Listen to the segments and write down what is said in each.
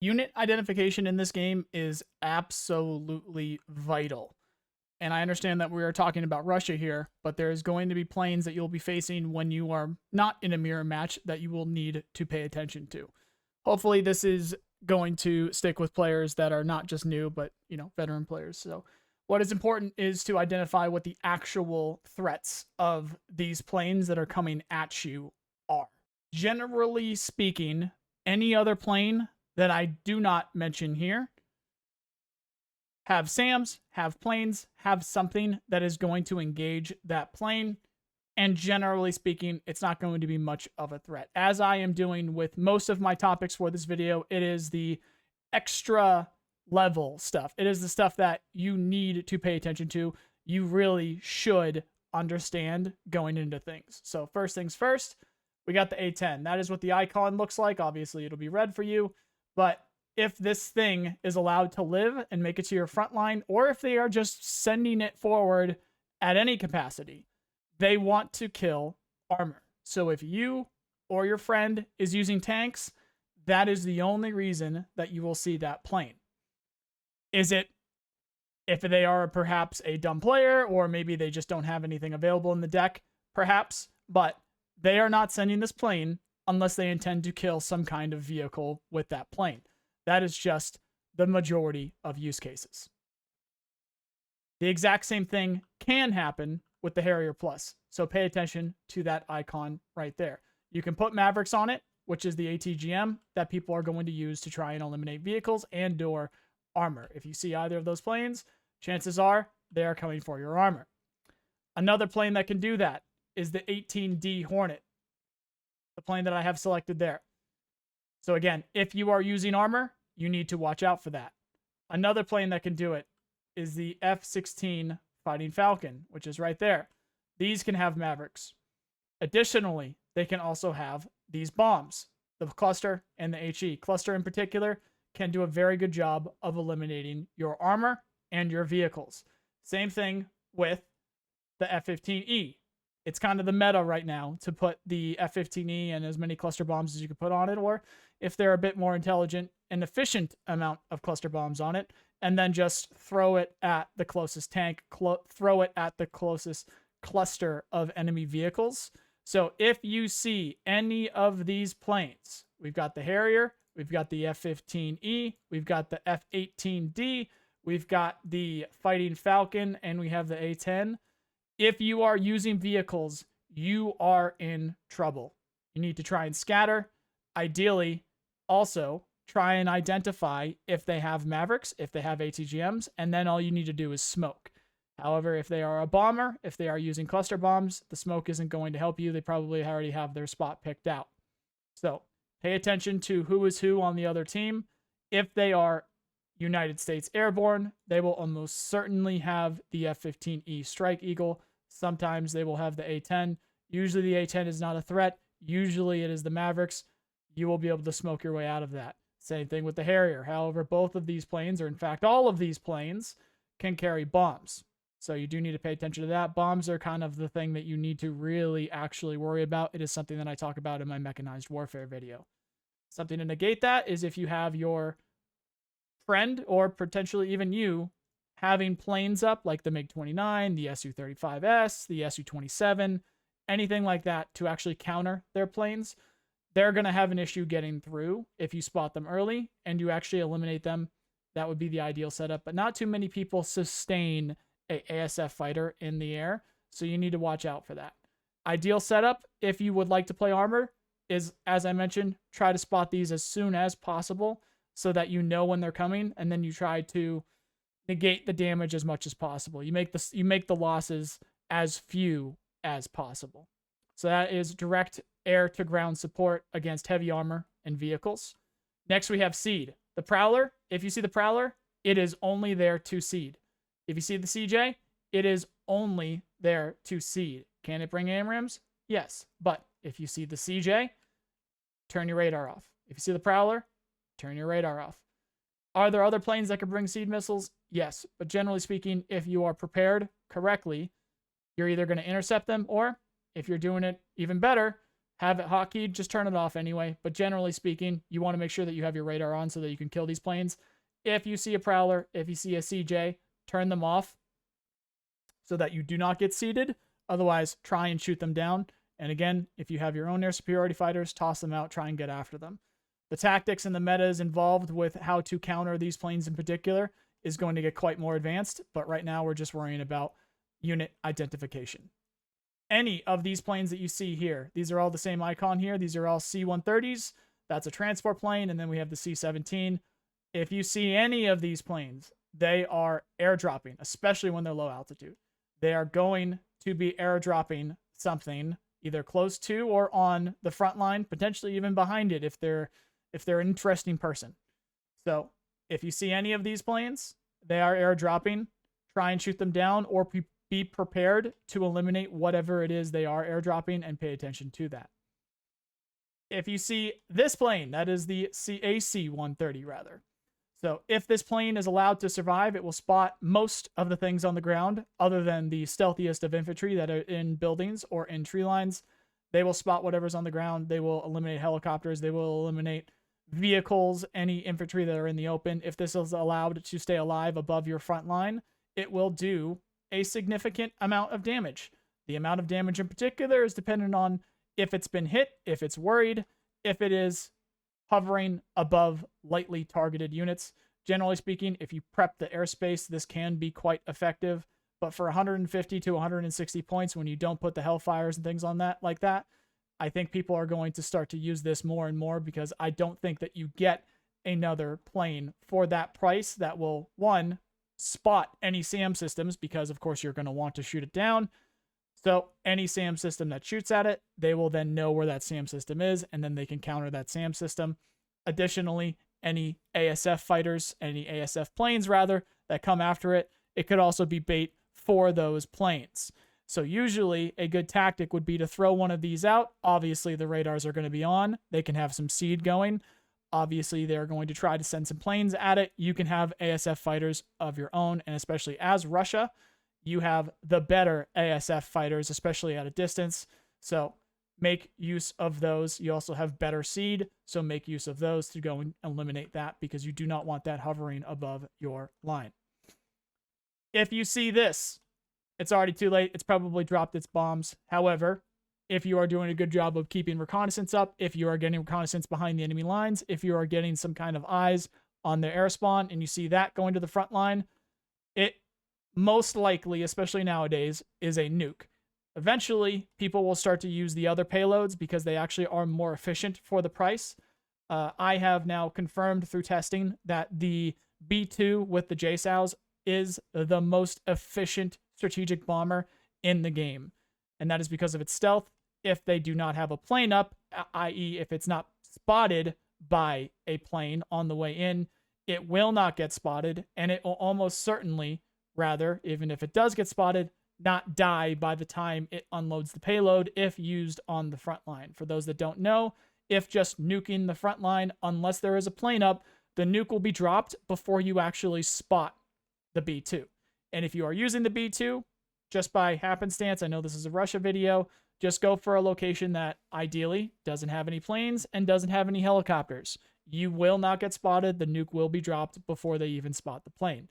Unit identification in this game is absolutely vital. And I understand that we are talking about Russia here, but there's going to be planes that you'll be facing when you are not in a mirror match that you will need to pay attention to. Hopefully this is going to stick with players that are not just new, but, you know, veteran players. So what is important is to identify what the actual threats of these planes that are coming at you are. Generally speaking, any other plane that I do not mention here have SAMs, have planes, have something that is going to engage that plane. And generally speaking, it's not going to be much of a threat. As I am doing with most of my topics for this video, it is the extra level stuff. It is the stuff that you need to pay attention to. You really should understand going into things. So first things first, we got the A10. That is what the icon looks like. Obviously, it'll be red for you. But if this thing is allowed to live and make it to your front line, or if they are just sending it forward at any capacity, they want to kill armor. So if you or your friend is using tanks, that is the only reason that you will see that plane. Is it if they are perhaps a dumb player, or maybe they just don't have anything available in the deck? Perhaps, but they are not sending this plane unless they intend to kill some kind of vehicle with that plane. That is just the majority of use cases. The exact same thing can happen with the Harrier Plus. So pay attention to that icon right there. You can put Mavericks on it, which is the ATGM that people are going to use to try and eliminate vehicles and or armor. If you see either of those planes, chances are they are coming for your armor. Another plane that can do that is the 18D Hornet, the plane that I have selected there. So again, if you are using armor, you need to watch out for that. Another plane that can do it is the F-16 Fighting Falcon, which is right there. These can have Mavericks. Additionally, they can also have these bombs, the cluster and the HE. Cluster in particular can do a very good job of eliminating your armor and your vehicles. Same thing with the F-15E. It's kind of the meta right now to put the F-15E and as many cluster bombs as you can put on it, or if they're a bit more intelligent, an efficient amount of cluster bombs on it, and then just throw it at the closest tank, throw it at the closest cluster of enemy vehicles. So if you see any of these planes, we've got the Harrier, we've got the F-15E, we've got the F-18D, we've got the Fighting Falcon, and we have the A-10. If you are using vehicles, you are in trouble. You need to try and scatter. Ideally, also try and identify if they have Mavericks, if they have ATGMs, and then all you need to do is smoke. However, if they are a bomber, if they are using cluster bombs, the smoke isn't going to help you. They probably already have their spot picked out. So pay attention to who is who on the other team. If they are United States Airborne, they will almost certainly have the F-15E Strike Eagle. Sometimes they will have the A-10. Usually the A-10 is not a threat. Usually it is the Mavericks. You will be able to smoke your way out of that. Same thing with the Harrier. However, both of these planes, or in fact all of these planes, can carry bombs. So you do need to pay attention to that. Bombs are kind of the thing that you need to really actually worry about. It is something that I talk about in my mechanized warfare video. Something to negate that is if you have your friend, or potentially even you, having planes up like the MiG-29, the Su-35S, the Su-27, anything like that to actually counter their planes, they're going to have an issue getting through if you spot them early and you actually eliminate them. That would be the ideal setup, but not too many people sustain a ASF fighter in the air, so you need to watch out for that. Ideal setup, if you would like to play armor, is, as I mentioned, try to spot these as soon as possible so that you know when they're coming, and then you try to negate the damage as much as possible. You make the losses as few as possible. So that is direct air-to-ground support against heavy armor and vehicles. Next, we have seed. The Prowler, if you see the Prowler, it is only there to seed. If you see the CJ, it is only there to seed. Can it bring AMRAAMs? Yes. But if you see the CJ, turn your radar off. If you see the Prowler, turn your radar off. Are there other planes that can bring seed missiles? Yes. But generally speaking, if you are prepared correctly, you're either going to intercept them, or if you're doing it even better, have it hotkeyed, just turn it off anyway. But generally speaking, you want to make sure that you have your radar on so that you can kill these planes. If you see a Prowler, if you see a CJ, turn them off so that you do not get seeded. Otherwise, try and shoot them down. And again, if you have your own air superiority fighters, toss them out, try and get after them. The tactics and the metas involved with how to counter these planes in particular is going to get quite more advanced, but right now we're just worrying about unit identification. Any of these planes that you see here, these are all the same icon here. These are all C-130s. That's a transport plane, and then we have the C-17. If you see any of these planes, they are airdropping, especially when they're low altitude. They are going to be airdropping something either close to or on the front line, potentially even behind it if they're an interesting person. So if you see any of these planes, they are airdropping. Try and shoot them down or be prepared to eliminate whatever it is they are airdropping and pay attention to that. If you see this plane, that is the AC-130 rather. So if this plane is allowed to survive, it will spot most of the things on the ground other than the stealthiest of infantry that are in buildings or in tree lines. They will spot whatever's on the ground. They will eliminate helicopters. They will eliminate vehicles, any infantry that are in the open. If this is allowed to stay alive above your front line, it will do a significant amount of damage. The amount of damage in particular is dependent on if it's been hit, if it's worried, if it is hovering above lightly targeted units. Generally speaking, if you prep the airspace, this can be quite effective. But for 150 to 160 points, when you don't put the Hellfires and things on that like that, I think people are going to start to use this more and more because I don't think that you get another plane for that price that will, one, spot any SAM systems because, of course, you're going to want to shoot it down. So any SAM system that shoots at it, they will then know where that SAM system is, and then they can counter that SAM system. Additionally, any ASF fighters, any ASF planes, rather, that come after it, it could also be bait for those planes. So usually a good tactic would be to throw one of these out. Obviously, the radars are going to be on. They can have some seed going. Obviously, they're going to try to send some planes at it. You can have ASF fighters of your own, and especially as Russia, you have the better ASF fighters, especially at a distance. So make use of those. You also have better seed, so make use of those to go and eliminate that because you do not want that hovering above your line. If you see this, it's already too late. It's probably dropped its bombs. However, if you are doing a good job of keeping reconnaissance up, if you are getting reconnaissance behind the enemy lines, if you are getting some kind of eyes on their air spawn and you see that going to the front line, it most likely, especially nowadays, is a nuke. Eventually, people will start to use the other payloads because they actually are more efficient for the price. I have now confirmed through testing that the B2 with the JSOWs is the most efficient strategic bomber in the game. And that is because of its stealth. If they do not have a plane up, i.e. if it's not spotted by a plane on the way in, it will not get spotted, and it will almost certainly, rather, even if it does get spotted, not die by the time it unloads the payload if used on the front line. For those that don't know, if just nuking the front line, unless there is a plane up, the nuke will be dropped before you actually spot the B2. And if you are using the B2, just by happenstance, I know this is a Russia video, just go for a location that ideally doesn't have any planes and doesn't have any helicopters. You will not get spotted. The nuke will be dropped before they even spot the plane.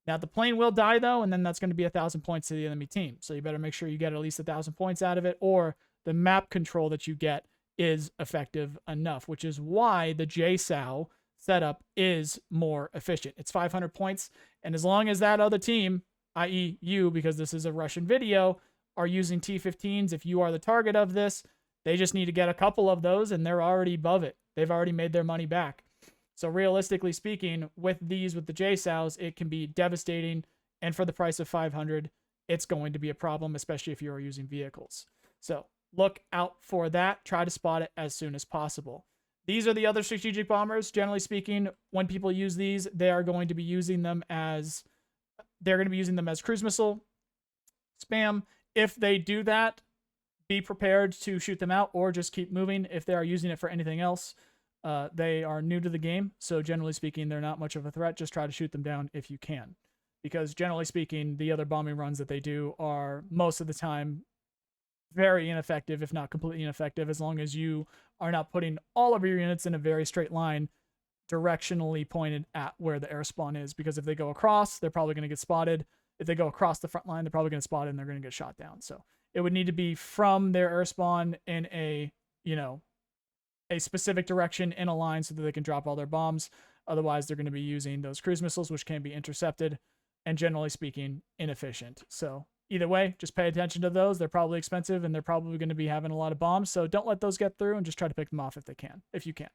Now, the plane will die, though, and then that's going to be 1,000 points to the enemy team. So you better make sure you get at least 1,000 points out of it, or the map control that you get is effective enough, which is why the JSOW setup is more efficient. It's 500 points, and as long as that other team, i.e. you, because this is a Russian video, are using T-15s, if you are the target of this, they just need to get a couple of those, and they're already above it. They've already made their money back. So realistically speaking, with the JSOWs, it can be devastating, and for the price of 500, it's going to be a problem, especially if you are using vehicles. So look out for that. Try to spot it as soon as possible. These are the other strategic bombers. Generally speaking, when people use these, they are going to be using them as cruise missile spam. If they do that, be prepared to shoot them out or just keep moving. If they are using it for anything else, they are new to the game. So generally speaking, they're not much of a threat. Just try to shoot them down if you can. Because generally speaking, the other bombing runs that they do are most of the time very ineffective, if not completely ineffective, as long as you are not putting all of your units in a very straight line directionally pointed at where the air spawn is. Because if they go across, they're probably going to get spotted. If they go across the front line, they're probably going to spot it and they're going to get shot down. So it would need to be from their air spawn in a, you know, a specific direction in a line so that they can drop all their bombs. Otherwise, they're going to be using those cruise missiles, which can be intercepted and, generally speaking, inefficient. So either way, just pay attention to those. They're probably expensive and they're probably going to be having a lot of bombs. So don't let those get through and just try to pick them off if you can.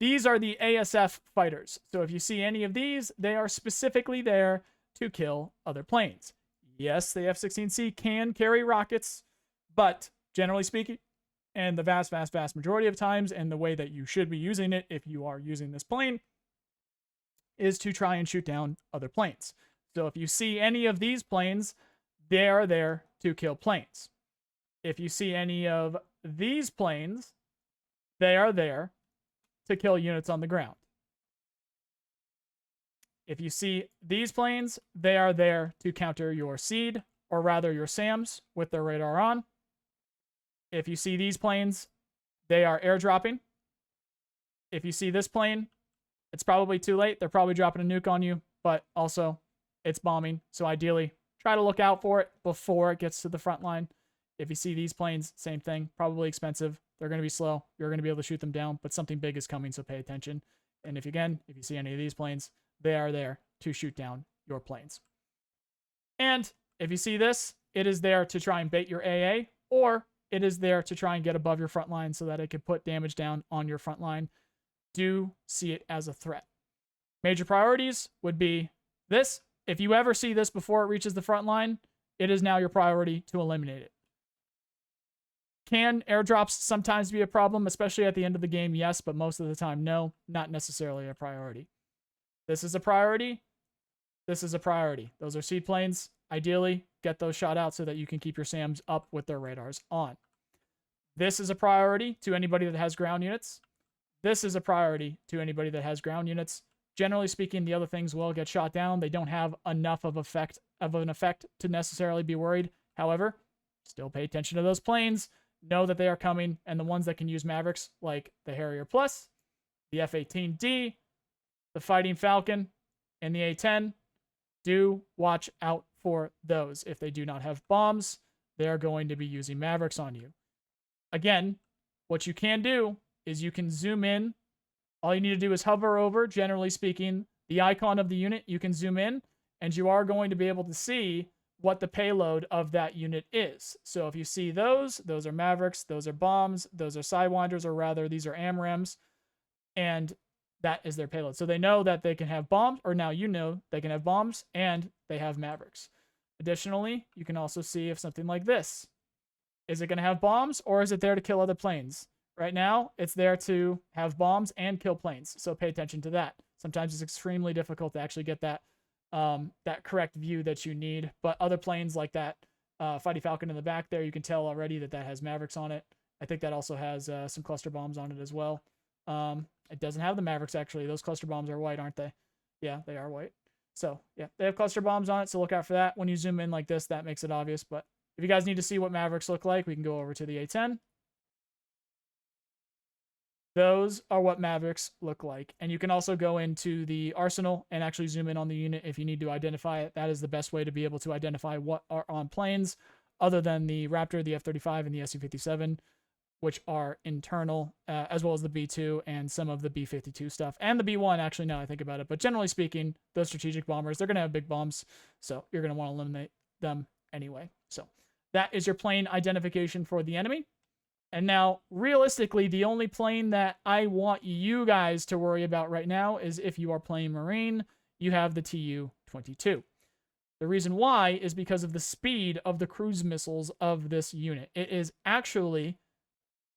These are the ASF fighters. So if you see any of these, they are specifically there to kill other planes. Yes, the F-16C can carry rockets, but generally speaking, and the vast majority of times, and the way that you should be using it if you are using this plane, is to try and shoot down other planes. So if you see any of these planes, they are there to kill planes. If you see any of these planes, they are there to kill units on the ground. If you see these planes, they are there to counter your SEAD, or rather your SAMs, with their radar on. If you see these planes, they are airdropping. If you see this plane, it's probably too late. They're probably dropping a nuke on you, but also it's bombing. So ideally, try to look out for it before it gets to the front line. If you see these planes, same thing, probably expensive. They're going to be slow. You're going to be able to shoot them down, but something big is coming, so pay attention. And if you see any of these planes, they are there to shoot down your planes. And if you see this, it is there to try and bait your AA, or it is there to try and get above your front line so that it can put damage down on your front line. Do see it as a threat. Major priorities would be this. If you ever see this before it reaches the front line, it is now your priority to eliminate it. Can airdrops sometimes be a problem, especially at the end of the game? Yes, but most of the time, no, not necessarily a priority. This is a priority. This is a priority. Those are seed planes. Ideally, get those shot out so that you can keep your SAMs up with their radars on. This is a priority to anybody that has ground units. This is a priority to anybody that has ground units. Generally speaking, the other things will get shot down. They don't have enough of an effect to necessarily be worried. However, still pay attention to those planes. Know that they are coming, and the ones that can use Mavericks, like the Harrier Plus, the F-18D, the Fighting Falcon, and the A-10, do watch out for those. If they do not have bombs, they are going to be using Mavericks on you. Again, what you can do is you can zoom in. All you need to do is hover over, generally speaking, the icon of the unit. You can zoom in, and you are going to be able to see what the payload of that unit is. So if you see those are Mavericks, those are bombs, those are Sidewinders, or rather, these are AMRAAMs, and that is their payload. So they know that they can have bombs, or now you know they can have bombs, and they have Mavericks. Additionally, you can also see if something like this. Is it going to have bombs, or is it there to kill other planes? Right now, it's there to have bombs and kill planes, so pay attention to that. Sometimes it's extremely difficult to actually get that correct view that you need, but other planes like that Fighting Falcon in the back there, you can tell already that has Mavericks on it. I think that also has some cluster bombs on it as well. It doesn't have the Mavericks, actually. Those cluster bombs are white, aren't they? Yeah, they are white. So, yeah, they have cluster bombs on it, so look out for that. When you zoom in like this, that makes it obvious, but if you guys need to see what Mavericks look like, we can go over to the A-10. Those are what Mavericks look like. And you can also go into the arsenal and actually zoom in on the unit if you need to identify it. That is the best way to be able to identify what are on planes other than the Raptor, the F-35, and the Su-57, which are internal, as well as the B-2 and some of the B-52 stuff. And the B-1, actually, now I think about it. But generally speaking, those strategic bombers, they're going to have big bombs, so you're going to want to eliminate them anyway. So that is your plane identification for the enemy. And now, realistically, the only plane that I want you guys to worry about right now is if you are playing Marine, you have the Tu-22. The reason why is because of the speed of the cruise missiles of this unit. It is actually,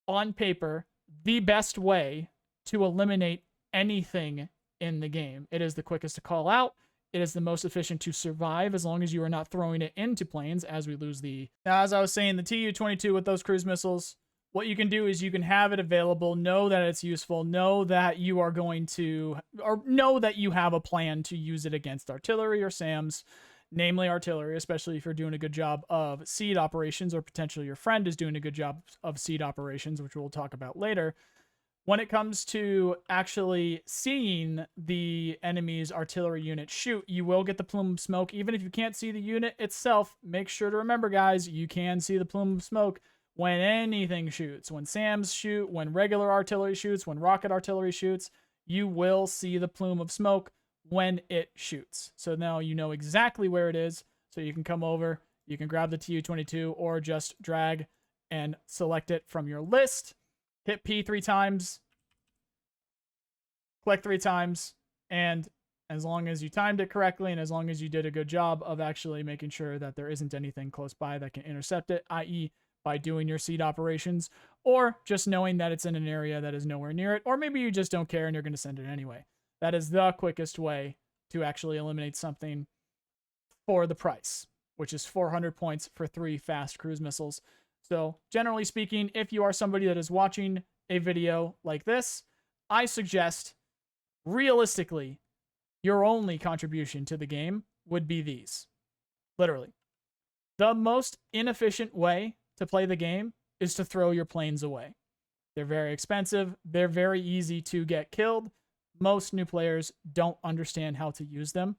on paper, the best way to eliminate anything in the game. It is the quickest to call out. It is the most efficient to survive as long as you are not throwing it into planes as we lose the... Now, as I was saying, the Tu-22 with those cruise missiles, what you can do is you can have it available, know that it's useful, know that you are going to, or know that you have a plan to use it against artillery or SAMs, namely artillery, especially if you're doing a good job of seed operations, or potentially your friend is doing a good job of seed operations, which we'll talk about later. When it comes to actually seeing the enemy's artillery unit shoot, you will get the plume of smoke. Even if you can't see the unit itself, make sure to remember, guys, you can see the plume of smoke when anything shoots. When SAMs shoot, when regular artillery shoots, when rocket artillery shoots, you will see the plume of smoke when it shoots. So now you know exactly where it is. So you can come over, you can grab the TU-22, or just drag and select it from your list. Hit P 3 times, click 3 times, and as long as you timed it correctly and as long as you did a good job of actually making sure that there isn't anything close by that can intercept it, i.e. by doing your seed operations, or just knowing that it's in an area that is nowhere near it, or maybe you just don't care and you're going to send it anyway. That is the quickest way to actually eliminate something for the price, which is 400 points for 3 fast cruise missiles. So generally speaking, if you are somebody that is watching a video like this, I suggest, realistically, your only contribution to the game would be these. Literally. The most inefficient way to play the game is to throw your planes away. They're very expensive. They're very easy to get killed. Most new players don't understand how to use them.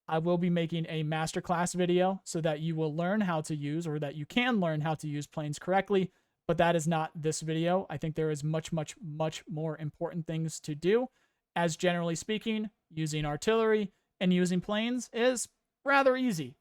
I will be making a masterclass video so that you will learn how to use, or that you can learn how to use planes correctly, but that is not this video. I think there is much, much, much more important things to do, as generally speaking, using artillery and using planes is rather easy.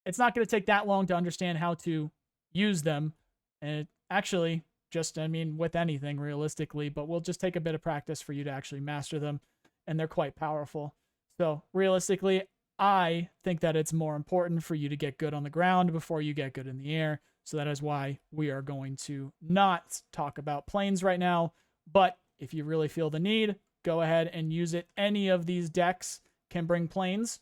It's not going to take that long to understand how to use them, and it actually just, I mean, with anything realistically, but we'll just take a bit of practice for you to actually master them, and they're quite powerful. So realistically, I think that it's more important for you to get good on the ground before you get good in the air. So that is why we are going to not talk about planes right now. But if you really feel the need, go ahead and use it. Any of these decks can bring planes.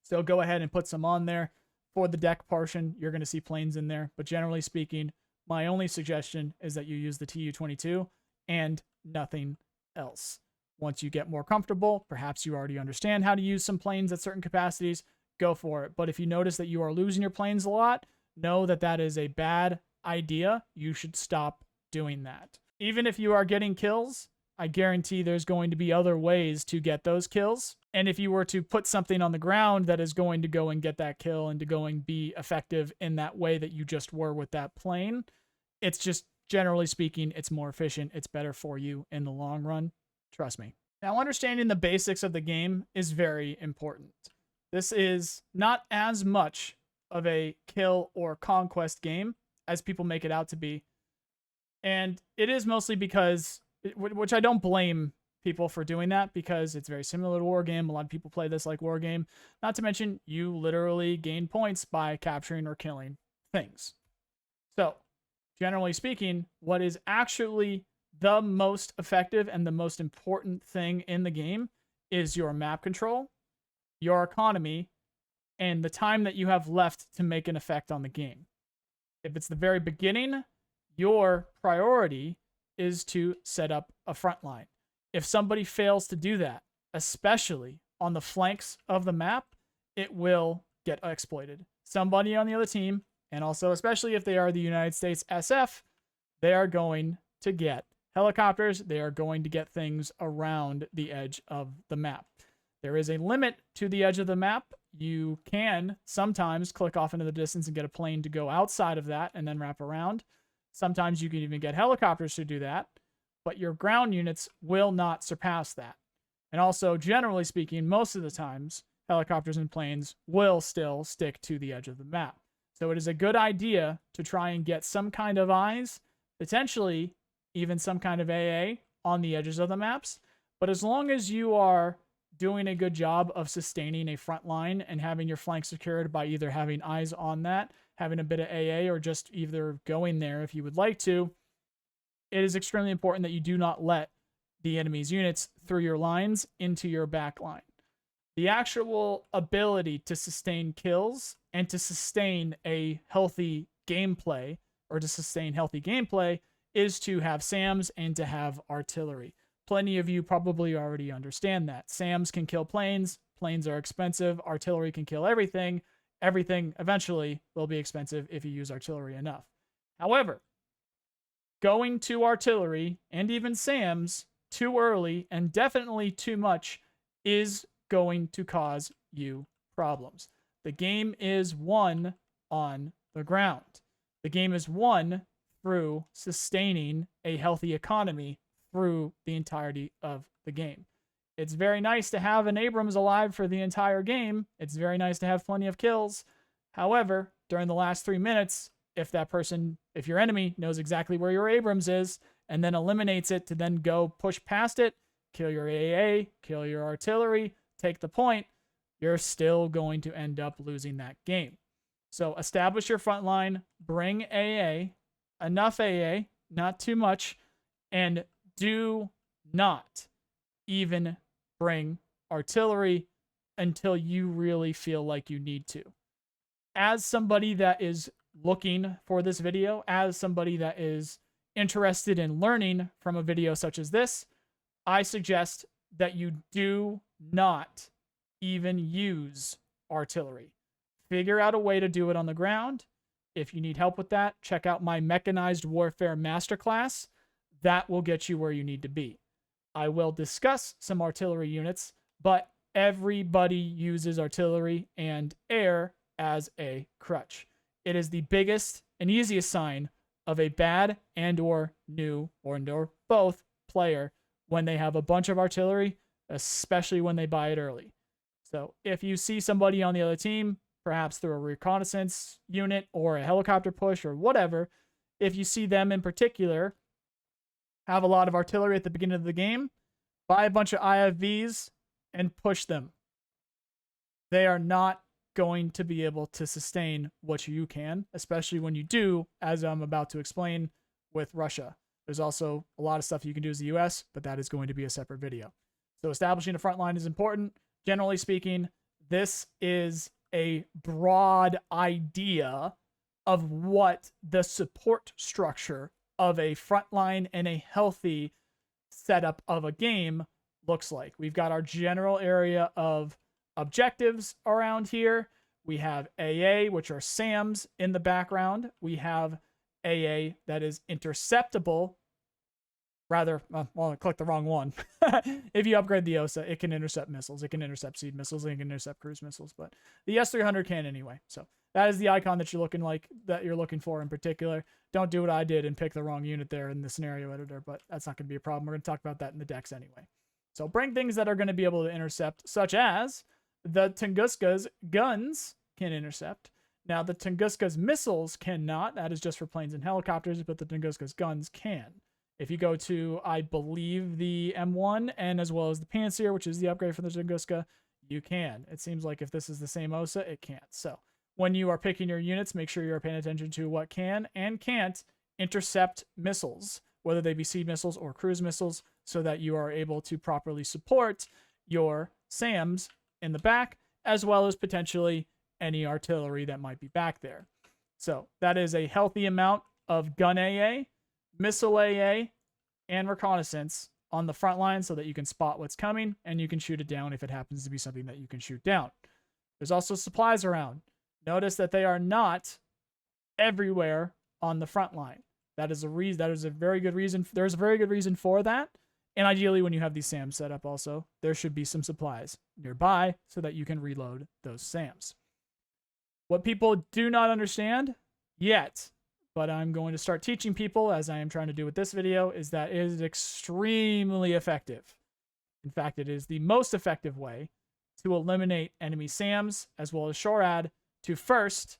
So go ahead and put some on there. For the deck portion, you're going to see planes in there. But generally speaking, my only suggestion is that you use the TU-22 and nothing else. Once you get more comfortable, perhaps you already understand how to use some planes at certain capacities, go for it. But if you notice that you are losing your planes a lot, know that that is a bad idea. You should stop doing that. Even if you are getting kills, I guarantee there's going to be other ways to get those kills. And if you were to put something on the ground that is going to go and get that kill and to go and be effective in that way that you just were with that plane, it's just, generally speaking, it's more efficient. It's better for you in the long run. Trust me. Now, understanding the basics of the game is very important. This is not as much of a kill or conquest game as people make it out to be. And it is mostly because, which I don't blame people for doing that, because it's very similar to War Game. A lot of people play this like War Game. Not to mention, you literally gain points by capturing or killing things. So, generally speaking, what is actually the most effective and the most important thing in the game is your map control, your economy, and the time that you have left to make an effect on the game. If it's the very beginning, your priority is to set up a front line. If somebody fails to do that, especially on the flanks of the map, it will get exploited. Somebody on the other team, and also especially if they are the United States SF, they are going to get helicopters. They are going to get things around the edge of the map. There is a limit to the edge of the map. You can sometimes click off into the distance and get a plane to go outside of that and then wrap around. Sometimes you can even get helicopters to do that, but your ground units will not surpass that. And also, generally speaking, most of the times, helicopters and planes will still stick to the edge of the map. So it is a good idea to try and get some kind of eyes, potentially even some kind of AA on the edges of the maps. But as long as you are doing a good job of sustaining a front line and having your flank secured by either having eyes on that, having a bit of AA, or just either going there if you would like to, it is extremely important that you do not let the enemy's units through your lines into your back line. The actual ability to sustain kills and to sustain a healthy gameplay, or to sustain healthy gameplay, is to have SAMs and to have artillery. Plenty of you probably already understand that. SAMs can kill planes, Planes are expensive. Artillery can kill everything. Everything eventually will be expensive if you use artillery enough. However, going to artillery and even SAMs too early and definitely too much is going to cause you problems. The game is won on the ground. The game is won through sustaining a healthy economy through the entirety of the game. It's very nice to have an Abrams alive for the entire game. It's very nice to have plenty of kills. However, during the last 3 minutes, if your enemy knows exactly where your Abrams is and then eliminates it to then go push past it, kill your AA, kill your artillery, take the point, you're still going to end up losing that game. So establish your front line, bring AA, enough AA, not too much, and do not even bring artillery until you really feel like you need to. As somebody that is looking for this video, as somebody that is interested in learning from a video such as this, I suggest that you do not even use artillery. Figure out a way to do it on the ground. If you need help with that, check out my Mechanized Warfare Masterclass. That will get you where you need to be. I will discuss some artillery units, but everybody uses artillery and air as a crutch. It is the biggest and easiest sign of a bad and or new or both player when they have a bunch of artillery, especially when they buy it early. So if you see somebody on the other team, perhaps through a reconnaissance unit or a helicopter push or whatever, if you see them in particular have a lot of artillery at the beginning of the game, buy a bunch of IFVs and push them. They are not going to be able to sustain what you can, especially when you do, as I'm about to explain with Russia. There's also a lot of stuff you can do as the US, but that is going to be a separate video. So establishing a front line is important. Generally speaking, this is a broad idea of what the support structure of a front line and a healthy setup of a game looks like. We've got our general area of objectives around here. We have AA, which are SAMs in the background. We have AA that is interceptable. Rather, well, I clicked the wrong one. If you upgrade the OSA, it can intercept missiles. It can intercept seed missiles. It can intercept cruise missiles. But the S-300 can anyway. So that is the icon that you're looking for in particular. Don't do what I did and pick the wrong unit there in the scenario editor, but that's not going to be a problem. We're going to talk about that in the decks anyway. So bring things that are going to be able to intercept, such as the Tunguska's guns can intercept. Now, the Tunguska's missiles cannot. That is just for planes and helicopters, but the Tunguska's guns can. If you go to, I believe, the M1 and as well as the Pantsir, which is the upgrade for the Tunguska, you can. It seems like if this is the same OSA, it can't. So when you are picking your units, make sure you're paying attention to what can and can't intercept missiles, whether they be seed missiles or cruise missiles, so that you are able to properly support your SAMs in the back, as well as potentially any artillery that might be back there. So that is a healthy amount of gun AA, missile AA, and reconnaissance on the front line so that you can spot what's coming and you can shoot it down if it happens to be something that you can shoot down. There's also supplies around. Notice that they are not everywhere on the front line. That is a very good reason. There's a very good reason for that. And ideally, when you have these SAMs set up also, there should be some supplies nearby so that you can reload those SAMs. What people do not understand yet, but I'm going to start teaching people, as I am trying to do with this video, is that it is extremely effective. In fact, it is the most effective way to eliminate enemy SAMs as well as SHORAD to first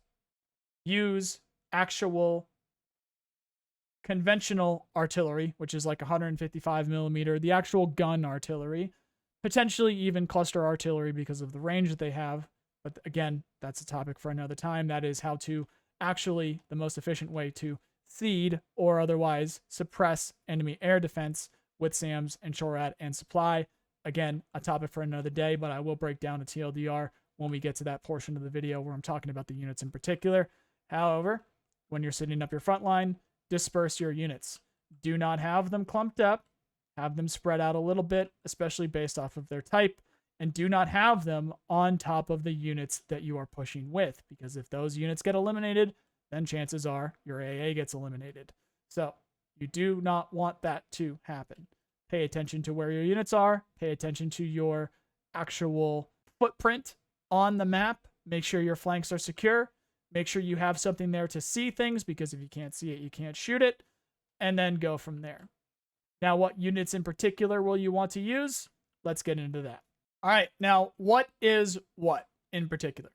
use actual conventional artillery, which is like 155 millimeter, the actual gun artillery, potentially even cluster artillery because of the range that they have. But again, that's a topic for another time. That is how to actually the most efficient way to seed or otherwise suppress enemy air defense with SAMs and SHORAD and supply. Again, a topic for another day, but I will break down a TLDR when we get to that portion of the video where I'm talking about the units in particular. However, when you're setting up your front line, disperse your units. Do not have them clumped up. Have them spread out a little bit, especially based off of their type and do not have them on top of the units that you are pushing with, because if those units get eliminated, then chances are your AA gets eliminated. So you do not want that to happen. Pay attention to where your units are. Pay attention to your actual footprint on the map. Make sure your flanks are secure. Make sure you have something there to see things, because if you can't see it, you can't shoot it. And then go from there. Now, what units in particular will you want to use? Let's get into that. All right. Now, what is what in particular?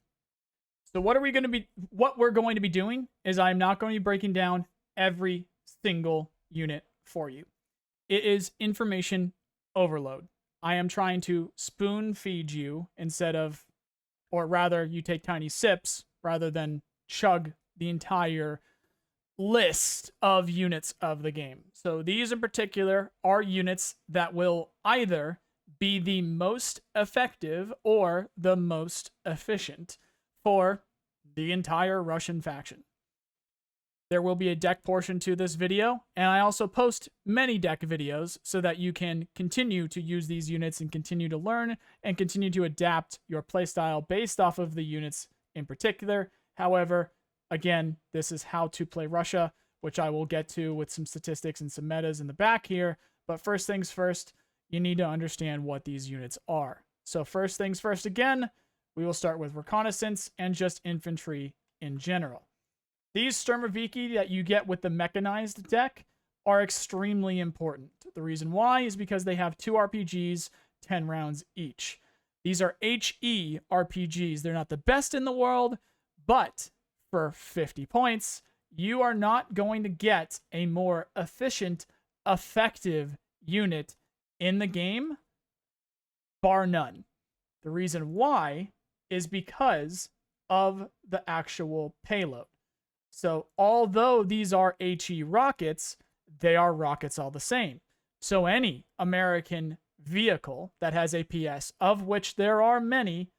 So what we're going to be doing is I'm not going to be breaking down every single unit for you. It is information overload. I am trying to spoon feed you instead of, or rather you take tiny sips rather than chug the entire list of units of the game. So these in particular are units that will either be the most effective or the most efficient for the entire Russian faction. There will be a deck portion to this video, and I also post many deck videos so that you can continue to use these units and continue to learn and continue to adapt your playstyle based off of the units in particular. However, again, this is how to play Russia, which I will get to with some statistics and some metas in the back here. But first things first, you need to understand what these units are. So first things first, again, we will start with reconnaissance and just infantry in general. These Sturmoviki that you get with the mechanized deck are extremely important. The reason why is because they have 2 RPGs, 10 rounds each. These are HE RPGs. They're not the best in the world, but for 50 points, you are not going to get a more efficient, effective unit in the game, bar none. The reason why is because of the actual payload. So although these are HE rockets, they are rockets all the same. So any American vehicle that has a PS, of which there are many,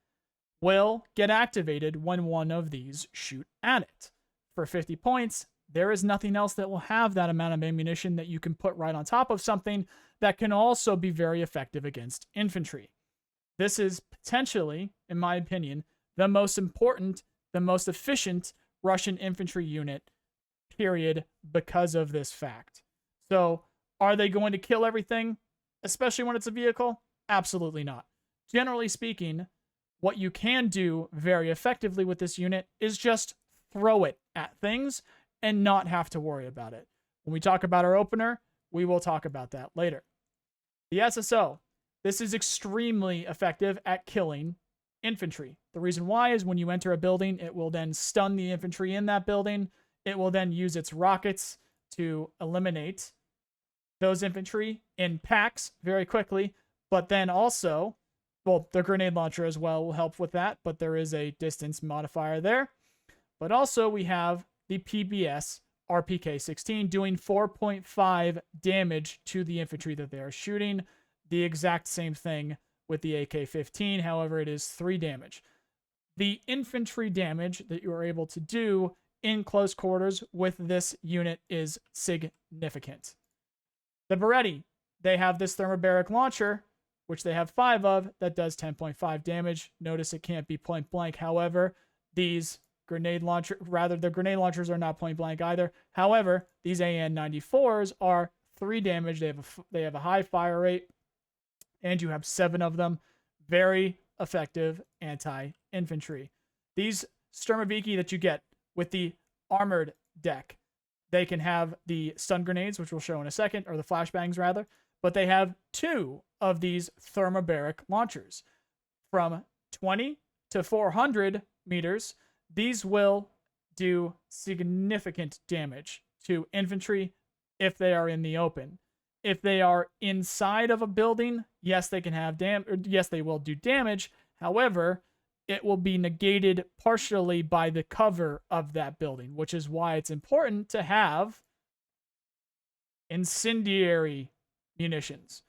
will get activated when one of these shoot at it. For 50 points, there is nothing else that will have that amount of ammunition that you can put right on top of something that can also be very effective against infantry. This is potentially, in my opinion, the most important, the most efficient Russian infantry unit, period, because of this fact. So, are they going to kill everything, especially when it's a vehicle? Absolutely not. Generally speaking, what you can do very effectively with this unit is just throw it at things and not have to worry about it. When we talk about our opener, we will talk about that later. The SSO. This is extremely effective at killing infantry. The reason why is when you enter a building, it will then stun the infantry in that building. It will then use its rockets to eliminate those infantry in packs very quickly. But then also, well, the grenade launcher as well will help with that, but there is a distance modifier there. But also we have the PBS RPK-16 doing 4.5 damage to the infantry that they are shooting. The exact same thing with the AK-15, however, it is 3 damage. The infantry damage that you are able to do in close quarters with this unit is significant. The Beretti, they have this thermobaric launcher, which they have 5 of, that does 10.5 damage. Notice it can't be point blank. However, these grenade the grenade launchers are not point blank either. However, these AN-94s are 3 damage. They have a high fire rate, and you have 7 of them. Very effective anti-infantry. These Sturmoviki that you get with the armored deck, they can have the stun grenades, which we'll show in a second, or the flashbangs rather, but they have 2 of these thermobaric launchers. From 20 to 400 meters, these will do significant damage to infantry if they are in the open. If they are inside of a building, yes, they can have yes, they will do damage. However, it will be negated partially by the cover of that building, which is why it's important to have incendiary munitions.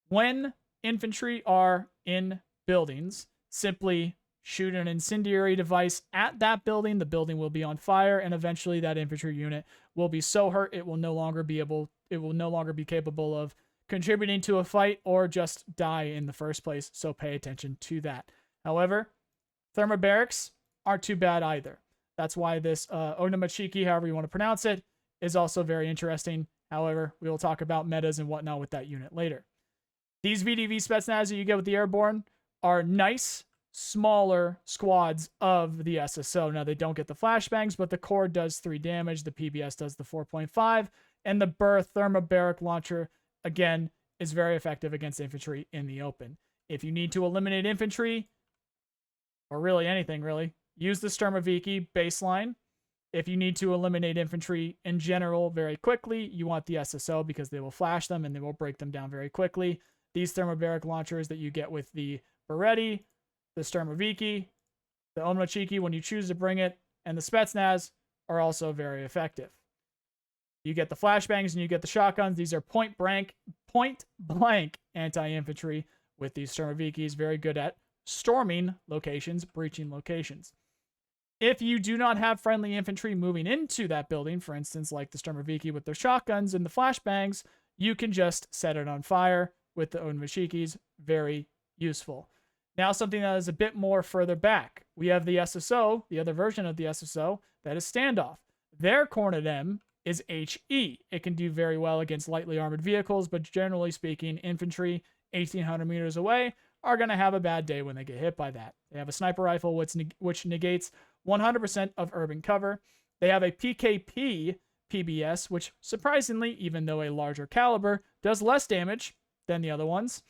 When infantry are in buildings, simply shoot an incendiary device at that building. The building will be on fire, and eventually that infantry unit will be so hurt it will no longer be capable of contributing to a fight or just die in the first place, so pay attention to that. However, thermobarics aren't too bad either. That's why this Onomachiki, however you want to pronounce it, is also very interesting. However, we will talk about metas and whatnot with that unit later. These VDV Spetsnaz that you get with the Airborne are nice, smaller squads of the SSO. Now, they don't get the flashbangs, but the core does 3 damage, the PBS does the 4.5, and the Burr thermobaric launcher, again, is very effective against infantry in the open. If you need to eliminate infantry, or really anything, really, use the Sturmoviki baseline. If you need to eliminate infantry in general very quickly, you want the SSO because they will flash them and they will break them down very quickly. These thermobaric launchers that you get with the Beretti, the Sturmoviki, the Onomachiki when you choose to bring it, and the Spetsnaz are also very effective. You get the flashbangs and you get the shotguns. These are point blank anti-infantry with these Sturmovikis, very good at storming locations, breaching locations. If you do not have friendly infantry moving into that building, for instance, like the Sturmoviki with their shotguns and the flashbangs, you can just set it on fire with the Onomachikis. Very useful. Now, something that is a bit more further back. We have the SSO, the other version of the SSO, that is standoff. Their Cornet M is HE. It can do very well against lightly armored vehicles, but generally speaking, infantry 1,800 meters away are going to have a bad day when they get hit by that. They have a sniper rifle, which negates 100% of urban cover. They have a PKP PBS, which surprisingly, even though a larger caliber, does less damage than the other ones.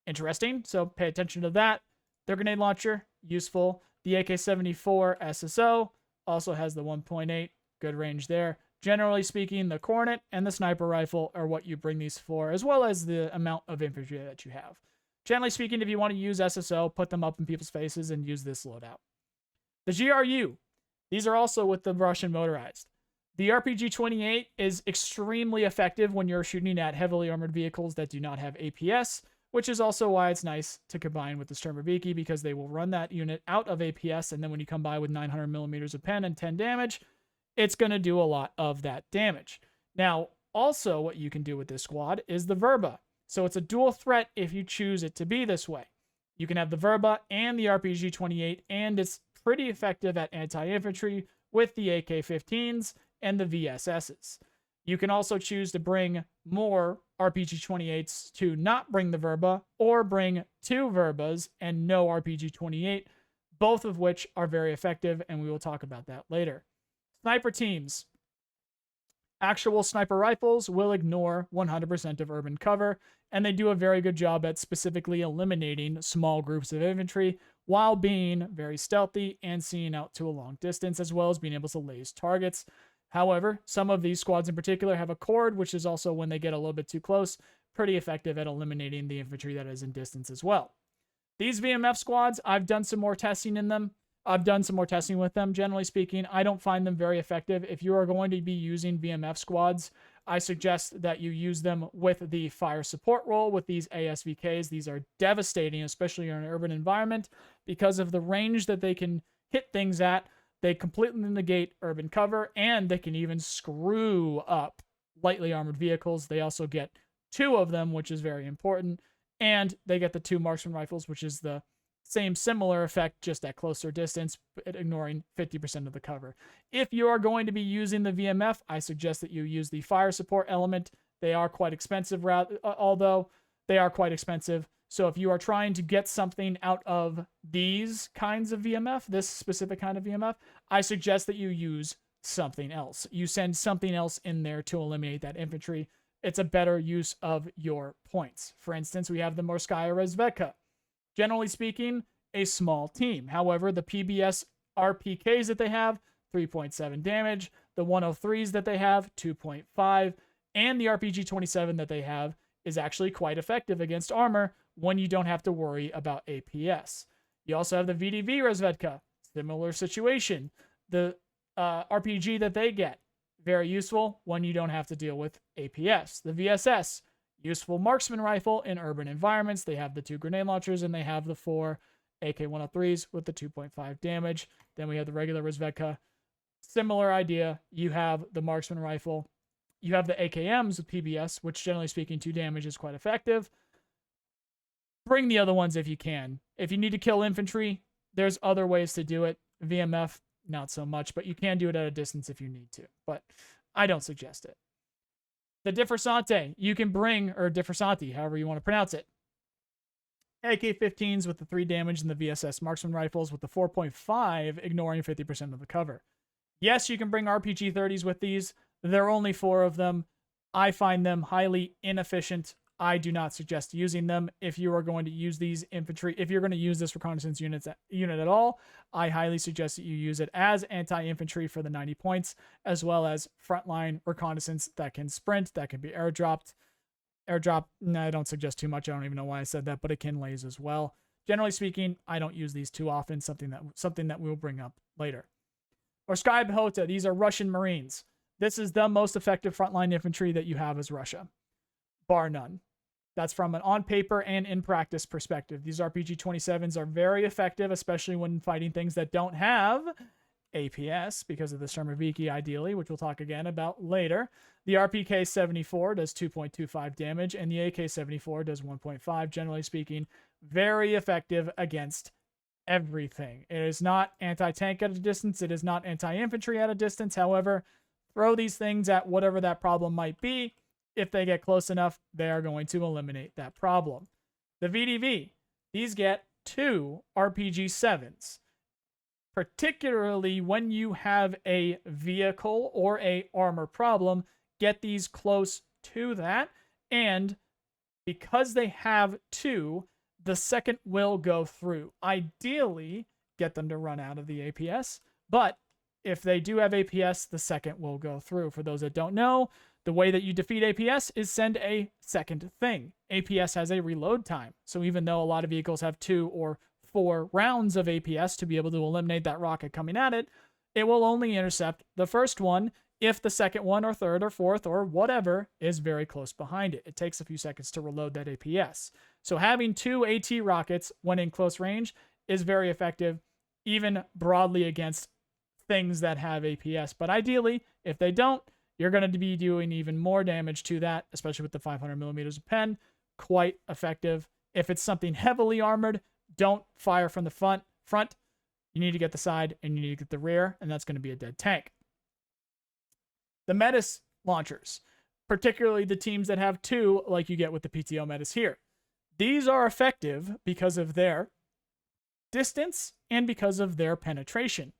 Interesting, so pay attention to that. Their grenade launcher, useful. The AK-74 SSO also has the 1.8, good range there. Generally speaking, the Cornet and the sniper rifle are what you bring these for, as well as the amount of infantry that you have. Generally speaking, if you want to use SSO, put them up in people's faces and use this loadout. The GRU, these are also with the Russian motorized. The RPG-28 is extremely effective when you're shooting at heavily armored vehicles that do not have APS, which is also why it's nice to combine with the Sturmoviki, because they will run that unit out of APS, and then when you come by with 900 millimeters of pen and 10 damage, it's going to do a lot of that damage. Now, also what you can do with this squad is the Verba. So it's a dual threat if you choose it to be this way. You can have the Verba and the RPG-28, and it's pretty effective at anti-infantry with the AK-15s and the VSSs. You can also choose to bring more RPG-28s to not bring the Verba, or bring 2 Verbas and no RPG-28, both of which are very effective, and we will talk about that later. Sniper teams. Actual sniper rifles will ignore 100% of urban cover, and they do a very good job at specifically eliminating small groups of infantry while being very stealthy and seeing out to a long distance, as well as being able to laze targets. However, some of these squads in particular have a cord, which is also, when they get a little bit too close, pretty effective at eliminating the infantry that is in distance as well. These VMF squads, I've done some more testing in them. I've done some more testing with them. Generally speaking, I don't find them very effective. If you are going to be using VMF squads, I suggest that you use them with the fire support role with these ASVKs. These are devastating, especially in an urban environment, because of the range that they can hit things at. They completely negate urban cover, and they can even screw up lightly armored vehicles. They also get 2 of them, which is very important, and they get the 2 marksman rifles, which is the same similar effect, just at closer distance, ignoring 50% of the cover. If you are going to be using the VMF, I suggest that you use the fire support element. They are quite expensive, although they are quite expensive. So if you are trying to get something out of these kinds of VMF, this specific kind of VMF, I suggest that you use something else. You send something else in there to eliminate that infantry. It's a better use of your points. For instance, we have the Morskaya Razvedka. Generally speaking, a small team. However, the PBS RPKs that they have, 3.7 damage. The 103s that they have, 2.5. And the RPG-27 that they have is actually quite effective against armor when you don't have to worry about APS. You also have the VDV Razvedka. Similar situation. The RPG that they get, very useful when you don't have to deal with APS. The VSS, useful marksman rifle in urban environments. They have the 2 grenade launchers, and they have the 4 AK-103s with the 2.5 damage. Then we have the regular Razvedka. Similar idea. You have the marksman rifle. you have the AKMs with PBS, which generally speaking, 2 damage is quite effective. Bring the other ones if you can. If you need to kill infantry, there's other ways to do it. VMF, not so much, but you can do it at a distance if you need to. But I don't suggest it. The Differsante, you can bring, or Differsanti, however you want to pronounce it. AK-15s with the 3 damage and the VSS marksman rifles with the 4.5, ignoring 50% of the cover. Yes, you can bring RPG-30s with these. There are only 4 of them. I find them highly inefficient. I do not suggest using them. If you are going to use these infantry, if you're going to use this reconnaissance unit at all, I highly suggest that you use it as anti-infantry for the 90 points, as well as frontline reconnaissance that can sprint, that can be airdropped. Airdrop, no, I don't suggest too much. I don't even know why I said that, but it can laze as well. Generally speaking, I don't use these too often, something that we'll bring up later. Or Sky Behota, these are Russian Marines. This is the most effective frontline infantry that you have as Russia, bar none. That's from an on-paper and in-practice perspective. These RPG-27s are very effective, especially when fighting things that don't have APS, because of the Sturmoviki, ideally, which we'll talk again about later. The RPK-74 does 2.25 damage, and the AK-74 does 1.5. Generally speaking, very effective against everything. It is not anti-tank at a distance. It is not anti-infantry at a distance. However, throw these things at whatever that problem might be. If they get close enough, they are going to eliminate that problem. The VDV, these get 2 RPG-7s. Particularly when you have a vehicle or a armor problem, get these close to that. And because they have 2, the second will go through. Ideally, get them to run out of the APS. But if they do have APS, the second will go through. For those that don't know, the way that you defeat APS is send a second thing. APS has a reload time. So even though a lot of vehicles have 2 or 4 rounds of APS to be able to eliminate that rocket coming at it, it will only intercept the first one if the second one or third or fourth or whatever is very close behind it. It takes a few seconds to reload that APS. So having 2 AT rockets when in close range is very effective, even broadly against things that have APS. But ideally, if they don't, you're going to be doing even more damage to that, especially with the 500 millimeters of pen. Quite effective. If it's something heavily armored, don't fire from the front. You need to get the side and you need to get the rear, and that's going to be a dead tank. The Metis launchers, particularly the teams that have 2, like you get with the PTO Metis here. These are effective because of their distance and because of their penetration.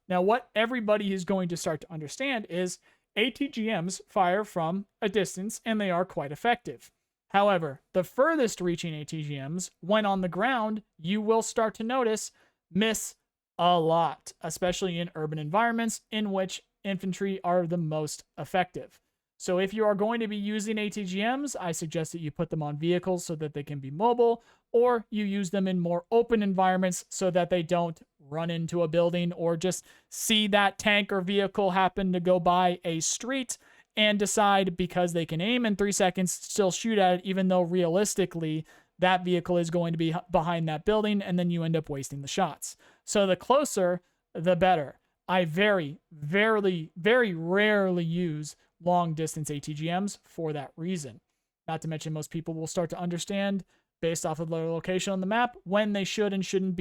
Now, what everybody is going to start to understand is ATGMs fire from a distance, and they are quite effective. However, the furthest reaching ATGMs, when on the ground, you will start to notice miss a lot, especially in urban environments in which infantry are the most effective. So if you are going to be using ATGMs, I suggest that you put them on vehicles so that they can be mobile, or you use them in more open environments so that they don't run into a building or just see that tank or vehicle happen to go by a street and decide because they can aim in 3 seconds, still shoot at it, even though realistically that vehicle is going to be behind that building, and then you end up wasting the shots. So the closer, the better. I very rarely use long distance ATGMs for that reason. Not to mention most people will start to understand based off of their location on the map when they should and shouldn't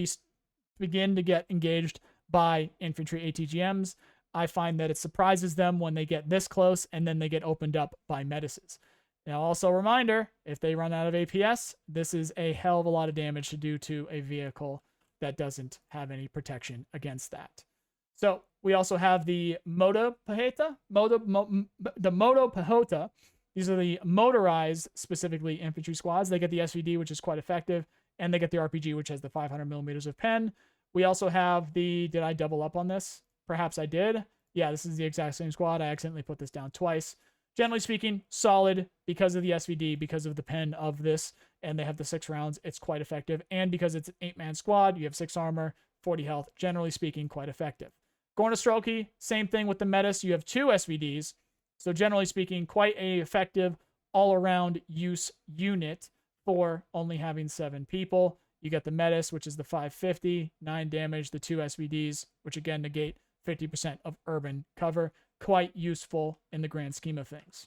begin to get engaged by infantry ATGMs. I find that it surprises them when they get this close and then they get opened up by Metises. Now, also a reminder, if they run out of APS, this is a hell of a lot of damage to do to a vehicle that doesn't have any protection against that. So we also have the Moto Pehota. These are the motorized, specifically infantry squads. They get the SVD, which is quite effective, and they get the RPG, which has the 500 millimeters of pen. We also have the, did I double up on this? Perhaps I did. Yeah, this is the exact same squad. I accidentally put this down twice. Generally speaking, solid because of the SVD, because of the pen of this, and they have the 6 rounds. It's quite effective. And because it's an 8-man squad, you have 6 armor, 40 health. Generally speaking, quite effective. Going to Strelky, same thing with the Metis. You have 2 SVDs. So generally speaking, quite a effective all-around use unit for only having 7 people. You get the Metis, which is the 550, 9 damage, the 2 SVDs, which again negate 50% of urban cover. Quite useful in the grand scheme of things.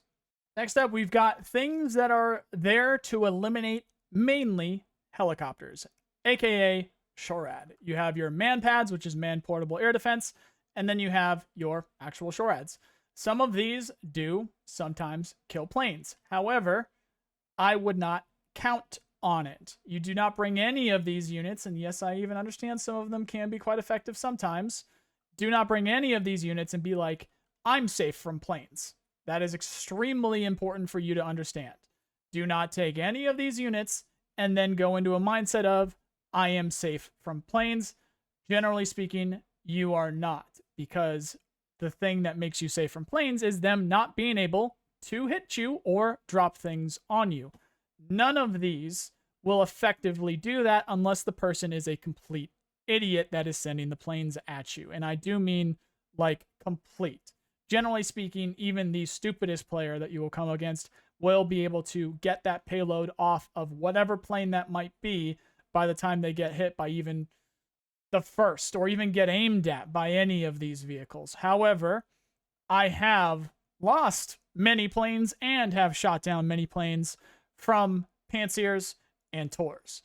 Next up, we've got things that are there to eliminate mainly helicopters, aka SHORAD. You have your man pads, which is man portable air defense, and then you have your actual SHORADs. Some of these do sometimes kill planes. However, I would not count on it. You do not bring any of these units, and yes, I even understand some of them can be quite effective sometimes. Do not bring any of these units and be like, I'm safe from planes. That is extremely important for you to understand. Do not take any of these units and then go into a mindset of, I am safe from planes. Generally speaking, you are not, because the thing that makes you safe from planes is them not being able to hit you or drop things on you. None of these will effectively do that unless the person is a complete idiot that is sending the planes at you. And I do mean like complete. Generally speaking, even the stupidest player that you will come against will be able to get that payload off of whatever plane that might be by the time they get hit by even the first, or even get aimed at by any of these vehicles. However, I have lost many planes and have shot down many planes from Pantsirs and Tors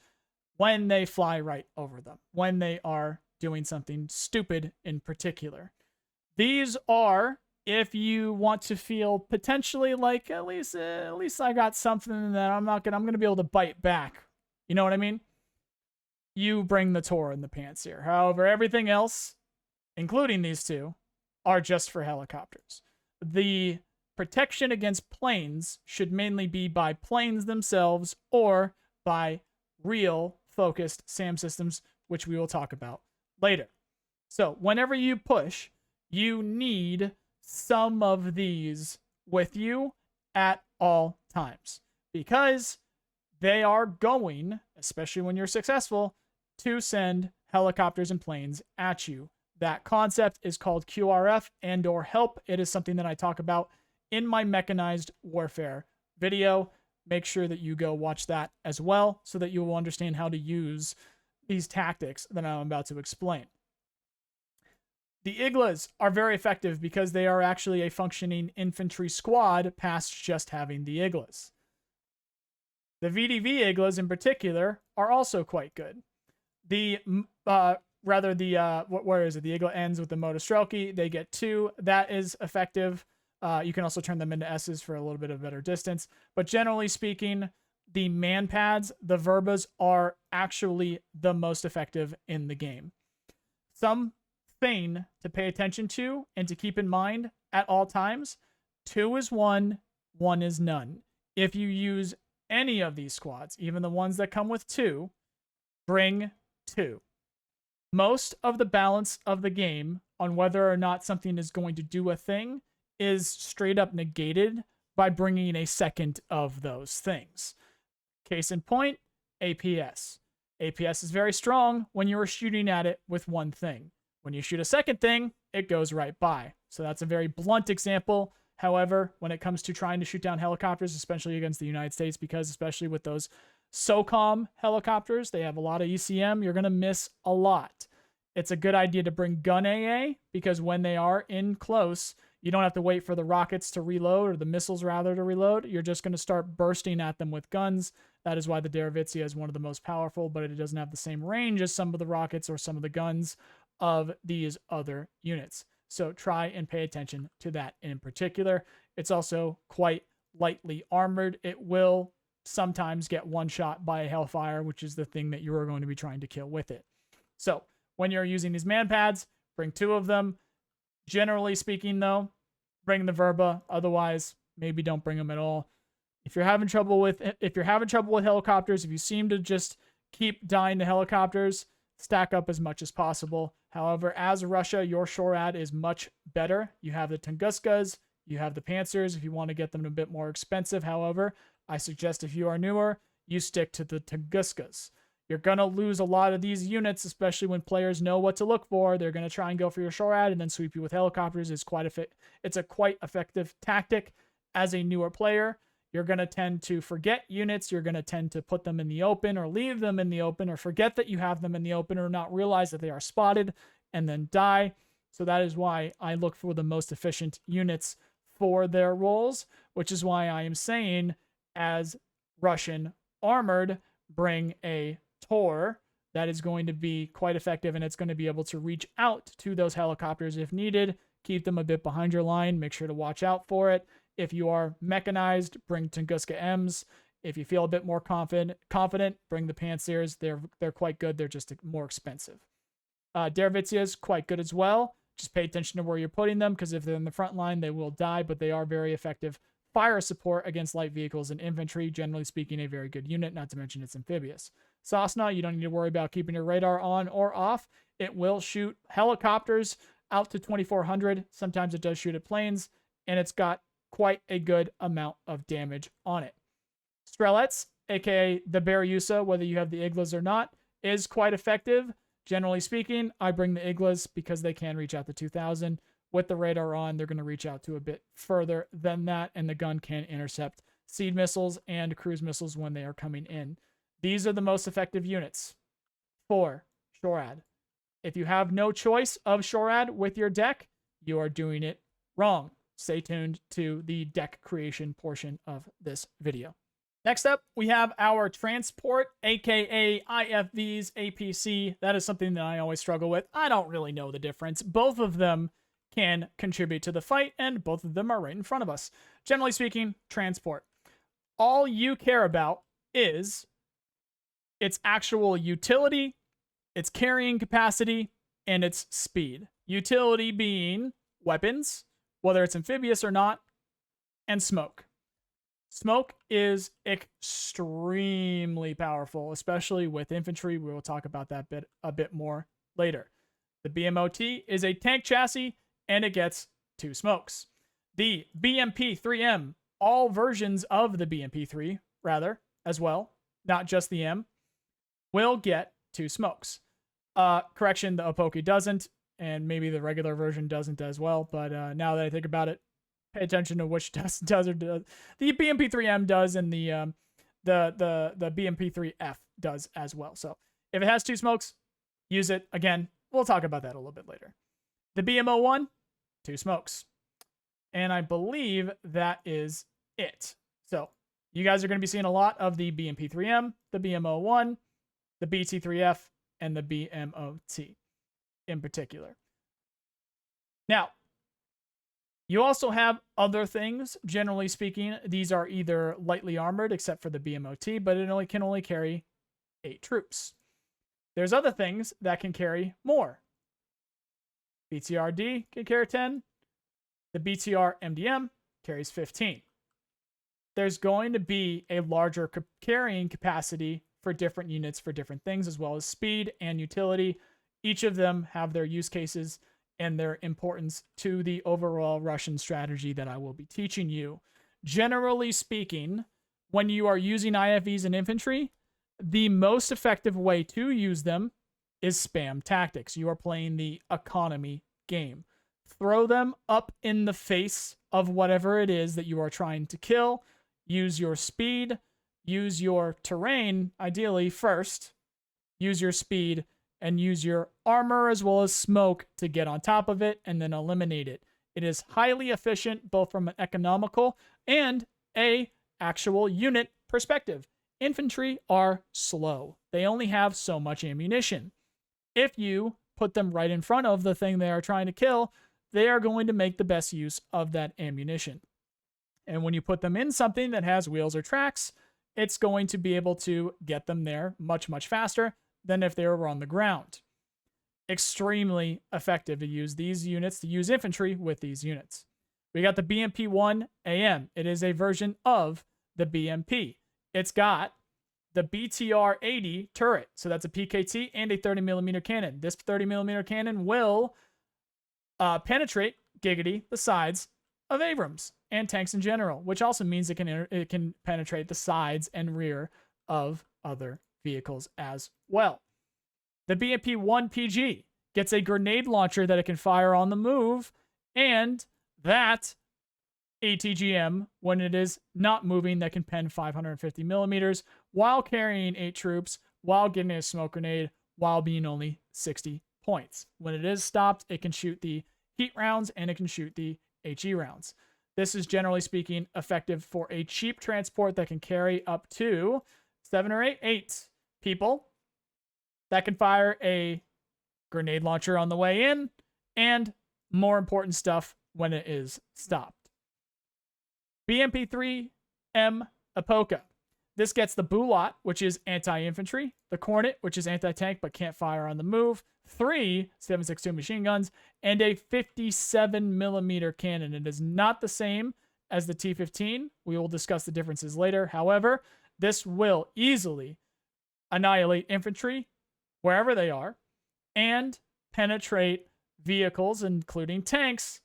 when they fly right over them, when they are doing something stupid in particular. These are, if you want to feel potentially like at least I got something that I'm gonna be able to bite back. You know what I mean? You bring the Tor and the Pantsir. However, everything else, including these two, are just for helicopters. The protection against planes should mainly be by planes themselves or by real focused SAM systems, which we will talk about later. So whenever you push, you need some of these with you at all times, because they are going, especially when you're successful, to send helicopters and planes at you. That concept is called QRF and or help. It is something that I talk about in my mechanized warfare video. Make sure that you go watch that as well so that you will understand how to use these tactics that I'm about to explain. The IGLAs are very effective because they are actually a functioning infantry squad past just having the IGLAs. The VDV IGLAs in particular are also quite good. The where is it? The IGLA ends with the Motostrelki. They get 2. That is effective. You can also turn them into S's for a little bit of better distance. But generally speaking, the man pads, the Verbas, are actually the most effective in the game. Something to pay attention to and to keep in mind at all times: 2 is 1, 1 is none. If you use any of these squads, even the ones that come with 2, bring 2. Most of the balance of the game on whether or not something is going to do a thing is straight up negated by bringing a second of those things. Case in point, APS. APS is very strong when you are shooting at it with one thing. When you shoot a second thing, it goes right by. So that's a very blunt example. However, when it comes to trying to shoot down helicopters, especially against the United States, because especially with those SOCOM helicopters, they have a lot of ECM, you're going to miss a lot. It's a good idea to bring gun AA, because when they are in close, you don't have to wait for the rockets to reload, or the missiles rather to reload. You're just going to start bursting at them with guns. That is why the Derevitsia is one of the most powerful, but it doesn't have the same range as some of the rockets or some of the guns of these other units. So try and pay attention to that in particular. It's also quite lightly armored. It will sometimes get one shot by a Hellfire, which is the thing that you are going to be trying to kill with it. So when you're using these man pads, bring 2 of them. Generally speaking, though, bring the Verba. Otherwise, maybe don't bring them at all. If you're having trouble with helicopters, if you seem to just keep dying to helicopters, stack up as much as possible. However, as Russia, your SHORAD is much better. You have the Tunguskas, you have the Pantsers if you want to get them a bit more expensive. However, I suggest if you are newer, you stick to the Tunguskas. You're going to lose a lot of these units, especially when players know what to look for. They're going to try and go for your SHORAD and then sweep you with helicopters. It's a quite effective tactic as a newer player. You're going to tend to forget units. You're going to tend to put them in the open or leave them in the open or forget that you have them in the open or not realize that they are spotted and then die. So that is why I look for the most efficient units for their roles, which is why I am saying, as Russian armored, bring a Tor that is going to be quite effective, and it's going to be able to reach out to those helicopters if needed, keep them a bit behind your line, make sure to watch out for it. If you are mechanized, bring Tunguska M's. If you feel a bit more confident, bring the Pantsers. They're quite good. They're just more expensive. Derevitsia is quite good as well. Just pay attention to where you're putting them, because if they're in the front line, they will die, but they are very effective fire support against light vehicles and infantry. Generally speaking, a very good unit, not to mention it's amphibious. Cessna, you don't need to worry about keeping your radar on or off. It will shoot helicopters out to 2400. Sometimes it does shoot at planes, and it's got quite a good amount of damage on it. Strelets, aka the Beryusa, whether you have the Iglas or not, is quite effective. Generally speaking, I bring the Iglas because they can reach out to 2000. With the radar on, they're going to reach out to a bit further than that, and the gun can intercept seed missiles and cruise missiles when they are coming in. These are the most effective units for SHORAD. If you have no choice of SHORAD with your deck, you are doing it wrong. Stay tuned to the deck creation portion of this video. Next up, we have our transport, aka IFV's APC. That is something that I always struggle with. I don't really know the difference. Both of them can contribute to the fight, and both of them are right in front of us. Generally speaking, transport. All you care about is its actual utility, its carrying capacity, and its speed. Utility being weapons, whether it's amphibious or not, and smoke. Smoke is extremely powerful, especially with infantry. We will talk about that a bit more later. The BMOT is a tank chassis, and it gets 2 smokes. The BMP-3M, all versions of the BMP-3, rather, as well, not just the M, will get 2 smokes. Correction, the Opoki doesn't, and maybe the regular version doesn't as well, but now that I think about it, pay attention to which does or does. The BMP-3M does, and the BMP-3F does as well. So if it has 2 smokes, use it. Again, we'll talk about that a little bit later. The BMO-1, 2 smokes. And I believe that is it. So you guys are going to be seeing a lot of the BMP-3M, the BMO-1, the BT-3F, and the BMOT in particular. Now, you also have other things. Generally speaking, these are either lightly armored, except for the BMOT, but it can only carry 8 troops. There's other things that can carry more. BTR-D can carry 10. The BTR-MDM carries 15. There's going to be a larger carrying capacity for different units for different things, as well as speed and utility. Each of them have their use cases and their importance to the overall Russian strategy that I will be teaching you. Generally speaking, when you are using IFVs and infantry, the most effective way to use them is spam tactics. You are playing the economy game. Throw them up in the face of whatever it is that you are trying to kill. Use your speed, use your terrain, ideally first. Use your speed, and use your armor as well as smoke to get on top of it and then eliminate it. It is highly efficient, both from an economical and a actual unit perspective. Infantry are slow. They only have so much ammunition. If you put them right in front of the thing they are trying to kill, they are going to make the best use of that ammunition. And when you put them in something that has wheels or tracks, it's going to be able to get them there much, much faster than if they were on the ground. Extremely effective to use these units, to use infantry with these units. We got the BMP-1 AM. It is a version of the BMP. It's got the BTR-80 turret. So that's a PKT and a 30mm cannon. This 30mm cannon will penetrate, giggity, the sides of Abrams and tanks in general, which also means it can penetrate the sides and rear of other vehicles as well. The BMP-1 PG gets a grenade launcher that it can fire on the move, and that ATGM, when it is not moving, that can pen 550 millimeters while carrying 8 troops, while getting a smoke grenade, while being only 60 points. When it is stopped, it can shoot the heat rounds and it can shoot the HE rounds. This is generally speaking effective for a cheap transport that can carry up to 7 or 8 people, that can fire a grenade launcher on the way in, and more important stuff when it is stopped. BMP-3M APOCA. This gets the Bulot, which is anti-infantry, the Cornet, which is anti-tank but can't fire on the move, 3 7.62 machine guns, and a 57mm cannon. It is not the same as the T-15. We will discuss the differences later. However, this will easily annihilate infantry wherever they are and penetrate vehicles, including tanks,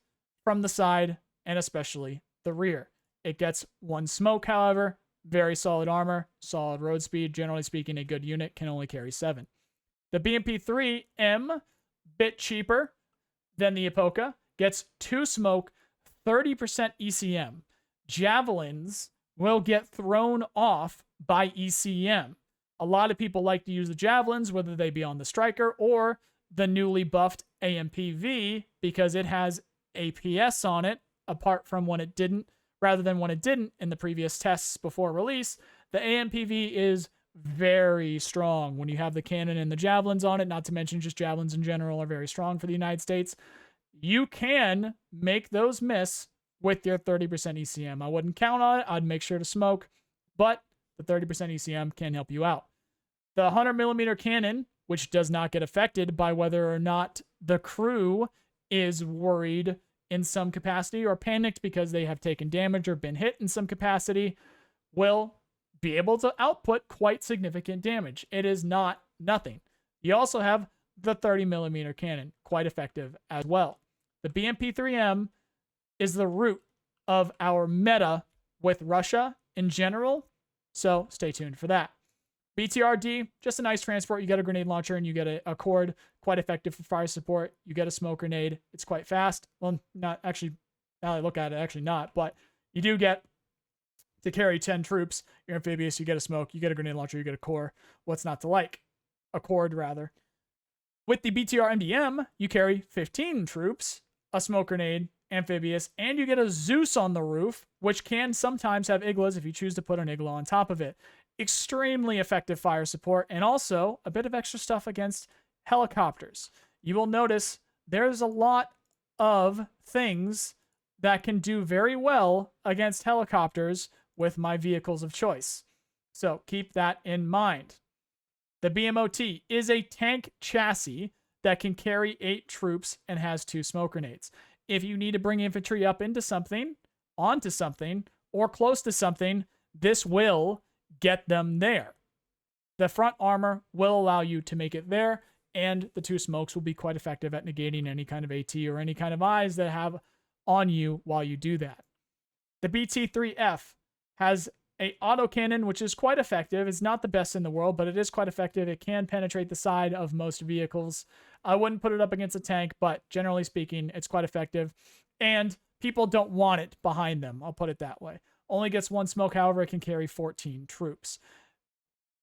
from the side and especially the rear. It gets 1 smoke, however. Very solid armor, solid road speed. Generally speaking, a good unit can only carry 7. The BMP-3M, bit cheaper than the APOCA, gets 2 smoke, 30% ECM. Javelins will get thrown off by ECM. A lot of people like to use the javelins, whether they be on the Striker or the newly buffed AMPV, because it has APS on it, apart from when it didn't, rather than when it didn't in the previous tests before release. The AMPV is very strong when you have the cannon and the javelins on it, not to mention just javelins in general are very strong for the United States. You can make those miss with your 30% ECM. I wouldn't count on it. I'd make sure to smoke, but the 30% ECM can help you out. The 100mm cannon, which does not get affected by whether or not the crew is worried in some capacity or panicked because they have taken damage or been hit in some capacity, will be able to output quite significant damage. It is not nothing. You also have the 30mm cannon, quite effective as well. The BMP-3M is the root of our meta with Russia in general, so stay tuned for that. BTRD, just a nice transport. You get a grenade launcher and you get a cord, quite effective for fire support. You get a smoke grenade. It's quite fast. Well, not actually, now I look at it, actually not, but you do get to carry 10 troops. You're amphibious, you get a smoke, you get a grenade launcher, you get a core. What's not to like? A cord, rather. With the BTR MDM, you carry 15 troops, a smoke grenade, amphibious, and you get a Zeus on the roof, which can sometimes have iglas if you choose to put an igla on top of it. Extremely effective fire support, and also a bit of extra stuff against helicopters. You will notice there's a lot of things that can do very well against helicopters with my vehicles of choice. So keep that in mind. The BMOT is a tank chassis that can carry 8 troops and has 2 smoke grenades. If you need to bring infantry up into something, onto something, or close to something, this will get them there. The front armor will allow you to make it there, and the 2 smokes will be quite effective at negating any kind of AT or any kind of eyes that have on you while you do that. The BT-3F has a autocannon, which is quite effective. It's not the best in the world, but it is quite effective. It can penetrate the side of most vehicles. I wouldn't put it up against a tank, but generally speaking, it's quite effective. And people don't want it behind them. I'll put it that way. Only gets 1 smoke, however, it can carry 14 troops.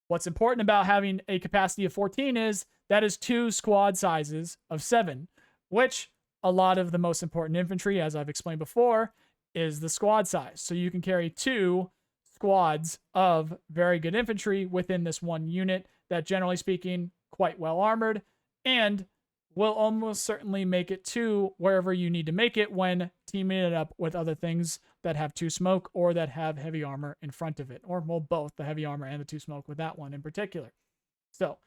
What's important about having a capacity of 14 is that is 2 squad sizes of 7, which a lot of the most important infantry, as I've explained before, is the squad size. So you can carry 2 squads of very good infantry within this one unit that, generally speaking, quite well armored, and will almost certainly make it to wherever you need to make it when teaming it up with other things that have 2 smoke or that have heavy armor in front of it, or well, both the heavy armor and the 2 smoke with that one in particular. So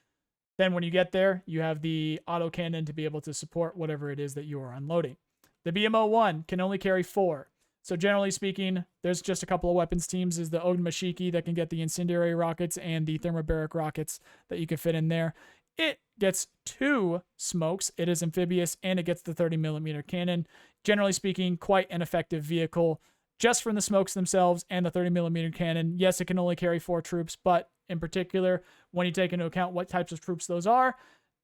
then when you get there, you have the autocannon to be able to support whatever it is that you are unloading. The BMO-1 can only carry 4. So generally speaking, there's just a couple of weapons teams. Is the Ogun-Mashiki that can get the incendiary rockets and the thermobaric rockets that you can fit in there. It gets 2 smokes. It is amphibious, and it gets the 30mm cannon. Generally speaking, quite an effective vehicle just from the smokes themselves and the 30mm cannon. Yes, it can only carry 4 troops, but in particular, when you take into account what types of troops those are,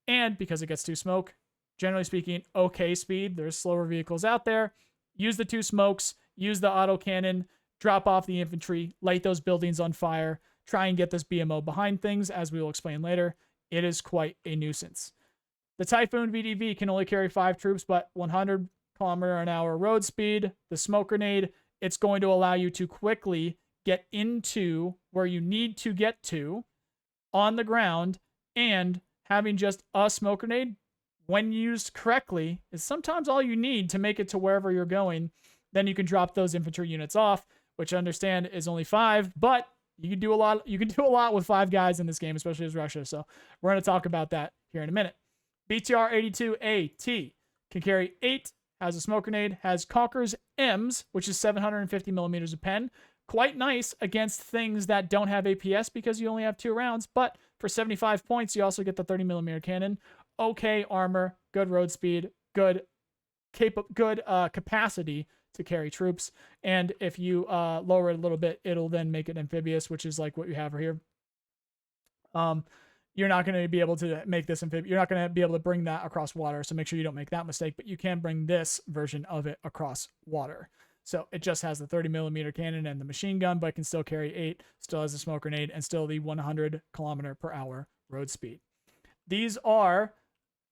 and because it gets 2 smoke, generally speaking, okay speed. There's slower vehicles out there. Use the 2 smokes, use the autocannon, drop off the infantry, light those buildings on fire, try and get this BMO behind things, as we will explain later. It is quite a nuisance. The Typhoon VDV can only carry 5 troops, but 100 km/h road speed. The smoke grenade it's going to allow you to quickly get into where you need to get to on the ground, and having just a smoke grenade, when used correctly, is sometimes all you need to make it to wherever you're going. Then you can drop those infantry units off, which I understand is only 5, but you can do a lot. You can do a lot with 5 guys in this game, especially as Russia. So we're going to talk about that here in a minute. BTR-82 AT can carry 8, has a smoke grenade, has Conqueror's M's, which is 750 millimeters of pen. Quite nice against things that don't have APS because you only have 2 rounds, but for 75 points, you also get the 30 millimeter cannon. Okay armor, good road speed, good capacity to carry troops. And if you lower it a little bit, it'll then make it amphibious, which is like what you have right here. You're not going to be able to make this amphibious. You're not going to be able to bring that across water, so make sure you don't make that mistake, but you can bring this version of it across water. So it just has the 30 millimeter cannon and the machine gun, but can still carry 8, still has a smoke grenade, and still the 100 kilometer per hour road speed. These are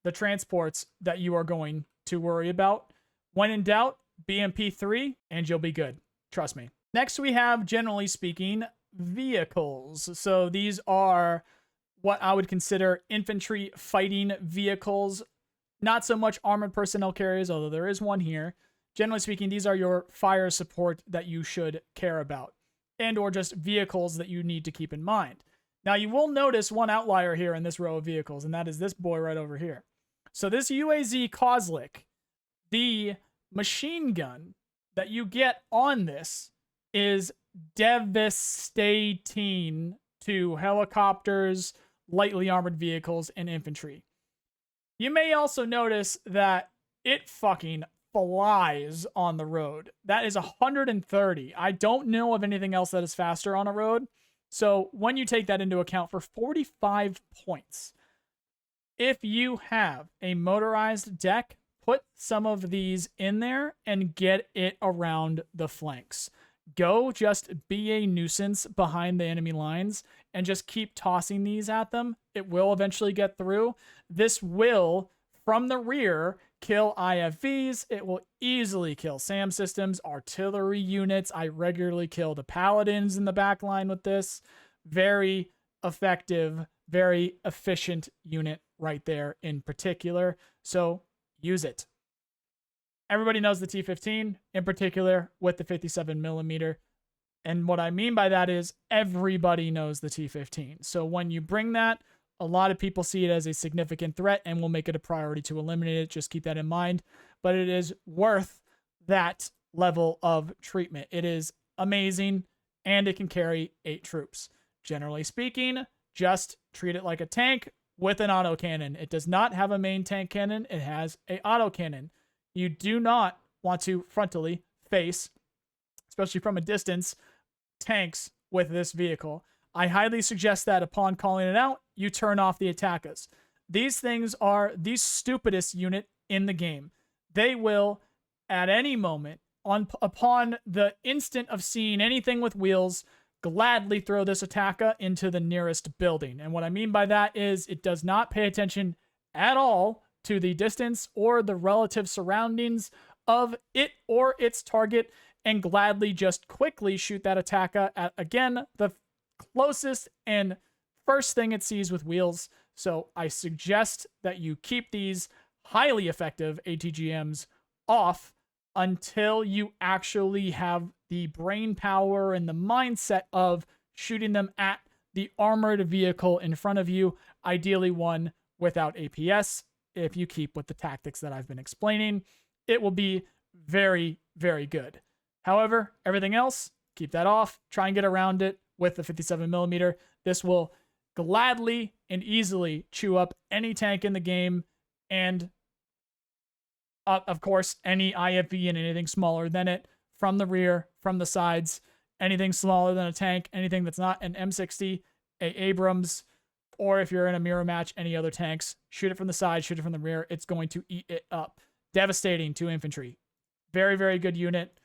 the transports that you are going to worry about. When in doubt, BMP3, and you'll be good. Trust me. Next, we have, generally speaking, vehicles. So these are what I would consider infantry fighting vehicles. Not so much armored personnel carriers, although there is one here. Generally speaking, these are your fire support that you should care about, and or just vehicles that you need to keep in mind. Now, you will notice one outlier here in this row of vehicles, and that is this boy right over here. So this UAZ Kozlik, the machine gun that you get on this is devastating to helicopters, lightly armored vehicles, and infantry. You may also notice that it fucking flies on the road. That is 130. I don't know of anything else that is faster on a road. So when you take that into account, for 45 points, if you have a motorized deck, put some of these in there and get it around the flanks. Go just be a nuisance behind the enemy lines and just keep tossing these at them. It will eventually get through. This will, from the rear, kill IFVs. It will easily kill SAM systems, artillery units. I regularly kill the paladins in the back line with this. Very effective, very efficient unit right there in particular. So use it. Everybody knows the T-15, in particular with the 57 millimeter. And what I mean by that is everybody knows the T-15. So when you bring that, a lot of people see it as a significant threat and will make it a priority to eliminate it. Just keep that in mind. But it is worth that level of treatment. It is amazing, and it can carry 8 troops. Generally speaking, just treat it like a tank with an autocannon. It does not have a main tank cannon. It has an autocannon. You do not want to frontally face, especially from a distance, tanks with this vehicle. I highly suggest that upon calling it out, you turn off the attackers. These things are the stupidest unit in the game. They will, at any moment, upon the instant of seeing anything with wheels, gladly throw this attacker into the nearest building. And what I mean by that is it does not pay attention at all to the distance or the relative surroundings of it or its target, and gladly just quickly shoot that attacker at, again, the closest and first thing it sees with wheels. So I suggest that you keep these highly effective ATGMs off until you actually have the brain power and the mindset of shooting them at the armored vehicle in front of you, ideally one without APS. If you keep with the tactics that I've been explaining, it will be very, very good. However, everything else, keep that off. Try and get around it with the 57 millimeter. This will gladly and easily chew up any tank in the game, and of course, any IFV and anything smaller than it, from the rear, from the sides, anything smaller than a tank, anything that's not an M60, a Abrams, or if you're in a mirror match, any other tanks, shoot it from the side, shoot it from the rear. It's going to eat it up. Devastating to infantry. Very, very good unit.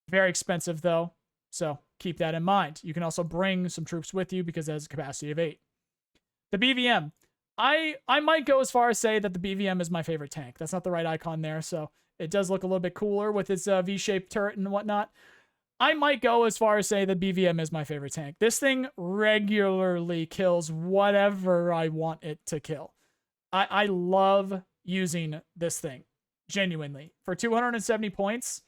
Very expensive, though. So keep that in mind. You can also bring some troops with you because it has a capacity of 8. The BVM. I might go as far as say that the BVM is my favorite tank. That's not the right icon there, so it does look a little bit cooler with its V-shaped turret and whatnot. I might go as far as say the BVM is my favorite tank. This thing regularly kills whatever I want it to kill. I love using this thing, genuinely. For 270 points,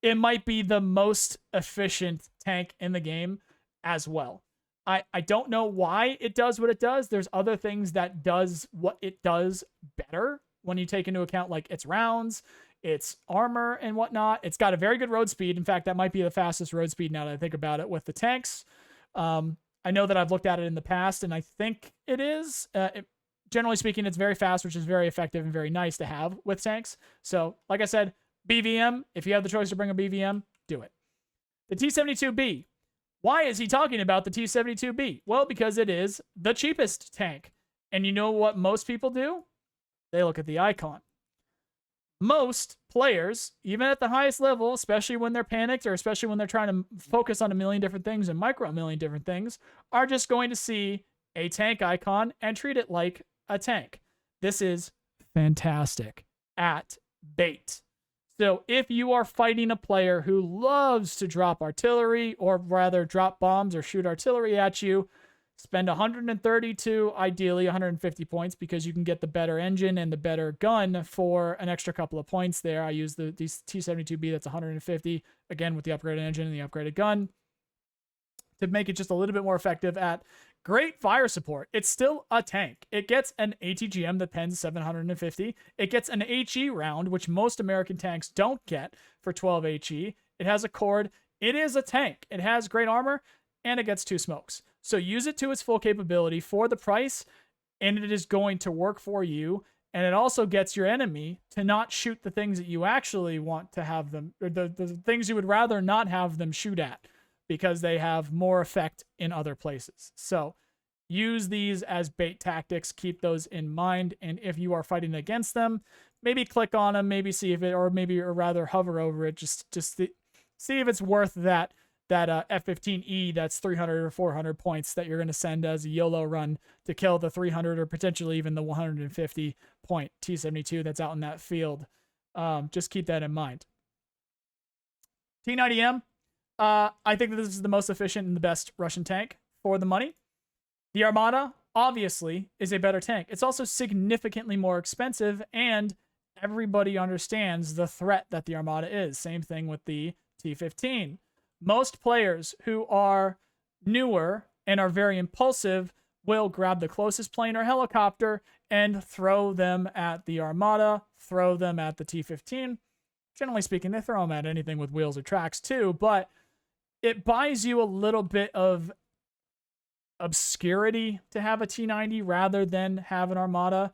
it might be the most efficient tank in the game as well. I don't know why it does what it does. There's other things that does what it does better when you take into account like its rounds, its armor and whatnot. It's got a very good road speed. In fact, that might be the fastest road speed now that I think about it with the tanks. I know that I've looked at it in the past, and I think it is. Generally speaking, it's very fast, which is very effective and very nice to have with tanks. So, like I said, BVM, if you have the choice to bring a BVM, do it. The T-72B. Why is he talking about the T-72B? Well, because it is the cheapest tank. And you know what most people do? They look at the icon. Most players, even at the highest level, especially when they're panicked or especially when they're trying to focus on a million different things and micro a million different things, are just going to see a tank icon and treat it like a tank. This is fantastic at bait. So if you are fighting a player who loves to drop artillery, or rather drop bombs or shoot artillery at you, spend 130 to ideally 150 points because you can get the better engine and the better gun for an extra couple of points there. I use the T-72B, that's 150, again with the upgraded engine and the upgraded gun, to make it just a little bit more effective at great fire support. It's still a tank. It gets an ATGM that pens 750. It gets an HE round, which most American tanks don't get for 12 HE. It has a cord. It is a tank. It has great armor, and it gets 2 smokes. So use it to its full capability for the price, and it is going to work for you. And it also gets your enemy to not shoot the things that you actually want to have them, or the things you would rather not have them shoot at, because they have more effect in other places. So use these as bait tactics. Keep those in mind. And if you are fighting against them, maybe click on them, maybe see if it, or rather hover over it, just see if it's worth that F-15E that's 300 or 400 points that you're going to send as a YOLO run to kill the 300 or potentially even the 150 point T-72 that's out in that field. Just keep that in mind. T-90M. I think that this is the most efficient and the best Russian tank for the money. The Armata, obviously, is a better tank. It's also significantly more expensive, and everybody understands the threat that the Armata is. Same thing with the T-15. Most players who are newer and are very impulsive will grab the closest plane or helicopter and throw them at the Armata, throw them at the T-15. Generally speaking, they throw them at anything with wheels or tracks too, but it buys you a little bit of obscurity to have a T-90 rather than have an Armata.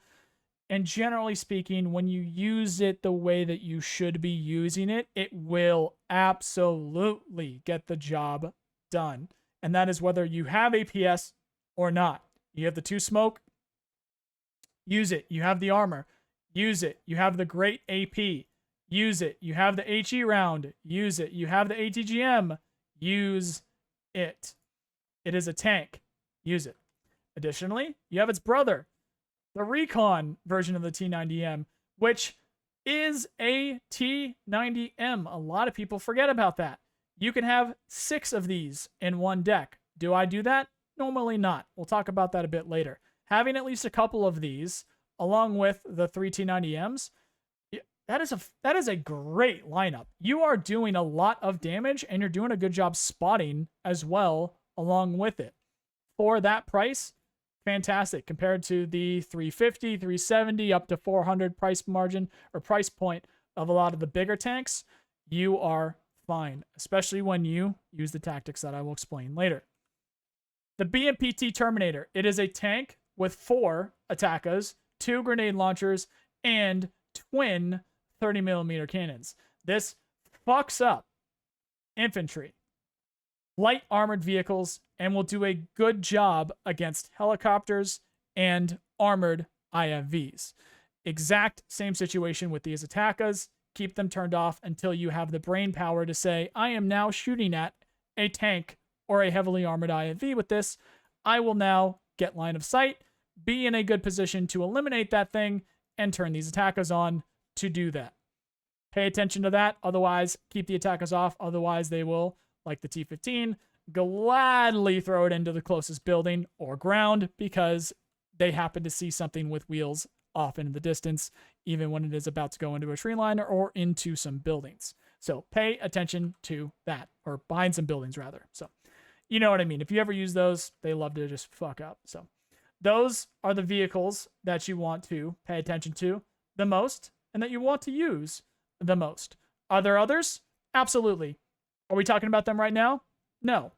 And generally speaking, when you use it the way that you should be using it, it will absolutely get the job done. And that is whether you have APS or not. You have the 2 smoke, use it. You have the armor, use it. You have the great AP, use it. You have the HE round, use it. You have the ATGM, use it. It is a tank, use it. Additionally, you have its brother, the recon version of the T-90M, which is a T-90M. A lot of people forget about that. You can have 6 of these in one deck. Do I do that? Normally not. We'll talk about that a bit later. Having at least a couple of these, along with the 3 T-90Ms, that is a great lineup. You are doing a lot of damage, and you're doing a good job spotting as well along with it. For that price, fantastic. Compared to the 350, 370, up to 400 price margin or price point of a lot of the bigger tanks, you are fine, especially when you use the tactics that I will explain later. The BMPT Terminator. It is a tank with 4 attackers, 2 grenade launchers, and twin 30mm cannons. This fucks up infantry, light armored vehicles, and will do a good job against helicopters and armored IFVs. Exact same situation with these attackers. Keep them turned off until you have the brain power to say, I am now shooting at a tank or a heavily armored IFV with this. I will now get line of sight, be in a good position to eliminate that thing, and turn these attackers on to do that. Pay attention to that. Otherwise, keep the attackers off. Otherwise, they will like the T-15, gladly throw it into the closest building or ground because they happen to see something with wheels off in the distance, even when it is about to go into a tree line or into some buildings. So pay attention to that, or behind some buildings rather. So you know what I mean. If you ever use those, they love to just fuck up. So those are the vehicles that you want to pay attention to the most and that you want to use the most. Are there others? Absolutely. Are we talking about them right now? No.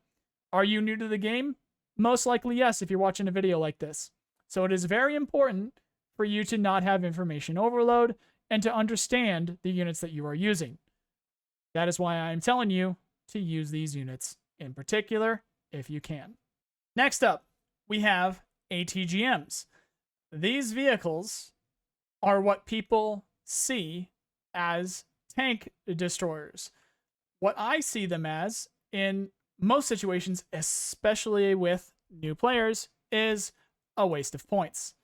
Are you new to the game? Most likely yes, if you're watching a video like this. So it is very important for you to not have information overload and to understand the units that you are using. That is why I'm telling you to use these units in particular if you can. Next up, we have ATGMs. These vehicles are what people see as tank destroyers. What I see them as in most situations, especially with new players, is a waste of points.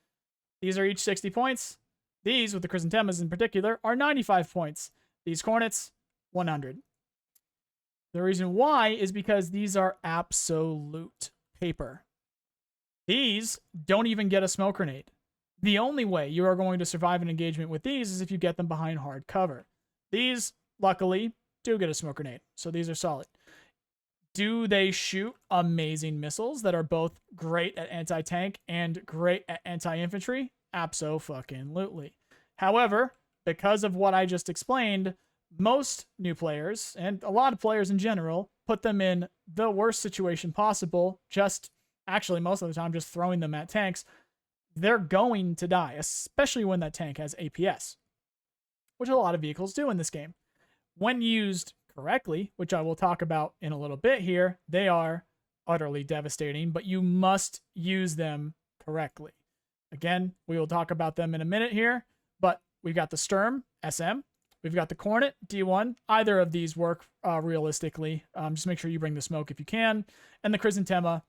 These are each 60 points. These, with the chrysanthemums in particular, are 95 points. These Hornets, 100. The reason why is because these are absolute paper. These don't even get a smoke grenade. The only way you are going to survive an engagement with these is if you get them behind hard cover. These, luckily, do get a smoke grenade, so these are solid. Do they shoot amazing missiles that are both great at anti-tank and great at anti-infantry? Abso-fucking-lutely. However, because of what I just explained, most new players, and a lot of players in general, put them in the worst situation possible, actually most of the time just throwing them at tanks. They're going to die, especially when that tank has APS, which a lot of vehicles do in this game. When used correctly, which I will talk about in a little bit here, they are utterly devastating, but you must use them correctly. Again, we will talk about them in a minute here, but we've got the Sturm, SM. We've got the Cornet, D1. Either of these work realistically. Just make sure you bring the smoke if you can. And the Chrysanthema,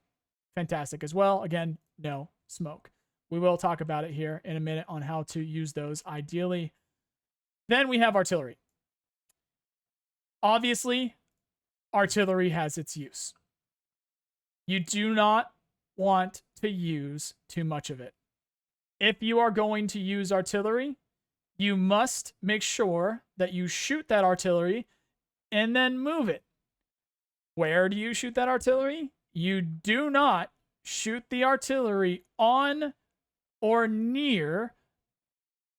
fantastic as well. Again, no smoke. We will talk about it here in a minute on how to use those ideally. Then we have artillery. Obviously, artillery has its use. You do not want to use too much of it. If you are going to use artillery, you must make sure that you shoot that artillery and then move it. Where do you shoot that artillery? You do not shoot the artillery on or near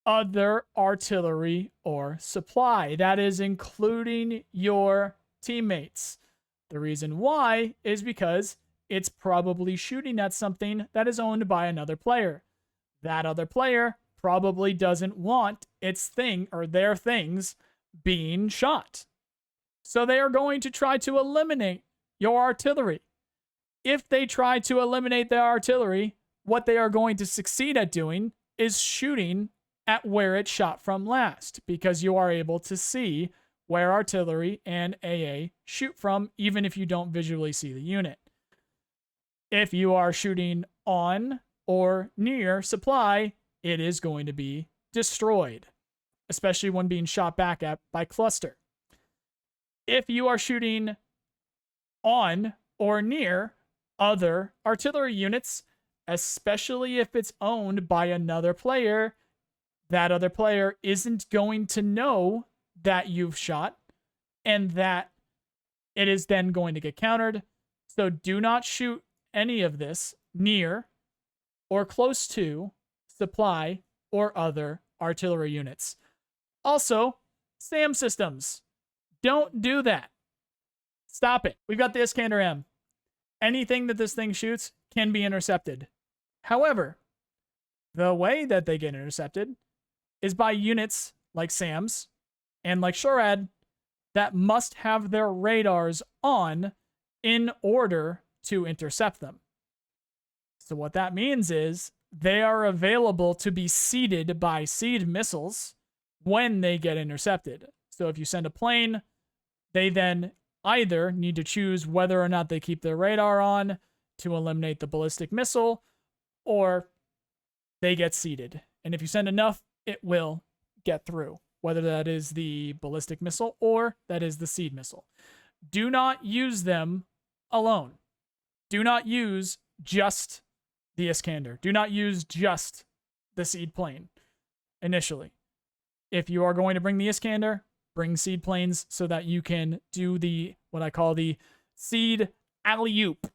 other artillery or supply. That is including your teammates. The reason why is because it's probably shooting at something that is owned by another player. That other player probably doesn't want its thing or their things being shot. So they are going to try to eliminate your artillery. If they try to eliminate their artillery, what they are going to succeed at doing is shooting at where it shot from last, because you are able to see where artillery and AA shoot from, even if you don't visually see the unit. If you are shooting on or near supply, it is going to be destroyed, especially when being shot back at by cluster. If you are shooting on or near other artillery units, especially if it's owned by another player, that other player isn't going to know that you've shot and that it is then going to get countered. So do not shoot any of this near or close to supply or other artillery units. Also, SAM systems. Don't do that. Stop it. We've got the Iskander M. Anything that this thing shoots can be intercepted. However, the way that they get intercepted is by units like SAMs and like SHORAD that must have their radars on in order to intercept them. So what that means is they are available to be seeded by seed missiles when they get intercepted. So if you send a plane, they then either need to choose whether or not they keep their radar on to eliminate the ballistic missile, or they get seeded. And if you send enough, it will get through, whether that is the ballistic missile or that is the seed missile. do not use them alone. Do not use just the Iskander. Do not use just the seed plane initially. If you are going to bring the Iskander, bring seed planes so that you can do the, what I call the seed alley-oop,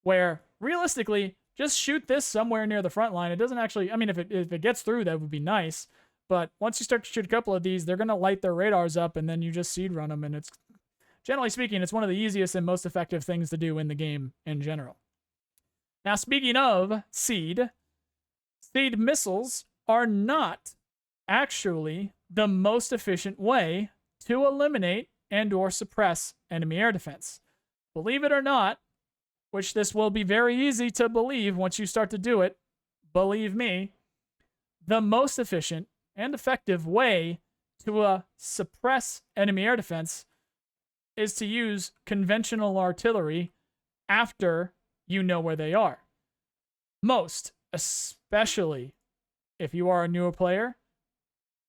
where realistically, just shoot this somewhere near the front line. It doesn't actually, I mean, if it gets through, that would be nice. But once you start to shoot a couple of these, they're going to light their radars up, and then you just seed run them. And it's, generally speaking, it's one of the easiest and most effective things to do in the game in general. Now, speaking of seed missiles are not actually the most efficient way to eliminate and or suppress enemy air defense. Believe it or not, which this will be very easy to believe once you start to do it, believe me, the most efficient and effective way to suppress enemy air defense is to use conventional artillery after you know where they are. Most, especially if you are a newer player,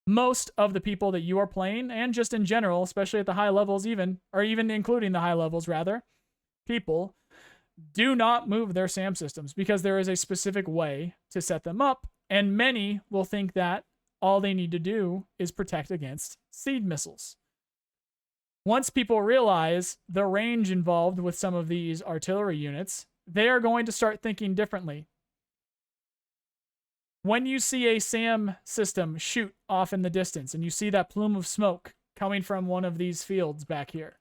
most of the people that you are playing, and just in general, especially at the high levels even, or even including the high levels rather, people do not move their SAM systems because there is a specific way to set them up, and many will think that all they need to do is protect against seed missiles. Once people realize the range involved with some of these artillery units, they are going to start thinking differently. When you see a SAM system shoot off in the distance and you see that plume of smoke coming from one of these fields back here,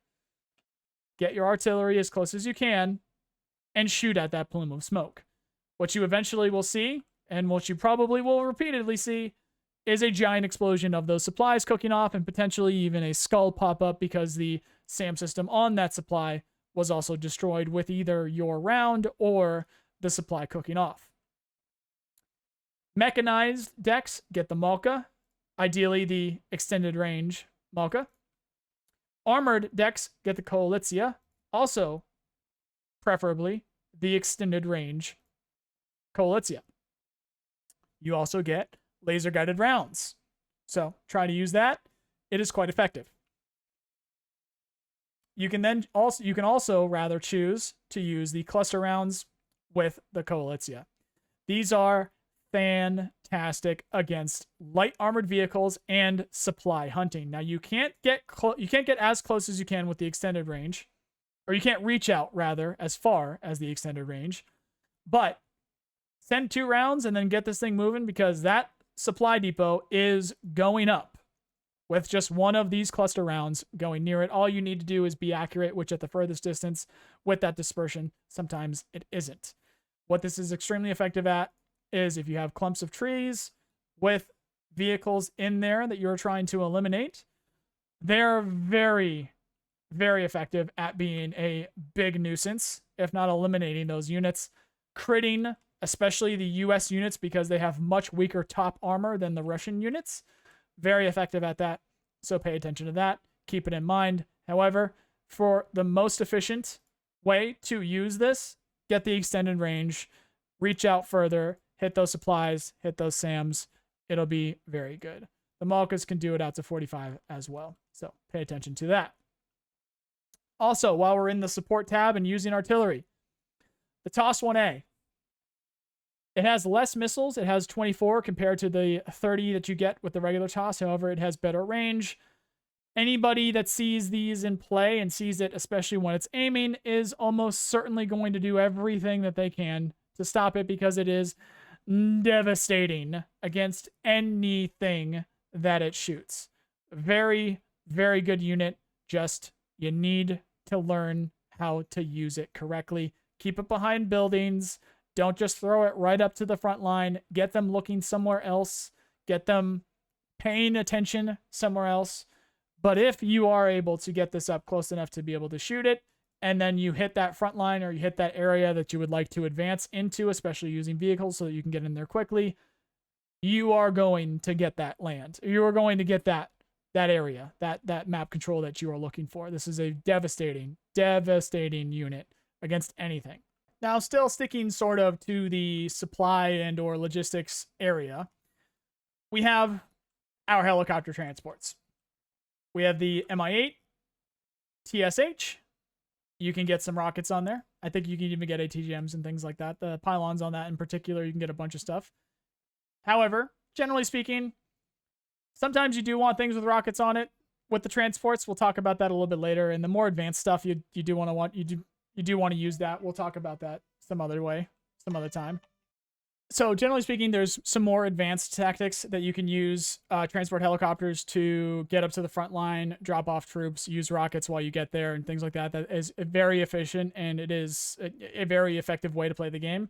get your artillery as close as you can and shoot at that plume of smoke. What you eventually will see, and what you probably will repeatedly see, is a giant explosion of those supplies cooking off, and potentially even a skull pop up because the SAM system on that supply was also destroyed with either your round or the supply cooking off. Mechanized decks get the Malka, ideally the extended range Malka. Armored decks get the Koalitzia, also preferably the extended range Koalitzia. You also get laser guided rounds, so try to use that. It is quite effective. You can also rather choose to use the cluster rounds with the Koalitzia. These are fantastic against light armored vehicles and supply hunting. Now you can't get as close as you can with the extended range, or you can't reach out rather as far as the extended range, but send 2 rounds and then get this thing moving, because that supply depot is going up with just one of these cluster rounds going near it. All you need to do is be accurate, which at the furthest distance with that dispersion, sometimes it isn't. What this is extremely effective at is if you have clumps of trees with vehicles in there that you're trying to eliminate, they're very, very effective at being a big nuisance, if not eliminating those units. Critting, especially the US units, because they have much weaker top armor than the Russian units. Very effective at that, so pay attention to that. Keep it in mind. However, for the most efficient way to use this, get the extended range, reach out further, hit those supplies, hit those SAMs. It'll be very good. The Malkas can do it out to 45 as well, so pay attention to that. Also, while we're in the support tab and using artillery, the TOS-1A. It has less missiles. It has 24 compared to the 30 that you get with the regular TOS. However, it has better range. Anybody that sees these in play and sees it, especially when it's aiming, is almost certainly going to do everything that they can to stop it, because it is devastating against anything that it shoots. Very, very good unit. Just you need to learn how to use it correctly. Keep it behind buildings. Don't just throw it right up to the front line. Get them looking somewhere else. Get them paying attention somewhere else. But if you are able to get this up close enough to be able to shoot it, and then you hit that front line, or you hit that area that you would like to advance into, especially using vehicles so that you can get in there quickly, you are going to get that land. You are going to get that area, that map control that you are looking for. This is a devastating unit against anything. Now, still sticking sort of to the supply and or logistics area, we have our helicopter transports. We have the Mi-8, TSH, you can get some rockets on there. I think you can even get ATGMs and things like that. The pylons on that in particular, you can get a bunch of stuff. However, generally speaking, sometimes you do want things with rockets on it. With the transports, we'll talk about that a little bit later. And the more advanced stuff, you do want to use that. We'll talk about that some other time. So generally speaking, there's some more advanced tactics that you can use. Transport helicopters to get up to the front line, drop off troops, use rockets while you get there, and things like that. That is very efficient, and it is a very effective way to play the game.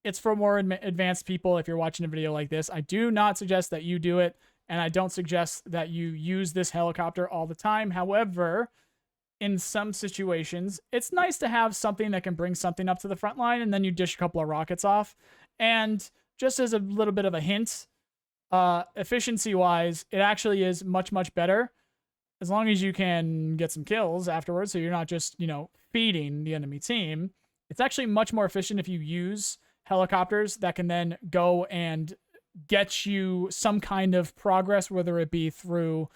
It's for more advanced people. If you're watching a video like this, I do not suggest that you do it, and I don't suggest that you use this helicopter all the time. However, in some situations, it's nice to have something that can bring something up to the front line, and then you dish a couple of rockets off. And just as a little bit of a hint, efficiency-wise, it actually is much, much better as long as you can get some kills afterwards, so you're not just, feeding the enemy team. It's actually much more efficient if you use helicopters that can then go and get you some kind of progress, whether it be through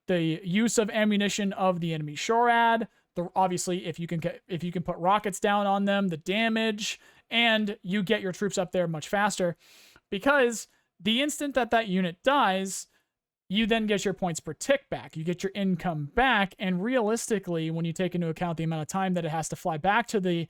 the use of ammunition of the enemy SHORAD, obviously if you can put rockets down on them, the damage, and you get your troops up there much faster, because the instant that unit dies, you then get your points per tick back. You get your income back, and realistically, when you take into account the amount of time that it has to fly back to the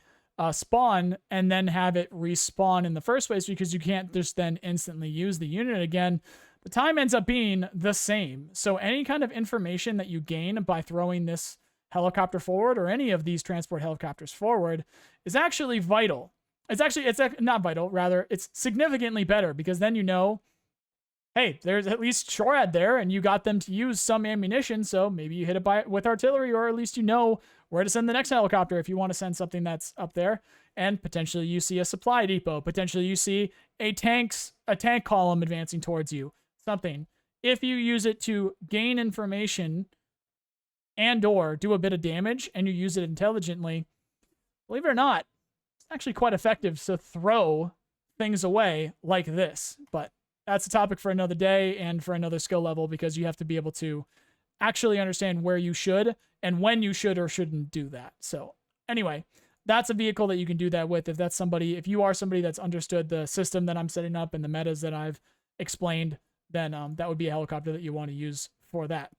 spawn and then have it respawn in the first place, because you can't just then instantly use the unit again, the time ends up being the same. So any kind of information that you gain by throwing this helicopter forward, or any of these transport helicopters forward, is actually vital. It's not vital, rather, it's significantly better, because then hey, there's at least SHORAD there, and you got them to use some ammunition, so maybe you hit it with artillery, or at least you know where to send the next helicopter if you want to send something that's up there. And potentially you see a supply depot, potentially you see a tank column advancing towards you, something. If you use it to gain information and or do a bit of damage, and you use it intelligently, believe it or not, it's actually quite effective to throw things away like this. But that's a topic for another day and for another skill level, because you have to be able to actually understand where you should and when you should or shouldn't do that. So anyway, that's a vehicle that you can do that with. If you are somebody that's understood the system that I'm setting up and the metas that I've explained, then that would be a helicopter that you want to use for that.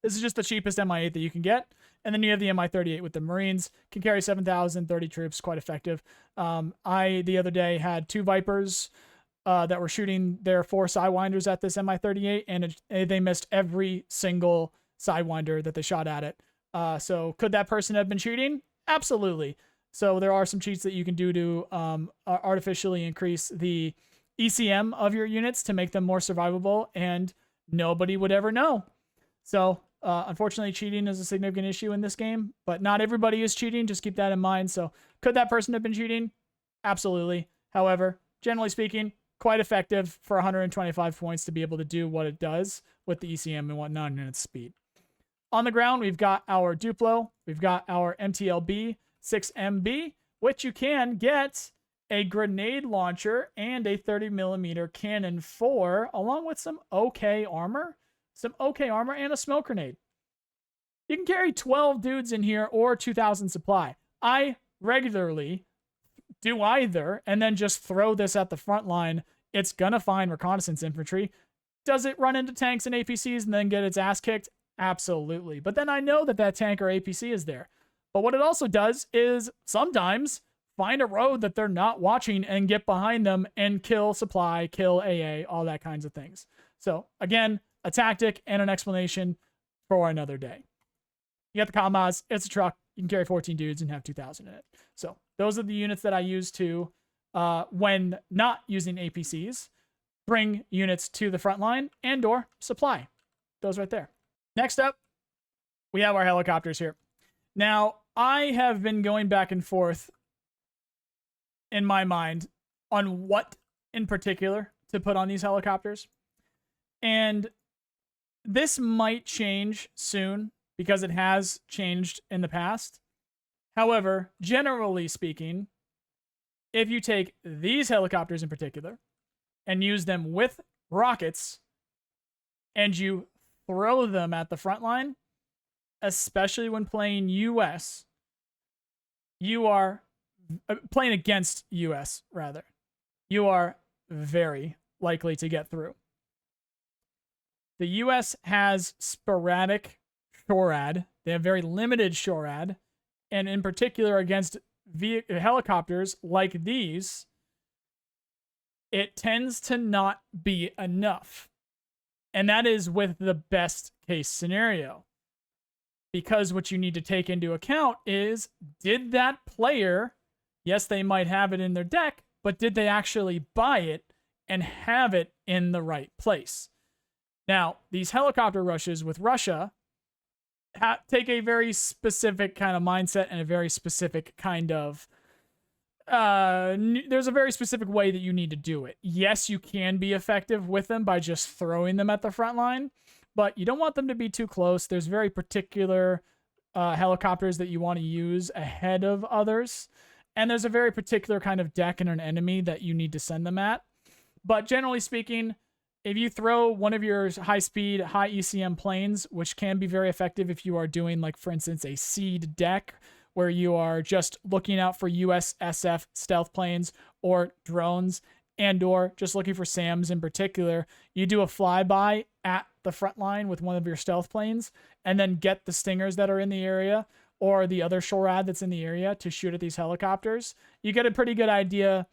This is just the cheapest Mi-8 that you can get. And then you have the Mi-38 with the Marines. Can carry 7,030 troops, quite effective. I, the other day, had 2 Vipers that were shooting their 4 Sidewinders at this Mi-38, and they missed every single Sidewinder that they shot at it. So could that person have been cheating? Absolutely. So there are some cheats that you can do to artificially increase the ECM of your units to make them more survivable, and nobody would ever know. So unfortunately, cheating is a significant issue in this game, but not everybody is cheating. Just keep that in mind. So could that person have been cheating? Absolutely. However, generally speaking, quite effective for 125 points to be able to do what it does with the ECM and whatnot in its speed. On the ground, we've got our Duplo. We've got our MTLB 6MB, which you can get a grenade launcher and a 30mm cannon for, along with some OK armor. Some OK armor and a smoke grenade. You can carry 12 dudes in here or 2,000 supply. I regularly do either and then just throw this at the front line. It's gonna find reconnaissance infantry. Does it run into tanks and APCs and then get its ass kicked? Absolutely. But then I know that tank or APC is there. But what it also does is sometimes find a road that they're not watching and get behind them and kill supply, kill AA, all that kinds of things. So again, a tactic and an explanation for another day. You got the Combos. It's a truck. You can carry 14 dudes and have 2,000 in it. So those are the units that I use to, when not using APCs, bring units to the front line and or supply. Those right there. Next up, we have our helicopters here. Now, I have been going back and forth in my mind on what in particular to put on these helicopters. And this might change soon because it has changed in the past. However, generally speaking, if you take these helicopters in particular and use them with rockets and you throw them at the front line, especially when playing US, you are playing against US, rather. You are very likely to get through. The US has sporadic SHORAD. They have very limited SHORAD. And in particular, against helicopters like these, it tends to not be enough. And that is with the best case scenario. Because what you need to take into account is, did that player, yes, they might have it in their deck, but did they actually buy it and have it in the right place? Now, these helicopter rushes with Russia take a very specific kind of mindset and a very specific kind of there's a very specific way that you need to do it. Yes, you can be effective with them by just throwing them at the front line, but you don't want them to be too close. There's very particular helicopters that you want to use ahead of others, and there's a very particular kind of deck and an enemy that you need to send them at. But generally speaking, if you throw one of your high-speed, high ECM planes, which can be very effective if you are doing, like, for instance, a seed deck, where you are just looking out for USSF stealth planes or drones, and or just looking for SAMs in particular, you do a flyby at the front line with one of your stealth planes, and then get the stingers that are in the area, or the other SHORAD that's in the area to shoot at these helicopters. You get a pretty good idea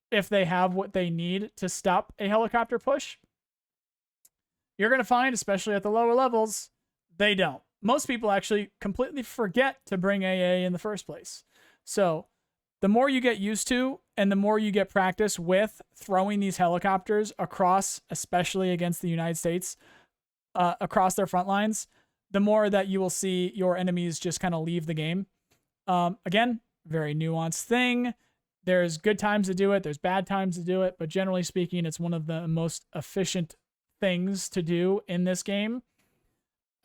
if they have what they need to stop a helicopter push. You're going to find, especially at the lower levels, they don't. Most people actually completely forget to bring AA in the first place. So the more you get used to and the more you get practice with throwing these helicopters across, especially against the United States, across their front lines, the more that you will see your enemies just kind of leave the game. Again, very nuanced thing. There's good times to do it. There's bad times to do it. But generally speaking, it's one of the most efficient things to do in this game,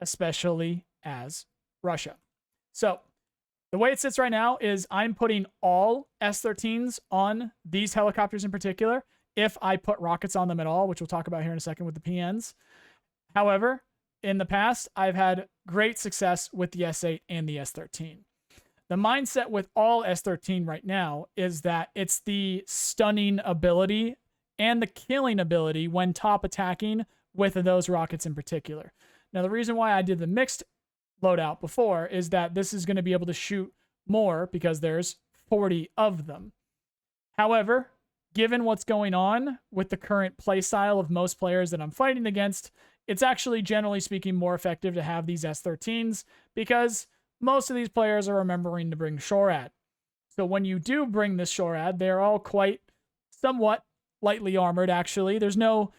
especially as Russia. So the way it sits right now is I'm putting all S-13s on these helicopters in particular, if I put rockets on them at all, which we'll talk about here in a second with the PNs. However, in the past, I've had great success with the S-8 and the S-13. The mindset with all S-13 right now is that it's the stunning ability and the killing ability when top attacking with those rockets in particular. Now, the reason why I did the mixed loadout before is that this is going to be able to shoot more because there's 40 of them. However, given what's going on with the current play style of most players that I'm fighting against, it's actually, generally speaking, more effective to have these S-13s because most of these players are remembering to bring SHORAD. So when you do bring this SHORAD, they're all quite somewhat lightly armored, actually. There's no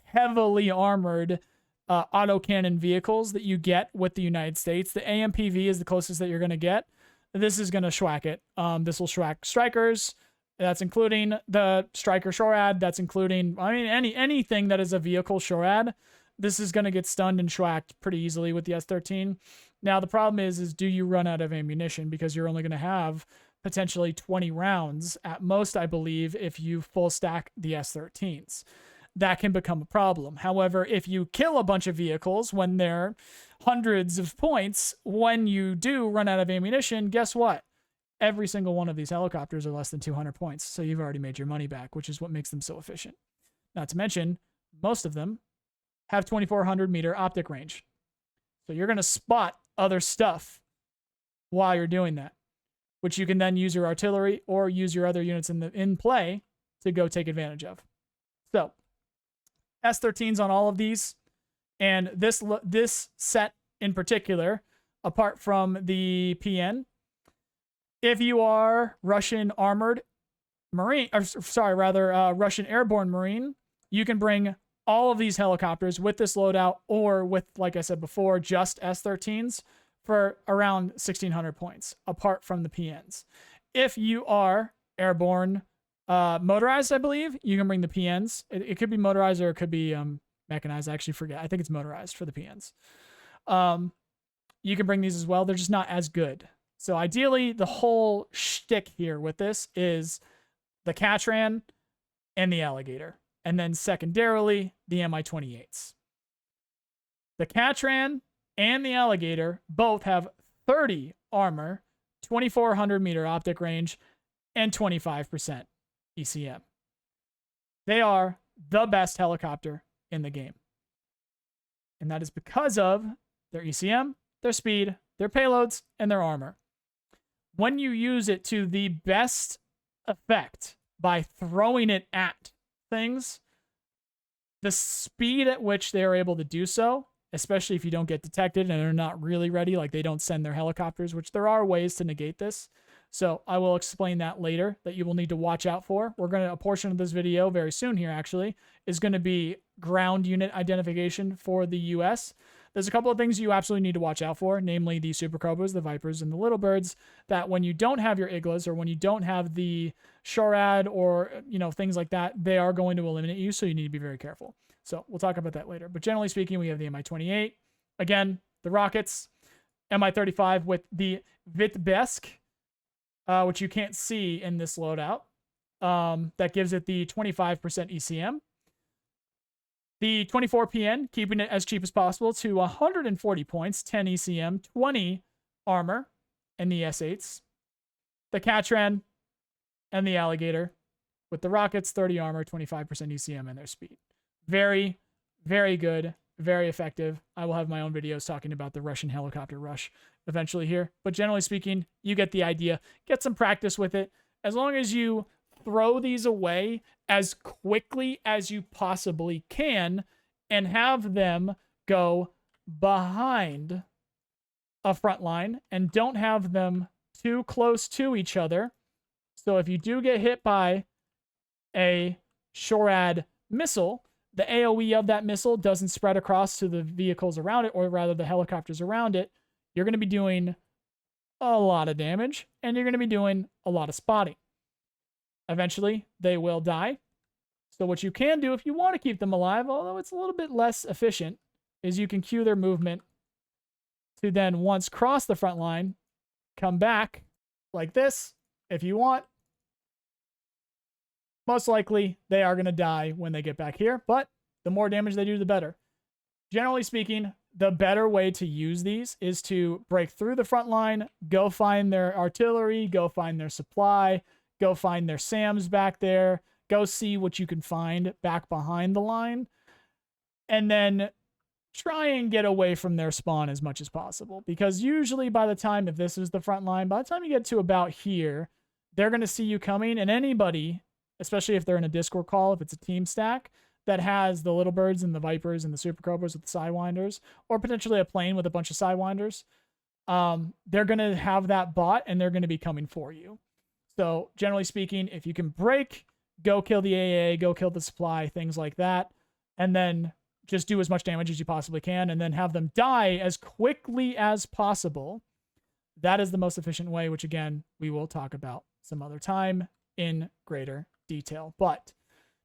heavily armored autocannon vehicles that you get with the United States. The AMPV is the closest that you're going to get. This is going to schwack it. This will schwack strikers. That's including the striker SHORAD. That's including, anything that is a vehicle SHORAD. This is going to get stunned and schwacked pretty easily with the S-13. Now, the problem is do you run out of ammunition? Because you're only going to have potentially 20 rounds at most, I believe, if you full stack the S-13s. That can become a problem. However, if you kill a bunch of vehicles when they're hundreds of points, when you do run out of ammunition, guess what? Every single one of these helicopters are less than 200 points, so you've already made your money back, which is what makes them so efficient. Not to mention, most of them have 2,400 meter optic range. So you're going to spot other stuff while you're doing that, which you can then use your artillery or use your other units in play to go take advantage of. So S-13s on all of these, and this set in particular, apart from the PN, if you are Russian armored Marine, Russian airborne Marine, you can bring all of these helicopters with this loadout or with, like I said before, just S-13s for around 1,600 points, apart from the PNs. If you are airborne motorized, I believe, you can bring the PNs. It could be motorized or it could be mechanized. I actually forget. I think it's motorized for the PNs. You can bring these as well. They're just not as good. So ideally, the whole shtick here with this is the Catran and the Alligator. And then secondarily, the Mi-28s. The Catran and the Alligator both have 30 armor 2,400 meter optic range, and 25% ECM. They are the best helicopter in the game. And that is because of their ECM, their speed, their payloads, and their armor. When you use it to the best effect by throwing it at things, the speed at which they are able to do so, especially if you don't get detected and they're not really ready, like they don't send their helicopters, which there are ways to negate this. So I will explain that later, that you will need to watch out for. A portion of this video very soon here actually is going to be ground unit identification for the US. There's a couple of things you absolutely need to watch out for, namely the Super Cobras, the Vipers, and the Little Birds, that when you don't have your Iglas or when you don't have the SHORAD or, things like that, they are going to eliminate you, so you need to be very careful. So we'll talk about that later. But generally speaking, we have the Mi-28. Again, the rockets, Mi-35 with the Vitebsk, which you can't see in this loadout. That gives it the 25% ECM. The 24PN, keeping it as cheap as possible to 140 points, 10 ECM, 20 armor, and the S8s. The Catran and the Alligator with the rockets, 30 armor, 25% ECM, and their speed. Very, very good, very effective. I will have my own videos talking about the Russian helicopter rush eventually here. But generally speaking, you get the idea. Get some practice with it. As long as you throw these away as quickly as you possibly can and have them go behind a front line and don't have them too close to each other. So if you do get hit by a SHORAD missile, the AoE of that missile doesn't spread across to the vehicles around it, or rather the helicopters around it. You're going to be doing a lot of damage, and you're going to be doing a lot of spotting. Eventually, they will die. So what you can do if you want to keep them alive, although it's a little bit less efficient, is you can cue their movement to then once cross the front line, come back like this if you want. Most likely, they are going to die when they get back here, but the more damage they do, the better. Generally speaking, the better way to use these is to break through the front line, go find their artillery, go find their supply, go find their SAMs back there, go see what you can find back behind the line, and then try and get away from their spawn as much as possible. Because usually by the time, if this is the front line, by the time you get to about here, they're going to see you coming, and anybody, especially if they're in a Discord call, if it's a team stack, that has the Little Birds and the Vipers and the Super Cobras with the Sidewinders, or potentially a plane with a bunch of Sidewinders, they're going to have that bot, and they're going to be coming for you. So generally speaking, if you can break, go kill the AA, go kill the supply, things like that, and then just do as much damage as you possibly can, and then have them die as quickly as possible. That is the most efficient way, which again, we will talk about some other time in greater detail. But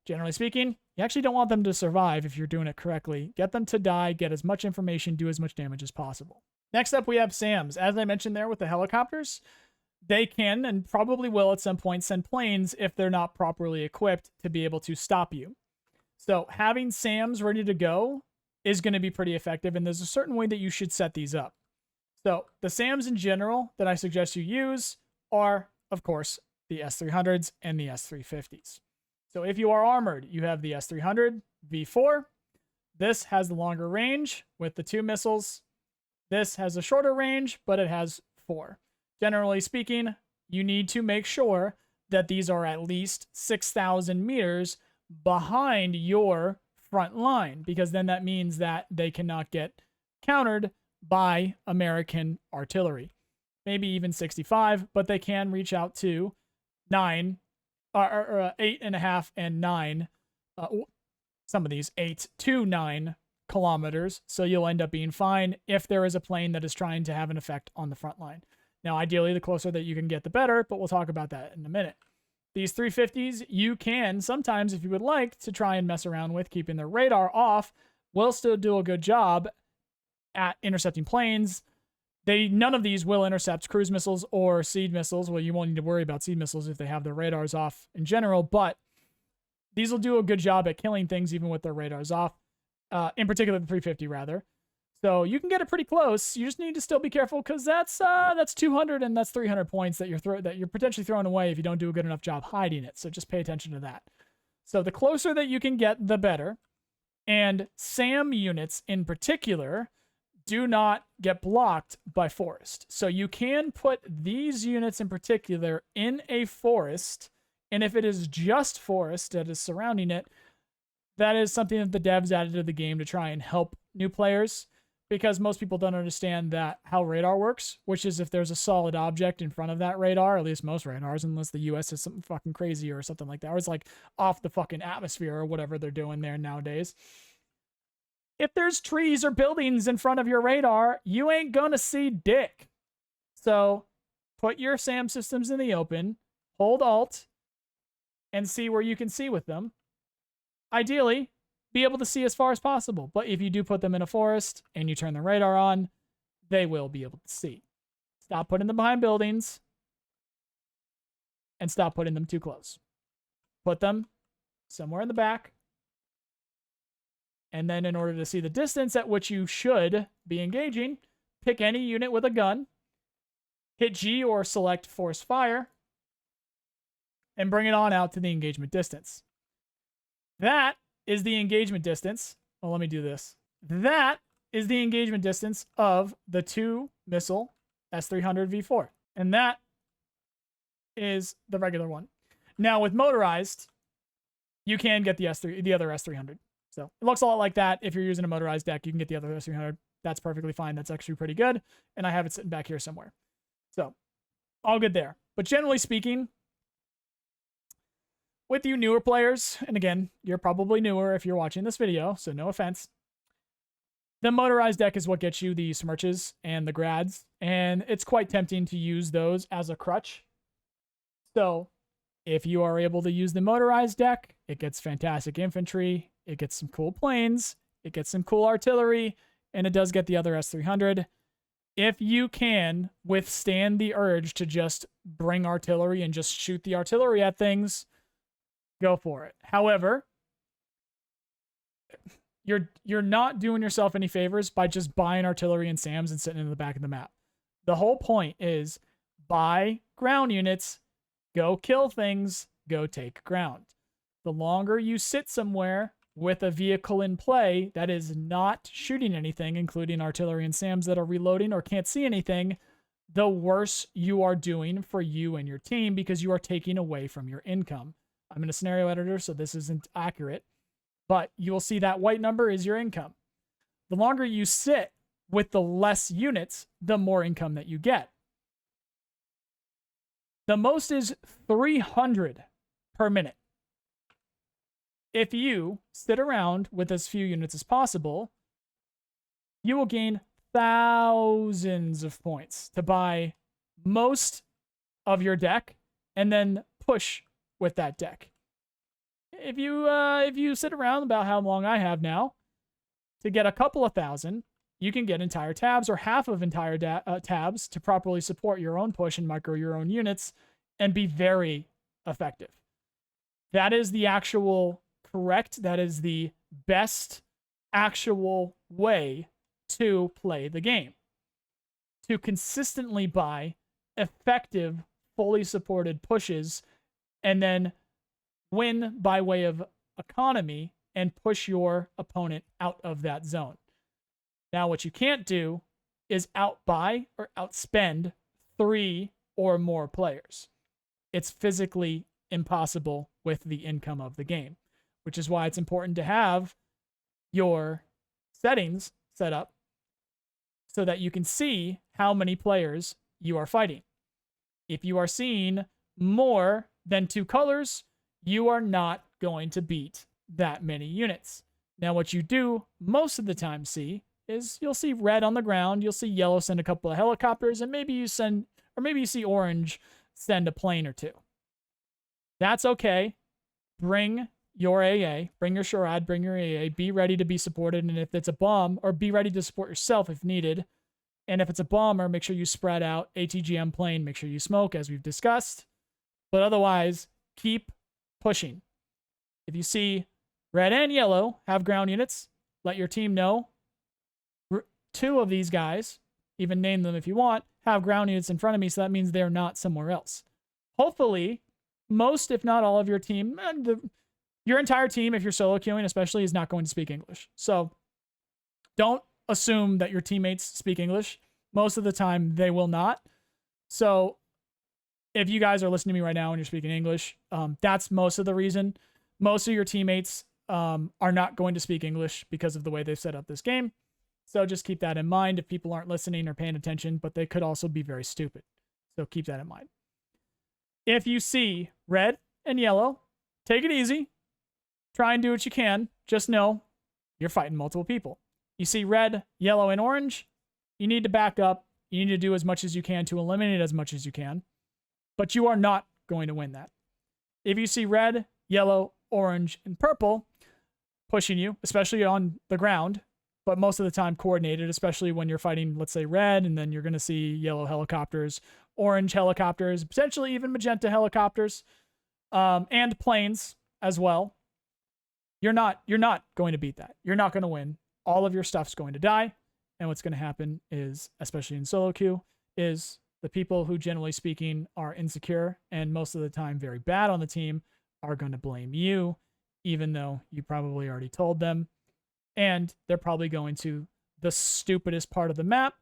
generally speaking, you actually don't want them to survive if you're doing it correctly. Get them to die, get as much information, do as much damage as possible. Next up, we have SAMs. As I mentioned there with the helicopters, they can and probably will at some point send planes if they're not properly equipped to be able to stop you. So having SAMs ready to go is going to be pretty effective, and there's a certain way that you should set these up. So the SAMs in general that I suggest you use are, of course, the S300s and the S350s. So if you are armored, you have the S300 V4. This has the longer range with the 2 missiles. This has a shorter range, but it has 4. Generally speaking, you need to make sure that these are at least 6,000 meters behind your front line, because then that means that they cannot get countered by American artillery. Maybe even 65, but they can reach out to 8.5 and 9. Some of these 8 to 9 kilometers. So you'll end up being fine if there is a plane that is trying to have an effect on the front line. Now, ideally, the closer that you can get, the better, but we'll talk about that in a minute. These 350s, you can sometimes, if you would like, to try and mess around with keeping their radar off, will still do a good job at intercepting planes. None of these will intercept cruise missiles or seed missiles. Well, you won't need to worry about seed missiles if they have their radars off in general, but these will do a good job at killing things even with their radars off, in particular the 350 rather. So you can get it pretty close. You just need to still be careful because that's 200 and that's 300 points that you're potentially throwing away if you don't do a good enough job hiding it. So just pay attention to that. So the closer that you can get, the better. And SAM units in particular do not get blocked by forest. So you can put these units in particular in a forest, and if it is just forest that is surrounding it, that is something that the devs added to the game to try and help new players, because most people don't understand that how radar works, which is if there's a solid object in front of that radar, at least most radars, unless the US has something fucking crazy or something like that, or it's like off the fucking atmosphere or whatever they're doing there nowadays. If there's trees or buildings in front of your radar, you ain't gonna see dick. So put your SAM systems in the open, hold Alt, and see where you can see with them. Ideally, be able to see as far as possible. But if you do put them in a forest and you turn the radar on, they will be able to see. Stop putting them behind buildings and stop putting them too close. Put them somewhere in the back. And then in order to see the distance at which you should be engaging, pick any unit with a gun, hit G or select Force Fire, and bring it on out to the engagement distance. That is the engagement distance. Well, let me do this. That is the engagement distance of the 2-missile S300 V4. And that is the regular one. Now, with motorized, you can get the other S300. So it looks a lot like that. If you're using a motorized deck, you can get the other S300. That's perfectly fine. That's actually pretty good. And I have it sitting back here somewhere. So all good there. But generally speaking, with you newer players, and again, you're probably newer if you're watching this video, so no offense, the motorized deck is what gets you the smirches and the grads, and it's quite tempting to use those as a crutch. So if you are able to use the motorized deck, it gets fantastic infantry, it gets some cool planes, it gets some cool artillery, and it does get the other S300. If you can withstand the urge to just bring artillery and just shoot the artillery at things, go for it. However, you're not doing yourself any favors by just buying artillery and SAMs and sitting in the back of the map. The whole point is buy ground units, go kill things, go take ground. The longer you sit somewhere with a vehicle in play that is not shooting anything, including artillery and SAMs that are reloading or can't see anything, the worse you are doing for you and your team, because you are taking away from your income. I'm in a scenario editor, so this isn't accurate, but you will see that white number is your income. The longer you sit with the less units, the more income that you get. The most is 300 per minute. If you sit around with as few units as possible, you will gain thousands of points to buy most of your deck and then push with that deck. If you sit around about how long I have now, to get a couple of thousand, you can get entire tabs or half of entire tabs to properly support your own push and micro your own units and be very effective. That is the actual correct, that is the best actual way to play the game. To consistently buy effective, fully supported pushes and then win by way of economy and push your opponent out of that zone. Now, what you can't do is outbuy or outspend 3 or more players. It's physically impossible with the income of the game, which is why it's important to have your settings set up so that you can see how many players you are fighting. If you are seeing more than 2 colors, you are not going to beat that many units. Now, what you do most of the time see is you'll see red on the ground, you'll see yellow send a couple of helicopters, and maybe you see orange send a plane or 2. That's okay. Bring your AA, bring your SHORAD, bring your AA, be ready to be supported, and if it's a bomb, or be ready to support yourself if needed. And if it's a bomber, make sure you spread out. ATGM plane, make sure you smoke, as we've discussed. But otherwise, keep pushing. If you see red and yellow have ground units, let your team know. 2 of these guys, even name them if you want, have ground units in front of me, so that means they're not somewhere else. Hopefully, most, if not all of your team, your entire team, if you're solo queuing especially, is not going to speak English. So don't assume that your teammates speak English. Most of the time, they will not. So if you guys are listening to me right now and you're speaking English, that's most of the reason. Most of your teammates are not going to speak English because of the way they've set up this game. So just keep that in mind if people aren't listening or paying attention, but they could also be very stupid. So keep that in mind. If you see red and yellow, take it easy. Try and do what you can. Just know you're fighting multiple people. You see red, yellow, and orange, you need to back up. You need to do as much as you can to eliminate as much as you can. But you are not going to win that. If you see red, yellow, orange, and purple pushing you, especially on the ground, but most of the time coordinated, especially when you're fighting, let's say, red, and then you're going to see yellow helicopters, orange helicopters, potentially even magenta helicopters, and planes as well. You're not going to beat that. You're not going to win. All of your stuff's going to die. And what's going to happen is, especially in solo queue, is the people who, generally speaking, are insecure and most of the time very bad on the team are going to blame you, even though you probably already told them. And they're probably going to the stupidest part of the map,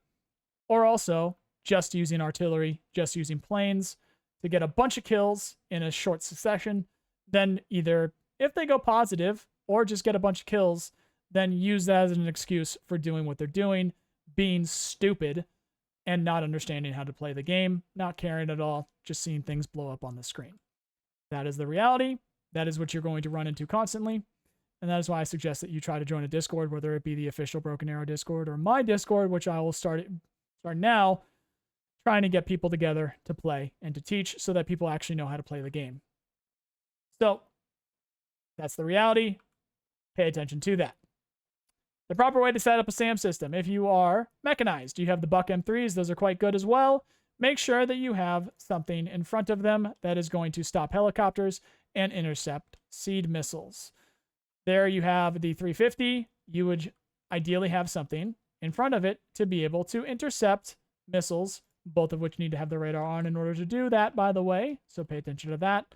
or also just using artillery, just using planes to get a bunch of kills in a short succession. Then either, if they go positive, or just get a bunch of kills, then use that as an excuse for doing what they're doing, being stupid, and not understanding how to play the game, not caring at all, just seeing things blow up on the screen. That is the reality. That is what you're going to run into constantly. And that is why I suggest that you try to join a Discord, whether it be the official Broken Arrow Discord or my Discord, which I will start now, trying to get people together to play and to teach so that people actually know how to play the game. So that's the reality. Pay attention to that. The proper way to set up a SAM system. If you are mechanized, you have the Buck M3s. Those are quite good as well. Make sure that you have something in front of them that is going to stop helicopters and intercept seed missiles. There you have the 350. You would ideally have something in front of it to be able to intercept missiles, both of which need to have the radar on in order to do that, by the way. So pay attention to that.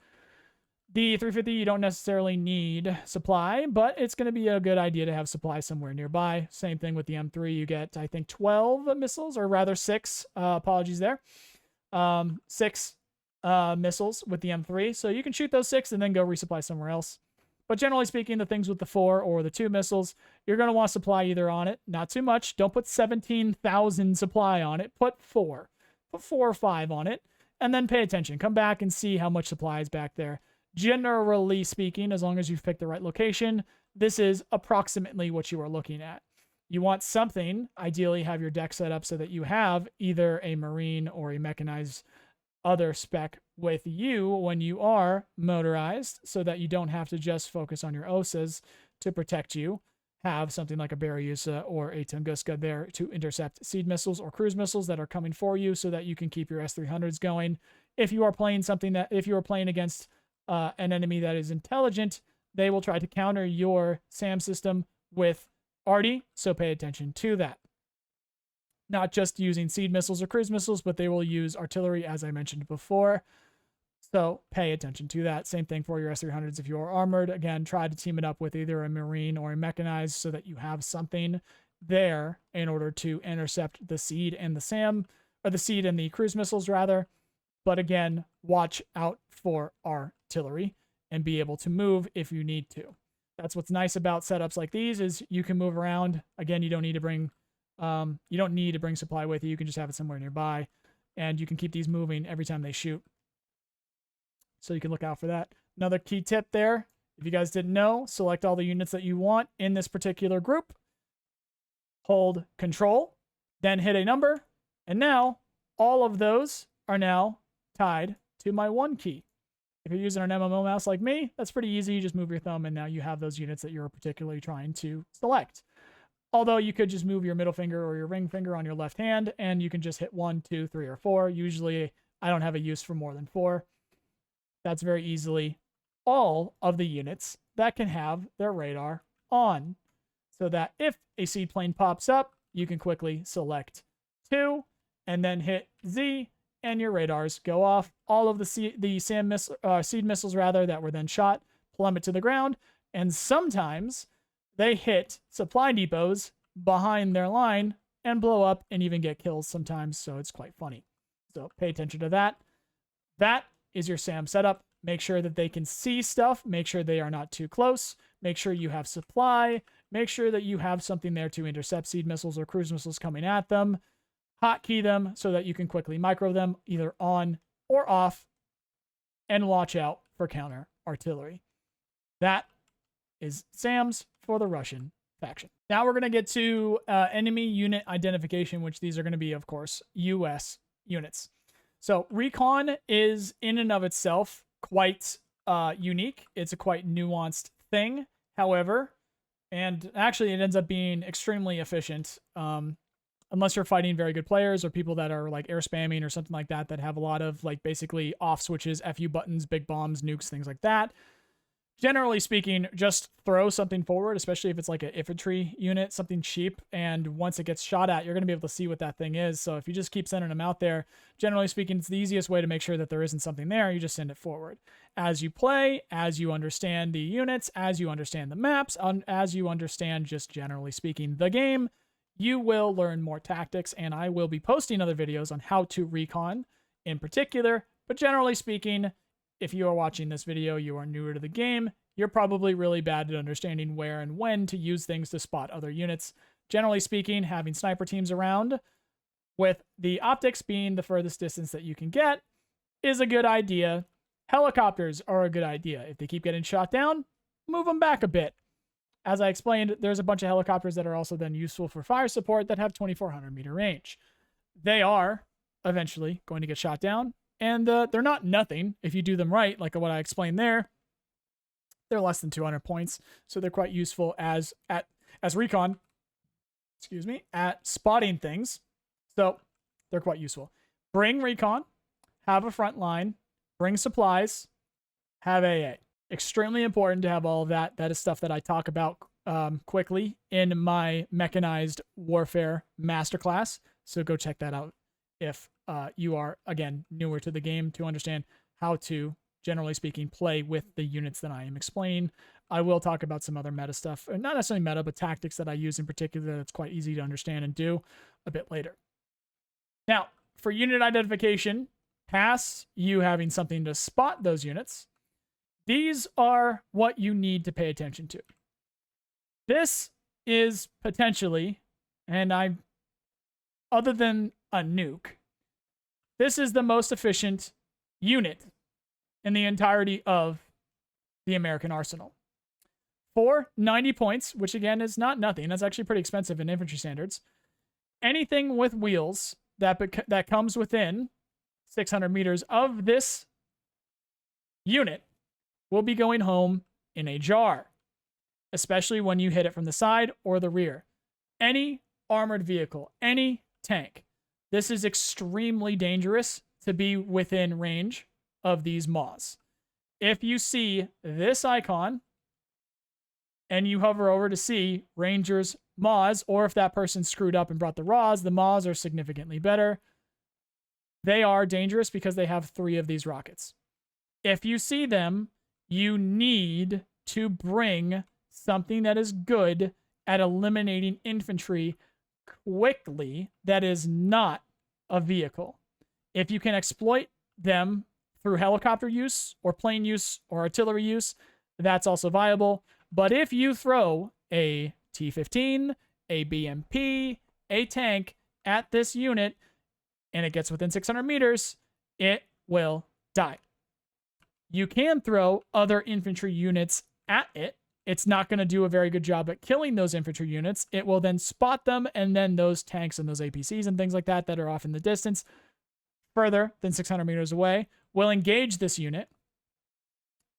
The 350, you don't necessarily need supply, but it's going to be a good idea to have supply somewhere nearby. Same thing with the M3. You get, I think, 12 missiles, or rather 6. Apologies there. 6 missiles with the M3. So you can shoot those 6 and then go resupply somewhere else. But generally speaking, the things with the 4 or the 2 missiles, you're going to want supply either on it. Not too much. Don't put 17,000 supply on it. Put 4. Put 4 or 5 on it. And then pay attention. Come back and see how much supply is back there. Generally speaking, as long as you've picked the right location, this is approximately what you are looking at. You want something, ideally have your deck set up so that you have either a Marine or a mechanized other spec with you when you are motorized, so that you don't have to just focus on your OSAs to protect you. Have something like a Berryusa or a Tunguska there to intercept seed missiles or cruise missiles that are coming for you, so that you can keep your S300s going. If you are playing against an enemy that is intelligent, they will try to counter your SAM system with arty, so pay attention to that. Not just using seed missiles or cruise missiles, but they will use artillery, as I mentioned before. So pay attention to that. Same thing for your S300s if you are armored. Again, try to team it up with either a Marine or a mechanized so that you have something there in order to intercept the seed and the SAM, or the seed and the cruise missiles rather. But again, watch out for artillery and be able to move if you need to. That's what's nice about setups like these, is you can move around. Again, you don't need to bring supply with you. You can just have it somewhere nearby, and you can keep these moving every time they shoot. So you can look out for that. Another key tip there, if you guys didn't know, select all the units that you want in this particular group. Hold Control, then hit a number, and now all of those are now tied to my 1 key. If you're using an MMO mouse like me, that's pretty easy. You just move your thumb and now you have those units that you're particularly trying to select. Although you could just move your middle finger or your ring finger on your left hand and you can just hit 1, 2, 3, or 4. Usually I don't have a use for more than 4. That's very easily all of the units that can have their radar on, so that if a seed plane pops up, you can quickly select 2 and then hit Z, and your radars go off. All of the seed missiles rather that were then shot plummet to the ground, and sometimes they hit supply depots behind their line and blow up and even get kills sometimes, so it's quite funny. So pay attention to that. That is your SAM setup. Make sure that they can see stuff. Make sure they are not too close. Make sure you have supply. Make sure that you have something there to intercept seed missiles or cruise missiles coming at them. Hotkey them so that you can quickly micro them either on or off, and watch out for counter artillery. That is SAMs for the Russian faction. Now we're going to get to enemy unit identification, which these are going to be, of course, US units. So recon is in and of itself quite unique. It's a quite nuanced thing. However, and actually it ends up being extremely efficient, unless you're fighting very good players or people that are like air spamming or something like that, that have a lot of like basically off switches, FU buttons, big bombs, nukes, things like that. Generally speaking, just throw something forward, especially if it's like an infantry unit, something cheap, and once it gets shot at, you're going to be able to see what that thing is. So if you just keep sending them out there, generally speaking, it's the easiest way to make sure that there isn't something there. You just send it forward. As you play, as you understand the units, as you understand the maps, as you understand just generally speaking the game, you will learn more tactics, and I will be posting other videos on how to recon in particular. But generally speaking, if you are watching this video, you are newer to the game, you're probably really bad at understanding where and when to use things to spot other units. Generally speaking, having sniper teams around, with the optics being the furthest distance that you can get, is a good idea. Helicopters are a good idea. If they keep getting shot down, move them back a bit. As I explained, there's a bunch of helicopters that are also then useful for fire support that have 2,400 meter range. They are eventually going to get shot down, and they're not nothing if you do them right, like what I explained there. They're less than 200 points, so they're quite useful as recon, at spotting things. So they're quite useful. Bring recon, have a front line, bring supplies, have AA. Extremely important to have all of that. That is stuff that I talk about quickly in my mechanized warfare masterclass. So go check that out if you are, again, newer to the game, to understand how to, generally speaking, play with the units that I am explaining. I will talk about some other meta stuff, not necessarily meta, but tactics that I use in particular that's quite easy to understand and do a bit later. Now, for unit identification, past you having something to spot those units, these are what you need to pay attention to. This is potentially, other than a nuke, this is the most efficient unit in the entirety of the American arsenal. For 90 points, which again is not nothing, that's actually pretty expensive in infantry standards, anything with wheels that comes within 600 meters of this unit will be going home in a jar, especially when you hit it from the side or the rear. Any armored vehicle, any tank, this is extremely dangerous to be within range of these MAWs. If you see this icon and you hover over to see Rangers MAWs, or if that person screwed up and brought the RAWs, the MAWs are significantly better. They are dangerous because they have 3 of these rockets. If you see them, you need to bring something that is good at eliminating infantry quickly that is not a vehicle. If you can exploit them through helicopter use or plane use or artillery use, that's also viable. But if you throw a T-15, a BMP, a tank at this unit and it gets within 600 meters, it will die. You can throw other infantry units at it. It's not going to do a very good job at killing those infantry units. It will then spot them, and then those tanks and those APCs and things like that that are off in the distance further than 600 meters away will engage this unit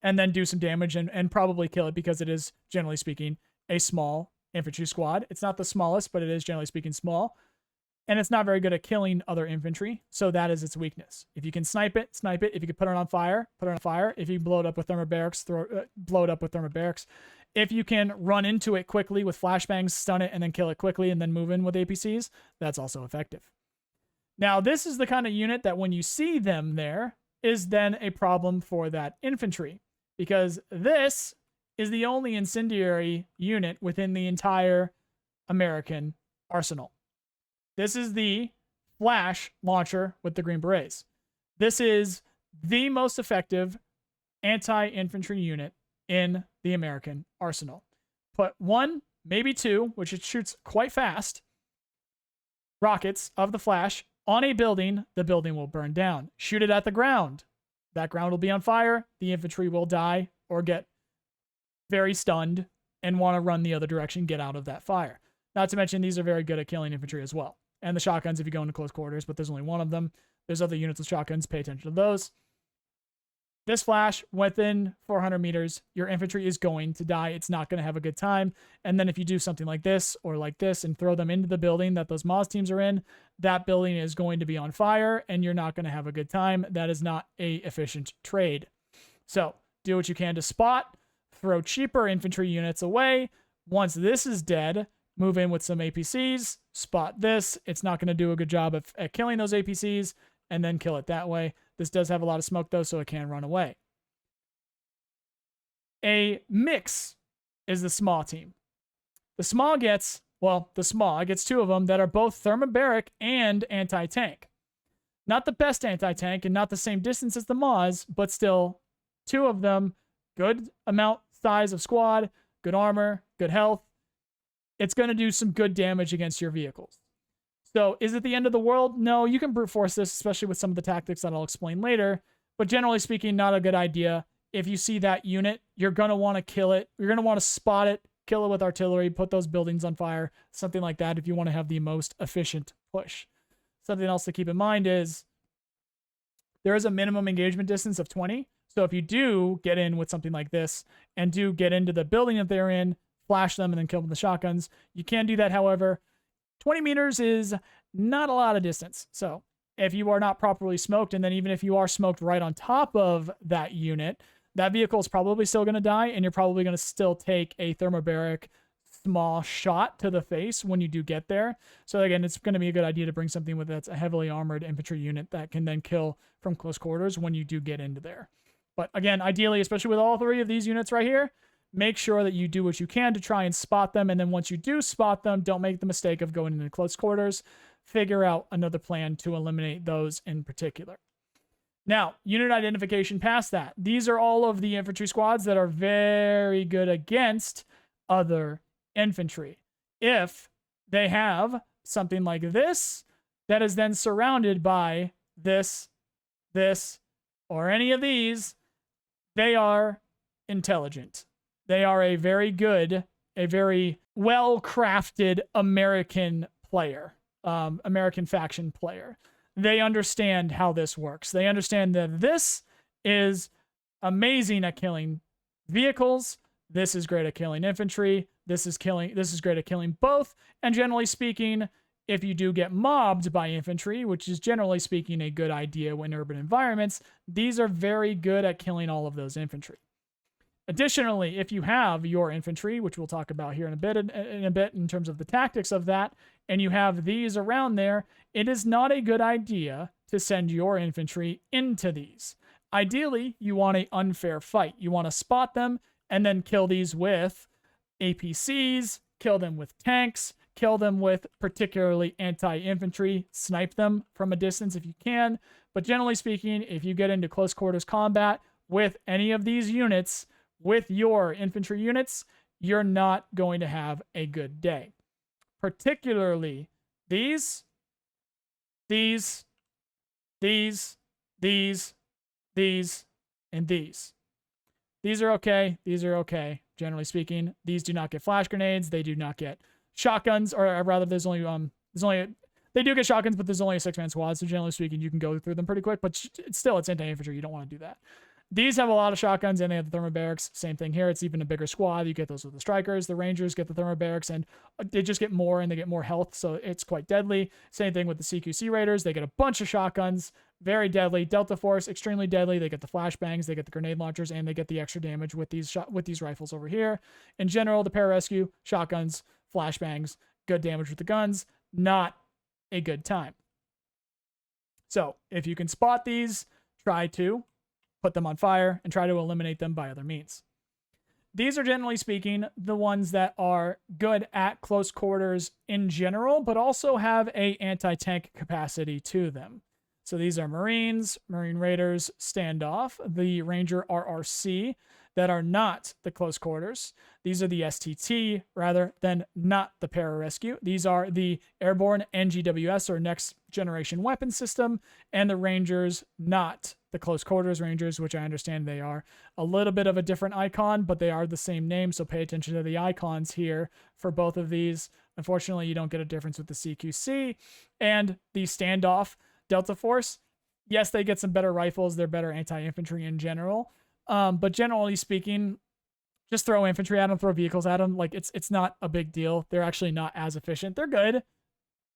and then do some damage and probably kill it, because it is, generally speaking, a small infantry squad. It's not the smallest, but it is, generally speaking, small. And it's not very good at killing other infantry, so that is its weakness. If you can snipe it, snipe it. If you can put it on fire, put it on fire. If you blow it up with thermal barracks, blow it up with thermal barracks. If you can run into it quickly with flashbangs, stun it, and then kill it quickly and then move in with APCs, that's also effective. Now, this is the kind of unit that when you see them there is then a problem for that infantry, because this is the only incendiary unit within the entire American arsenal. This is the flash launcher with the Green Berets. This is the most effective anti-infantry unit in the American arsenal. Put one, maybe two, which it shoots quite fast, rockets of the flash on a building, the building will burn down. Shoot it at the ground. That ground will be on fire. The infantry will die or get very stunned and want to run the other direction, get out of that fire. Not to mention, these are very good at killing infantry as well. And the shotguns if you go into close quarters, but there's only one of them. There's other units with shotguns. Pay attention to those. This flash, within 400 meters, your infantry is going to die. It's not going to have a good time. And then if you do something like this or like this and throw them into the building that those Moz teams are in, that building is going to be on fire and you're not going to have a good time. That is not a efficient trade. So do what you can to spot, throw cheaper infantry units away. Once this is dead, move in with some APCs, spot this. It's not going to do a good job at killing those APCs, and then kill it that way. This does have a lot of smoke, though, so it can run away. A mix is the small team. The small gets two of them that are both thermobaric and anti-tank. Not the best anti-tank and not the same distance as the Moz, but still two of them, good amount size of squad, good armor, good health. It's going to do some good damage against your vehicles. So is it the end of the world? No, you can brute force this, especially with some of the tactics that I'll explain later. But generally speaking, not a good idea. If you see that unit, you're going to want to kill it. You're going to want to spot it, kill it with artillery, put those buildings on fire, something like that if you want to have the most efficient push. Something else to keep in mind is there is a minimum engagement distance of 20. So if you do get in with something like this and do get into the building that they're in, flash them and then kill them with the shotguns, you can do that. However, 20 meters is not a lot of distance. So if you are not properly smoked, and then even if you are smoked right on top of that unit, that vehicle is probably still going to die, and you're probably going to still take a thermobaric small shot to the face when you do get there. So again, it's going to be a good idea to bring something with that's a heavily armored infantry unit that can then kill from close quarters when you do get into there. But again, ideally, especially with all three of these units right here, make sure that you do what you can to try and spot them. And then once you do spot them, don't make the mistake of going into close quarters. Figure out another plan to eliminate those in particular. Now, unit identification past that. These are all of the infantry squads that are very good against other infantry. If they have something like this that is then surrounded by this, or any of these, they are intelligent. They are a very good, a very well-crafted American player, American faction player. They understand how this works. They understand that this is amazing at killing vehicles. This is great at killing infantry. This is great at killing both. And generally speaking, if you do get mobbed by infantry, which is generally speaking a good idea in urban environments, these are very good at killing all of those infantry. Additionally, if you have your infantry, which we'll talk about here in a bit in terms of the tactics of that, and you have these around there, it is not a good idea to send your infantry into these. Ideally, you want an unfair fight. You want to spot them and then kill these with APCs, kill them with tanks, kill them with particularly anti-infantry, snipe them from a distance if you can. But generally speaking, if you get into close quarters combat with any of these units, with your infantry units, you're not going to have a good day. Particularly these, and these. These are okay. These are okay, generally speaking. These do not get flash grenades. They do not get shotguns, or rather, they do get shotguns, but there's only a 6-man squad, so generally speaking, you can go through them pretty quick, but still, it's anti-infantry. You don't want to do that. These have a lot of shotguns and they have the thermobarics. Same thing here. It's even a bigger squad. You get those with the strikers. The rangers get the thermobarics and they just get more and they get more health. So it's quite deadly. Same thing with the CQC raiders. They get a bunch of shotguns. Very deadly. Delta Force, extremely deadly. They get the flashbangs, they get the grenade launchers, and they get the extra damage with these rifles over here. In general, the pararescue, shotguns, flashbangs, good damage with the guns. Not a good time. So if you can spot these, try to put them on fire and try to eliminate them by other means. These are, generally speaking, the ones that are good at close quarters in general, but also have a anti-tank capacity to them. So these are Marines, Marine Raiders, Standoff, the Ranger RRC that are not the close quarters. These are the STT rather than not the pararescue. These are the Airborne NGWS or Next Generation Weapon System, and the Rangers, not the close quarters Rangers, which I understand they are a little bit of a different icon, but they are the same name. So pay attention to the icons here for both of these. Unfortunately, you don't get a difference with the CQC and the Standoff Delta Force. Yes, they get some better rifles. They're better anti-infantry in general. But generally speaking, just throw infantry at them, throw vehicles at them. Like it's not a big deal. They're actually not as efficient. They're good,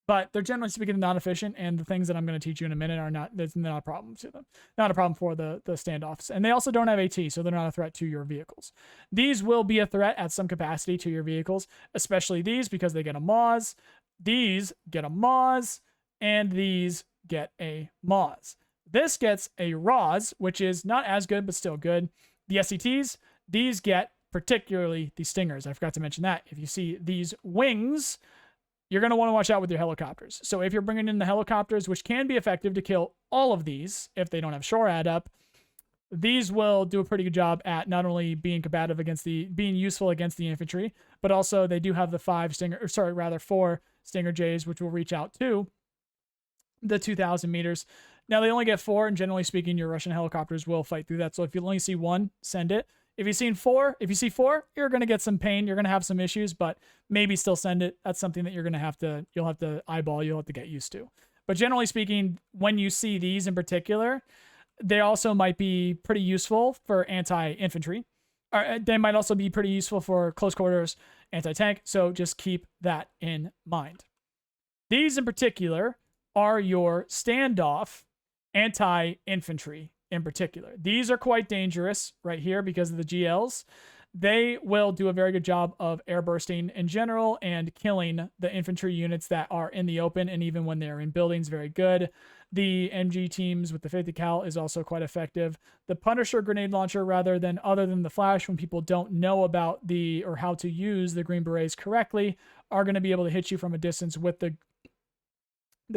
but they're generally speaking not efficient. And the things that I'm going to teach you in a minute are not, there's not a problem to them. Not a problem for the standoffs. And they also don't have AT, so they're not a threat to your vehicles. These will be a threat at some capacity to your vehicles, especially these because they get a MAWS. These get a MAWS, and these get a MAWS. This gets a RAWS, which is not as good, but still good. The SCTs, these get particularly the Stingers. I forgot to mention that. If you see these wings, you're going to want to watch out with your helicopters. So if you're bringing in the helicopters, which can be effective to kill all of these if they don't have SHORAD up, these will do a pretty good job at not only being combative against being useful against the infantry, but also they do have the 4 Stinger Js, which will reach out to the 2,000 meters. Now, they only get 4, and generally speaking, your Russian helicopters will fight through that. So if you only see 1, send it. If you see 4, you're going to get some pain. You're going to have some issues, but maybe still send it. That's something that you'll have to eyeball. You'll have to get used to. But generally speaking, when you see these in particular, they also might be pretty useful for anti-infantry. Or they might also be pretty useful for close quarters anti-tank. So just keep that in mind. These in particular are your standoff anti-infantry in particular. These are quite dangerous right here because of the GLs. They will do a very good job of airbursting in general and killing the infantry units that are in the open, and even when they're in buildings, very good. The MG teams with the 50 cal is also quite effective. The Punisher grenade launcher, other than the flash, when people don't know about or how to use the Green Berets correctly, are going to be able to hit you from a distance with the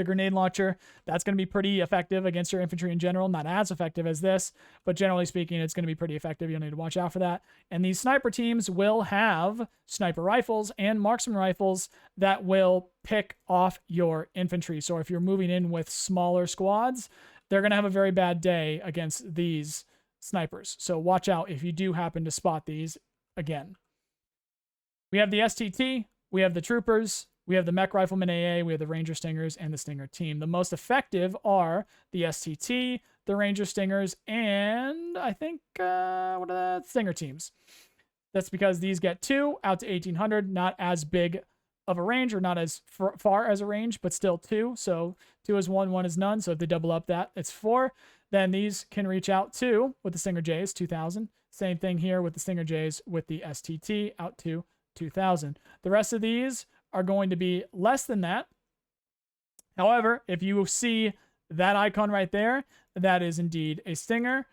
grenade launcher. That's going to be pretty effective against your infantry in general. Not as effective as this, but generally speaking, it's going to be pretty effective. You'll need to watch out for that. And these sniper teams will have sniper rifles and marksman rifles that will pick off your infantry. So if you're moving in with smaller squads, they're going to have a very bad day against these snipers. So watch out if you do happen to spot these again. We have the STT, we have the troopers, we have the Mech Rifleman AA, we have the Ranger Stingers, and the Stinger team. The most effective are the STT, the Ranger Stingers, and I think, what are the Stinger teams? That's because these get 2 out to 1,800, not as big of a range, or not as far as a range, but still 2. So 2 is 1, 1 is none. So if they double up that, it's 4. Then these can reach out to, with the Stinger Js, 2,000. Same thing here with the Stinger Js with the STT, out to 2,000. The rest of these are going to be less than that. However, if you see that icon right there, that is indeed a Stinger.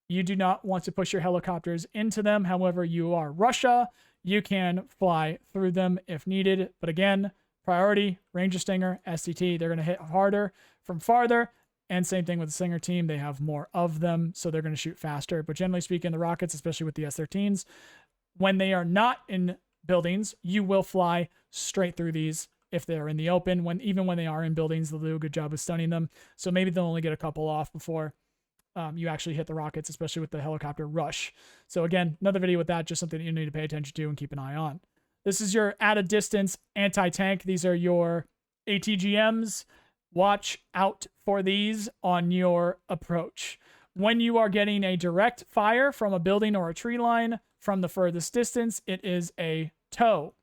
You do not want to push your helicopters into them. However, you are Russia. You can fly through them if needed. But again, priority, Ranger Stinger, STT, they're going to hit harder from farther. And same thing with the Stinger team. They have more of them, so they're going to shoot faster. But generally speaking, the rockets, especially with the S-13s, when they are not in buildings, you will fly straight through these if they're in the open. Even when they are in buildings, they'll do a good job of stunning them. So maybe they'll only get a couple off before you actually hit the rockets, especially with the helicopter rush. So again, another video with that, just something that you need to pay attention to and keep an eye on. This is your at a distance anti-tank. These are your ATGMs. Watch out for these on your approach. When you are getting a direct fire from a building or a tree line from the furthest distance, it is a TOW.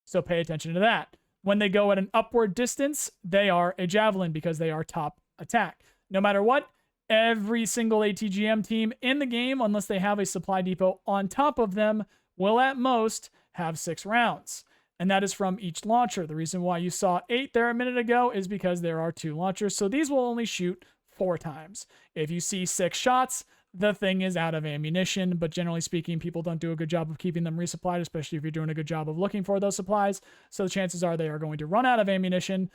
So pay attention to that. When they go at an upward distance, they are a javelin because they are top attack. No matter what, every single ATGM team in the game, unless they have a supply depot on top of them, will at most have 6 rounds. And that is from each launcher. The reason why you saw 8 there a minute ago is because there are 2 launchers. So these will only shoot 4 times. If you see 6 shots, the thing is out of ammunition, but generally speaking, people don't do a good job of keeping them resupplied, especially if you're doing a good job of looking for those supplies. So the chances are they are going to run out of ammunition,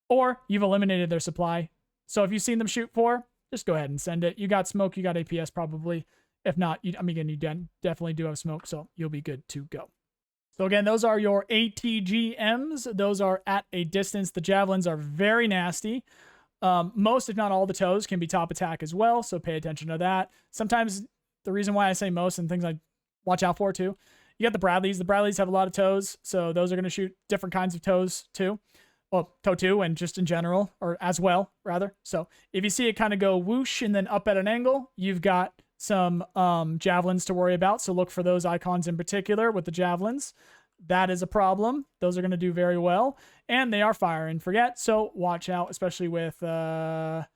or you've eliminated their supply. So if you've seen them shoot 4, just go ahead and send it. You got smoke, you got APS probably. If not, you definitely do have smoke, so you'll be good to go. So again, those are your ATGMs. Those are at a distance. The javelins are very nasty. Most, if not all, the TOWs can be top attack as well, so pay attention to that. Sometimes the reason why I say most and things I watch out for too, you got the Bradleys. The Bradleys have a lot of TOWs, so those are going to shoot different kinds of TOWs too. Well, TOW 2 and just in general, or as well, rather. So if you see it kind of go whoosh and then up at an angle, you've got some javelins to worry about, so look for those icons in particular with the javelins. That is a problem. Those are going to do very well. And they are fire and forget, so watch out, especially with... I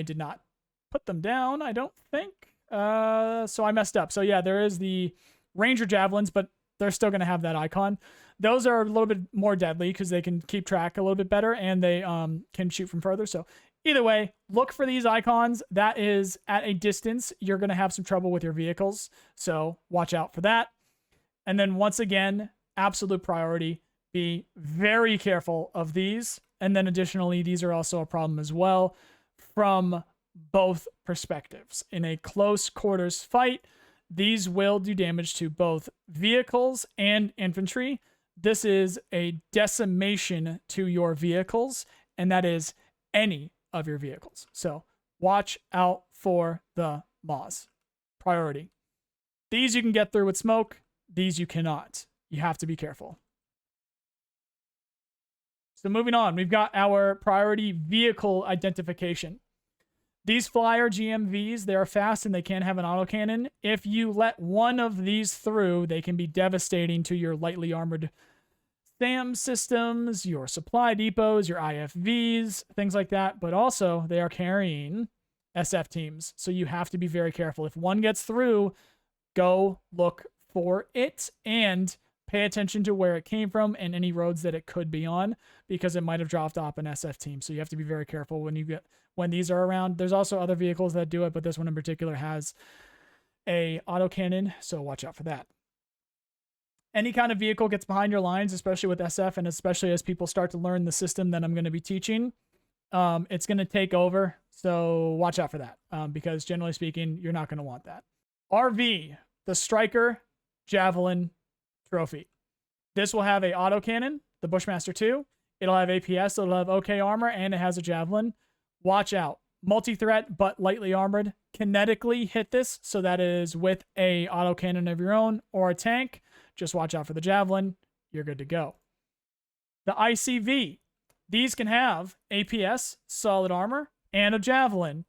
did not put them down, I don't think. So I messed up. So yeah, there is the Ranger javelins, but they're still going to have that icon. Those are a little bit more deadly because they can keep track a little bit better, and they can shoot from further. So either way, look for these icons. That is at a distance. You're going to have some trouble with your vehicles, so watch out for that. And then once again, absolute priority, be very careful of these. And then additionally, these are also a problem as well from both perspectives. In a close quarters fight, these will do damage to both vehicles and infantry. This is a decimation to your vehicles, and that is any of your vehicles. So watch out for the MAWs. Priority. These you can get through with smoke. These you cannot. You have to be careful. So moving on, we've got our priority vehicle identification. These flyer GMVs, they are fast and they can have an autocannon. If you let one of these through, they can be devastating to your lightly armored SAM systems, your supply depots, your IFVs, things like that. But also, they are carrying SF teams. So you have to be very careful. If one gets through, go look for it and pay attention to where it came from and any roads that it could be on, because it might have dropped off an SF team. So you have to be very careful when these are around. There's also other vehicles that do it, but this one in particular has a autocannon, so watch out for that. Any kind of vehicle gets behind your lines, especially with SF, and especially as people start to learn the system that I'm going to be teaching, it's going to take over. So watch out for that, because generally speaking, you're not going to want that. RV, the Striker Javelin Trophy. This will have a autocannon, the Bushmaster 2. It'll have APS, it'll have OK armor, and it has a javelin. Watch out. Multi-threat, but lightly armored. Kinetically hit this, so that is with a autocannon of your own or a tank. Just watch out for the javelin. You're good to go. The ICV. These can have APS, solid armor, and a javelin.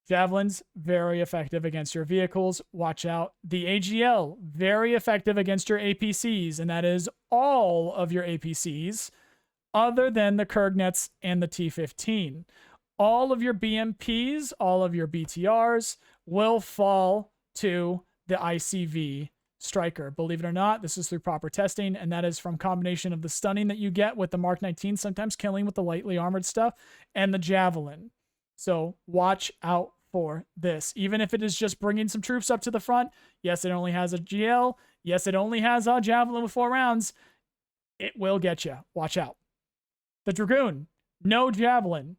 Javelins, very effective against your vehicles. Watch out. The AGL, very effective against your APCs, and that is all of your APCs, other than the Kurgnets and the T-15. All of your BMPs, all of your BTRs will fall to the ICV Striker. Believe it or not, this is through proper testing, and that is from combination of the stunning that you get with the Mark 19, sometimes killing with the lightly armored stuff, and the javelin. So watch out for this. Even if it is just bringing some troops up to the front, yes, it only has a GL, yes, it only has a javelin with 4 rounds, it will get you. Watch out. The Dragoon, no javelin.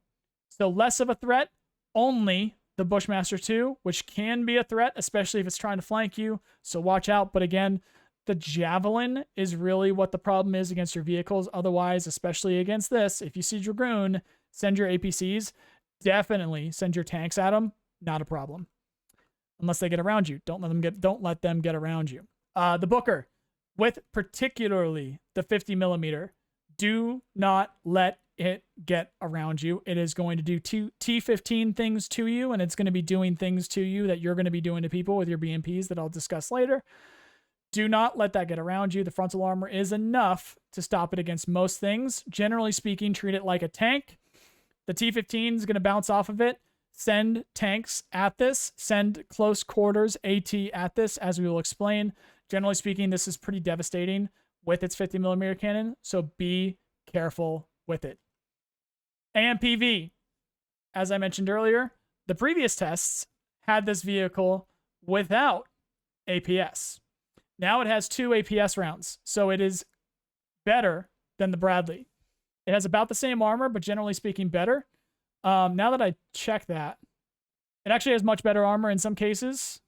So less of a threat, only the Bushmaster 2, which can be a threat, especially if it's trying to flank you. So watch out. But again, the javelin is really what the problem is against your vehicles. Otherwise, especially against this, if you see Dragoon, send your APCs. Definitely send your tanks at them. Not a problem. Unless they get around you. Don't let them get around you. The Booker, with particularly the 50mm, do not let it get around you. It is going to do T15 things to you, and it's going to be doing things to you that you're going to be doing to people with your BMPs that I'll discuss later. Do not let that get around you. The frontal armor is enough to stop it against most things. Generally speaking, treat it like a tank. The T15 is going to bounce off of it. Send tanks at this. Send close quarters AT at this, as we will explain. Generally speaking, this is pretty devastating with its 50mm cannon, so be careful with it. AMPV. As I mentioned earlier, the previous tests had this vehicle without APS. Now it has 2 APS rounds, so it is better than the Bradley. It has about the same armor, but generally speaking, better. Now that I check that, it actually has much better armor in some cases.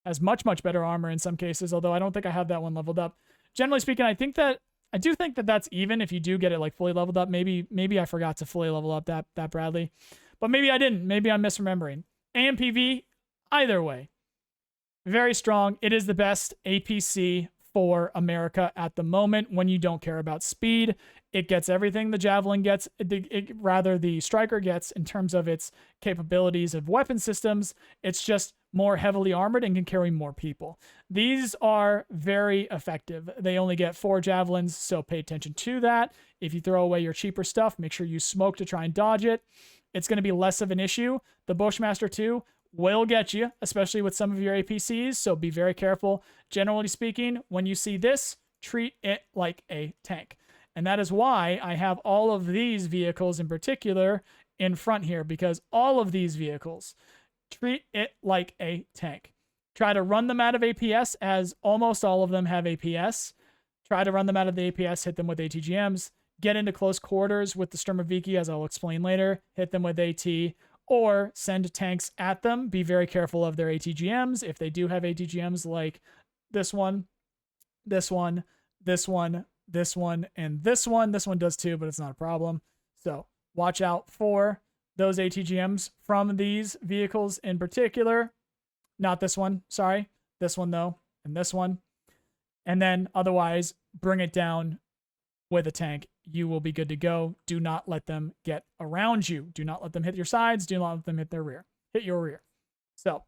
Has much better armor in some cases, although I don't think I have that one leveled up. Generally speaking, I do think that that's even if you do get it like fully leveled up. Maybe I forgot to fully level up that Bradley, but maybe I didn't. Maybe I'm misremembering. AMPV, either way, very strong. It is the best APC for America at the moment when you don't care about speed. It gets everything the Javelin gets, rather the Striker gets in terms of its capabilities of weapon systems. It's just more heavily armored and can carry more people. These are very effective. They only get 4 Javelins, so pay attention to that. If you throw away your cheaper stuff, make sure you smoke to try and dodge it. It's going to be less of an issue. The Bushmaster 2 will get you, especially with some of your APCs, so be very careful. Generally speaking, when you see this, treat it like a tank. And that is why I have all of these vehicles in particular in front here, because all of these vehicles treat it like a tank. Try to run them out of APS, as almost all of them have APS. Try to run them out of the APS, hit them with ATGMs. Get into close quarters with the Sturmoviki, as I'll explain later. Hit them with AT, or send tanks at them. Be very careful of their ATGMs. If they do have ATGMs like this one, this one, this one, this one, and this one. This one does too, but it's not a problem. So watch out for those ATGMs from these vehicles in particular. Not this one, sorry. This one though, and this one. And then otherwise, bring it down with a tank. You will be good to go. Do not let them get around you. Do not let them hit your sides. Do not let them hit their rear. Hit your rear. So,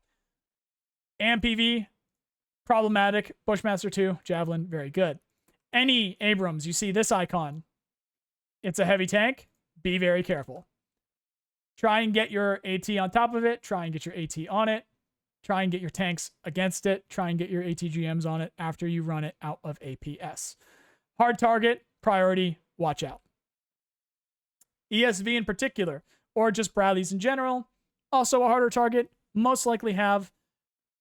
AMPV, problematic. Bushmaster 2, Javelin, very good. Any Abrams, you see this icon. It's a heavy tank. Be very careful. Try and get your AT on top of it. Try and get your AT on it. Try and get your tanks against it. Try and get your ATGMs on it after you run it out of APS. Hard target, priority, watch out. ESV in particular, or just Bradleys in general, also a harder target. Most likely have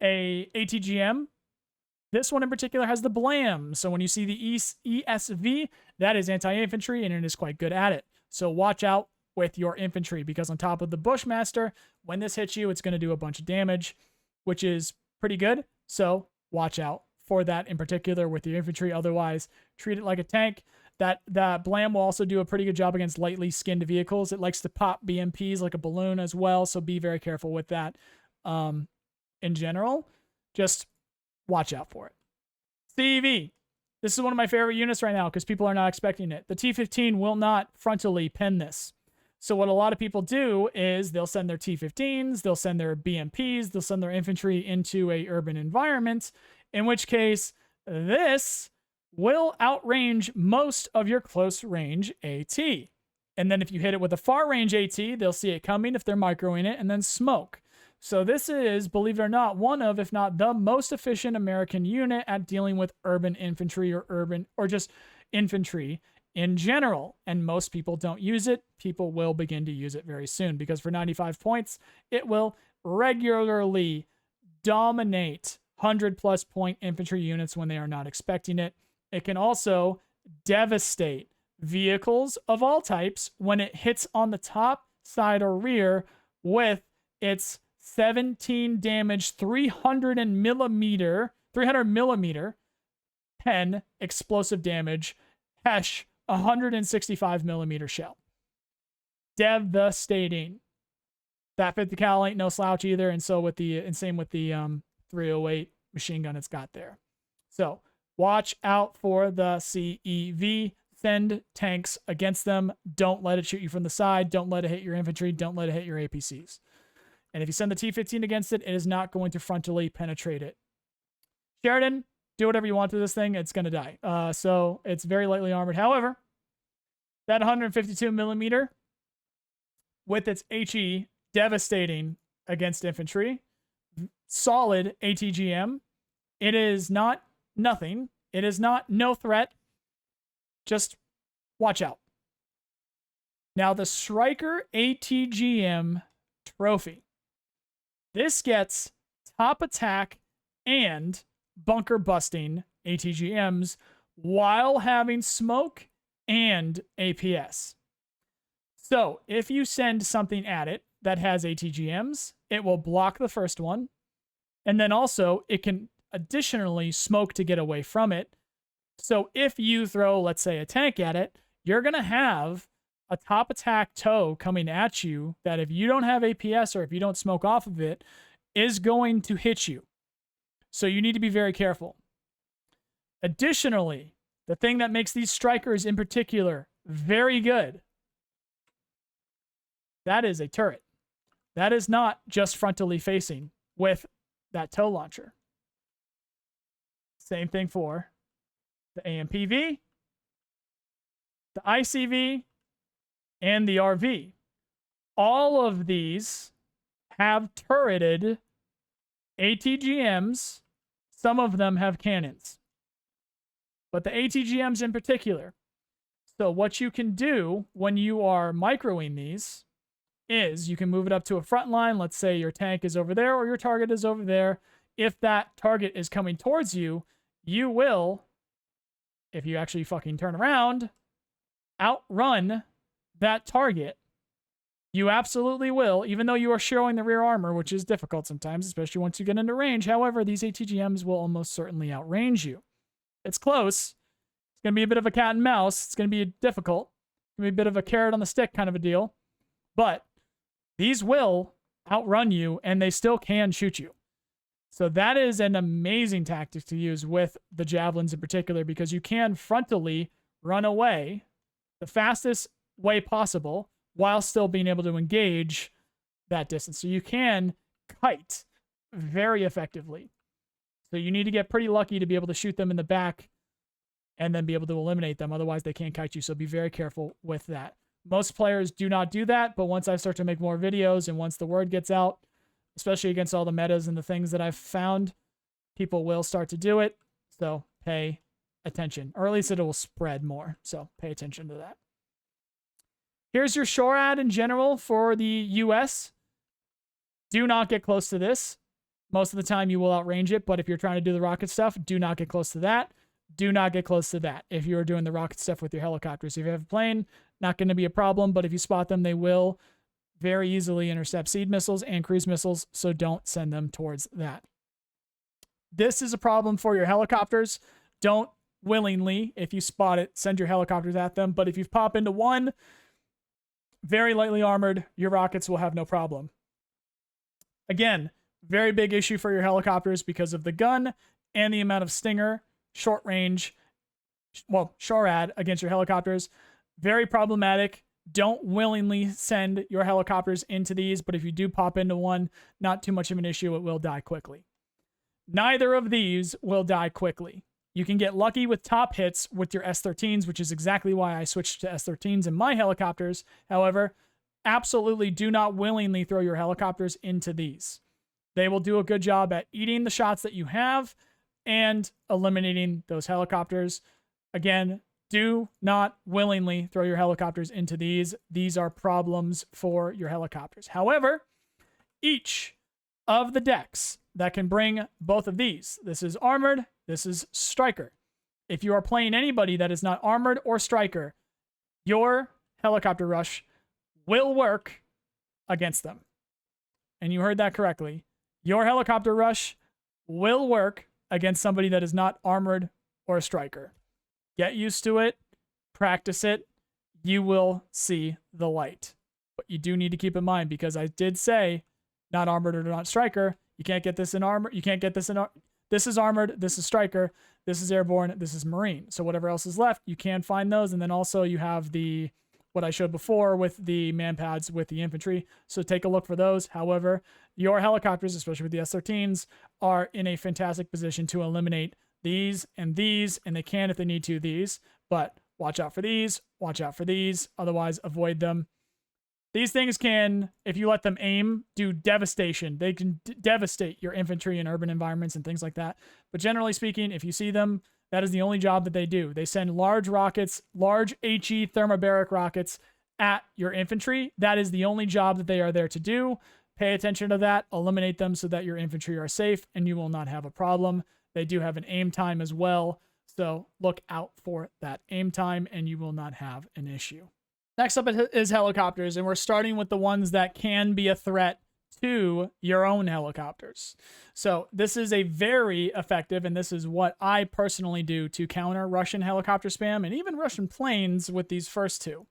a ATGM. This one in particular has the Blam. So when you see the ESV, that is anti-infantry, and it is quite good at it. So watch out with your infantry, because on top of the Bushmaster, when this hits you, it's going to do a bunch of damage, which is pretty good. So watch out for that in particular with your infantry. Otherwise, treat it like a tank. That Blam will also do a pretty good job against lightly skinned vehicles. It likes to pop BMPs like a balloon as well, so be very careful with that. In general, just watch out for it. CEV. This is one of my favorite units right now because people are not expecting it. The T-15 will not frontally pen this. So what a lot of people do is they'll send their T-15s, they'll send their BMPs, they'll send their infantry into a urban environment, in which case this will outrange most of your close range AT. And then if you hit it with a far range AT, they'll see it coming if they're microing it, and then smoke. So this is, believe it or not, one of, if not the most efficient American unit at dealing with urban infantry or just infantry in general. And most people don't use it. People will begin to use it very soon, because for 95 points, it will regularly dominate 100+ point infantry units when they are not expecting it. It can also devastate vehicles of all types when it hits on the top, side, or rear with its 17 damage 300 millimeter pen explosive damage Hesh 165 millimeter shell. Devastating. That 50 cal ain't no slouch either, and same with the 308 machine gun it's got there. So watch out for the CEV. send tanks against them. Don't let it shoot you from the side. Don't let it hit your infantry. Don't let it hit your APCs. And if you send the T-15 against it, it is not going to frontally penetrate it. Sheridan, do whatever you want to this thing. It's going to die. So it's very lightly armored. However, that 152 millimeter with its HE devastating against infantry, solid ATGM. It is not nothing. It is not no threat. Just watch out. Now the Striker ATGM trophy. This gets top attack and bunker busting ATGMs while having smoke and APS. So if you send something at it that has ATGMs, it will block the first one. And then also it can additionally smoke to get away from it. So if you throw, let's say, a tank at it, you're going to have a top attack tow coming at you that if you don't have APS or if you don't smoke off of it, is going to hit you. So you need to be very careful. Additionally, the thing that makes these Strikers in particular very good, that is a turret. That is not just frontally facing with that tow launcher. Same thing for the AMPV, the ICV, and the RV. All of these have turreted ATGMs. Some of them have cannons. But the ATGMs in particular. So what you can do when you are microing these is you can move it up to a front line. Let's say your tank is over there or your target is over there. If that target is coming towards you, you will, if you actually fucking turn around, outrun that target. You absolutely will, even though you are showing the rear armor, which is difficult sometimes, especially once you get into range. However, these ATGMs will almost certainly outrange you. It's close. It's going to be a bit of a cat and mouse. It's going to be difficult. It's going to be a bit of a carrot on the stick kind of a deal. But these will outrun you, and they still can shoot you. So that is an amazing tactic to use with the Javelins in particular, because you can frontally run away the fastest way possible while still being able to engage that distance. So you can kite very effectively. So you need to get pretty lucky to be able to shoot them in the back and then be able to eliminate them. Otherwise, they can't kite you. So be very careful with that. Most players do not do that, but once I start to make more videos and once the word gets out, especially against all the metas and the things that I've found, people will start to do it. So pay attention, or at least it will spread more. So pay attention to that. Here's your SHORAD in general for the US. Do not get close to this. Most of the time you will outrange it, but if you're trying to do the rocket stuff, do not get close to that. Do not get close to that. If you're doing the rocket stuff with your helicopters, if you have a plane, not going to be a problem, but if you spot them, they will very easily intercept seed missiles and cruise missiles, so don't send them towards that. This is a problem for your helicopters. Don't willingly, if you spot it, send your helicopters at them, but if you pop into one, very lightly armored, your rockets will have no problem. Again, very big issue for your helicopters because of the gun and the amount of stinger, short range, well, SHORAD against your helicopters. Very problematic. Don't willingly send your helicopters into these, but if you do pop into one, not too much of an issue. It will die quickly. Neither of these will die quickly. You can get lucky with top hits with your S-13s, which is exactly why I switched to S-13s in my helicopters. However, absolutely do not willingly throw your helicopters into these. They will do a good job at eating the shots that you have and eliminating those helicopters. Again, do not willingly throw your helicopters into these. These are problems for your helicopters. However, each of the decks that can bring both of these, this is armored, this is striker. If you are playing anybody that is not armored or striker, your helicopter rush will work against them. And you heard that correctly. Your helicopter rush will work against somebody that is not armored or a striker. Get used to it. Practice it. You will see the light. But you do need to keep in mind, because I did say not armored or not striker. You can't get this in armor. You can't get this in this is armored. This is striker. this is airborne, this is marine. So whatever else is left, you can find those. And then also you have the, what I showed before with the man pads with the infantry. So take a look for those. However, your helicopters, especially with the S-13s, are in a fantastic position to eliminate these, and they can, if they need to, these. But watch out for these, watch out for these. Otherwise, avoid them. These things can, if you let them aim, do devastation. They can devastate your infantry in urban environments and things like that. But generally speaking, if you see them, that is the only job that they do. They send large rockets, large HE thermobaric rockets at your infantry. That is the only job that they are there to do. Pay attention to that. Eliminate them so that your infantry are safe and you will not have a problem. They do have an aim time as well. So look out for that aim time and you will not have an issue. Next up is helicopters, and we're starting with the ones that can be a threat to your own helicopters. So this is a very effective, and this is what I personally do to counter Russian helicopter spam and even Russian planes with these first two.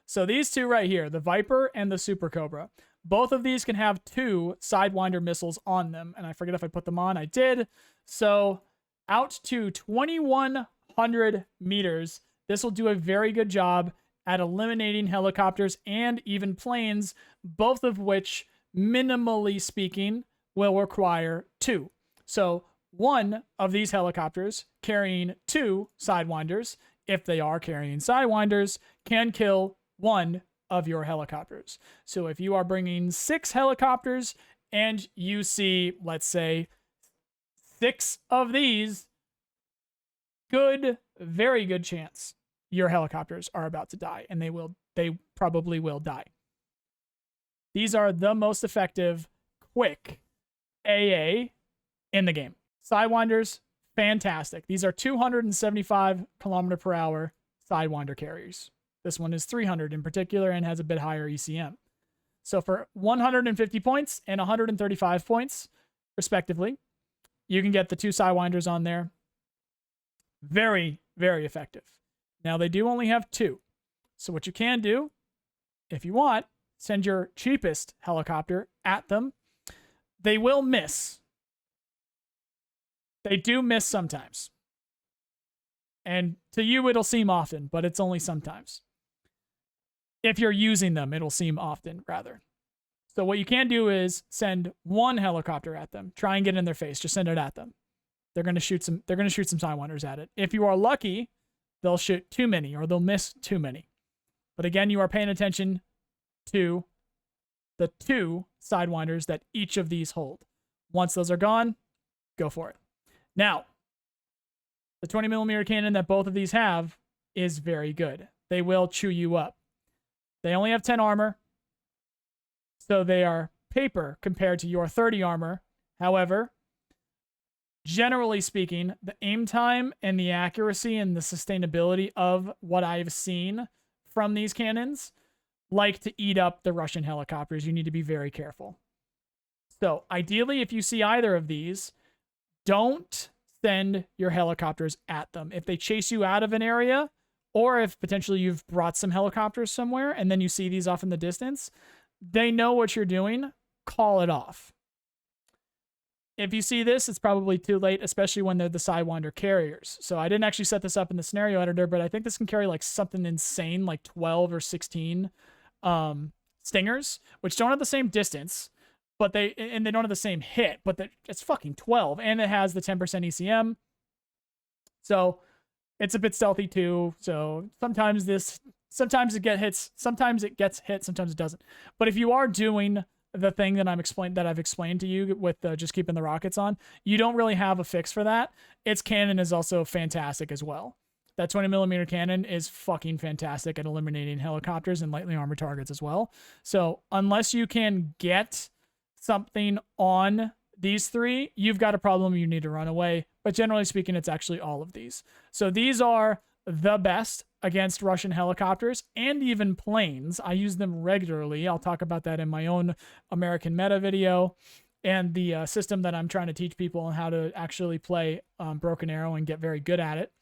So these two right here, the Viper and the Super Cobra, both of these can have 2 Sidewinder missiles on them, and I forget if I put them on. I did. So out to 2,100 meters, this will do a very good job at eliminating helicopters and even planes, both of which, minimally speaking, will require 2. So 1 of these helicopters carrying 2 Sidewinders, if they are carrying Sidewinders, can kill 1 of your helicopters. So if you are bringing 6 helicopters and you see, let's say, 6 of these, very good chance your helicopters are about to die, and they probably will die. These are the most effective, quick AA in the game. Sidewinders, fantastic. These are 275 kilometer per hour Sidewinder carriers. This one is 300 in particular and has a bit higher ECM. So for 150 points and 135 points, respectively, you can get the 2 Sidewinders on there. Very, very effective. Now, they do only have 2. So what you can do, if you want, send your cheapest helicopter at them. They will miss. They do miss sometimes. And to you, it'll seem often, but it's only sometimes. If you're using them, it'll seem often, rather. So what you can do is send 1 helicopter at them. Try and get in their face. Just send it at them. They're going to shoot some Sidewinders at it. If you are lucky, they'll shoot too many or they'll miss too many. But again, you are paying attention to the 2 Sidewinders that each of these hold. Once those are gone, go for it. Now, the 20mm cannon that both of these have is very good. They will chew you up. They only have 10 armor, so they are paper compared to your 30 armor. However, generally speaking, the aim time and the accuracy and the sustainability of what I've seen from these cannons like to eat up the Russian helicopters. You need to be very careful. So ideally, if you see either of these, don't send your helicopters at them. If they chase you out of an area, or if potentially you've brought some helicopters somewhere and then you see these off in the distance, they know what you're doing. Call it off. If you see this, it's probably too late, especially when they're the Sidewinder carriers. So I didn't actually set this up in the scenario editor, but I think this can carry like something insane, like 12 or 16 Stingers, which don't have the same distance, but they don't have the same hit, but it's fucking 12, and it has the 10% ECM. So it's a bit stealthy too. So sometimes it gets hit, sometimes it doesn't. But if you are doing the thing that I've explained to you with just keeping the rockets on, you don't really have a fix for that. Its cannon is also fantastic as well. That 20mm cannon is fucking fantastic at eliminating helicopters and lightly armored targets as well. So unless you can get something on these 3, you've got a problem. You need to run away. But generally speaking, it's actually all of these. So these are the best against Russian helicopters and even planes. I use them regularly. I'll talk about that in my own American meta video and the system that I'm trying to teach people on how to actually play Broken Arrow and get very good at it.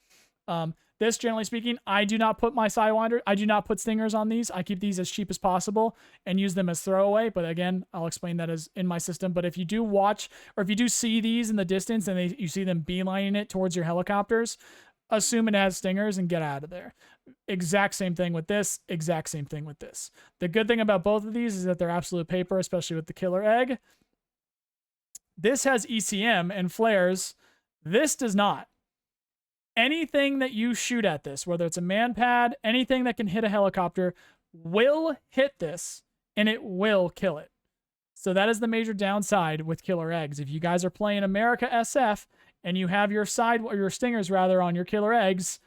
This, generally speaking, I do not put my Sidewinder, I do not put stingers on these. I keep these as cheap as possible and use them as throwaway. But again, I'll explain that as in my system. But if you do watch, or if you do see these in the distance and you see them beelining it towards your helicopters, assume it has stingers and get out of there. Exact same thing with this, exact same thing with this. The good thing about both of these is that they're absolute paper, especially with the killer egg. This has ECM and flares. This does not. Anything that you shoot at this, whether it's a manpad, anything that can hit a helicopter, will hit this, and it will kill it. So that is the major downside with killer eggs. If you guys are playing America SF and you have your stingers rather on your killer eggs,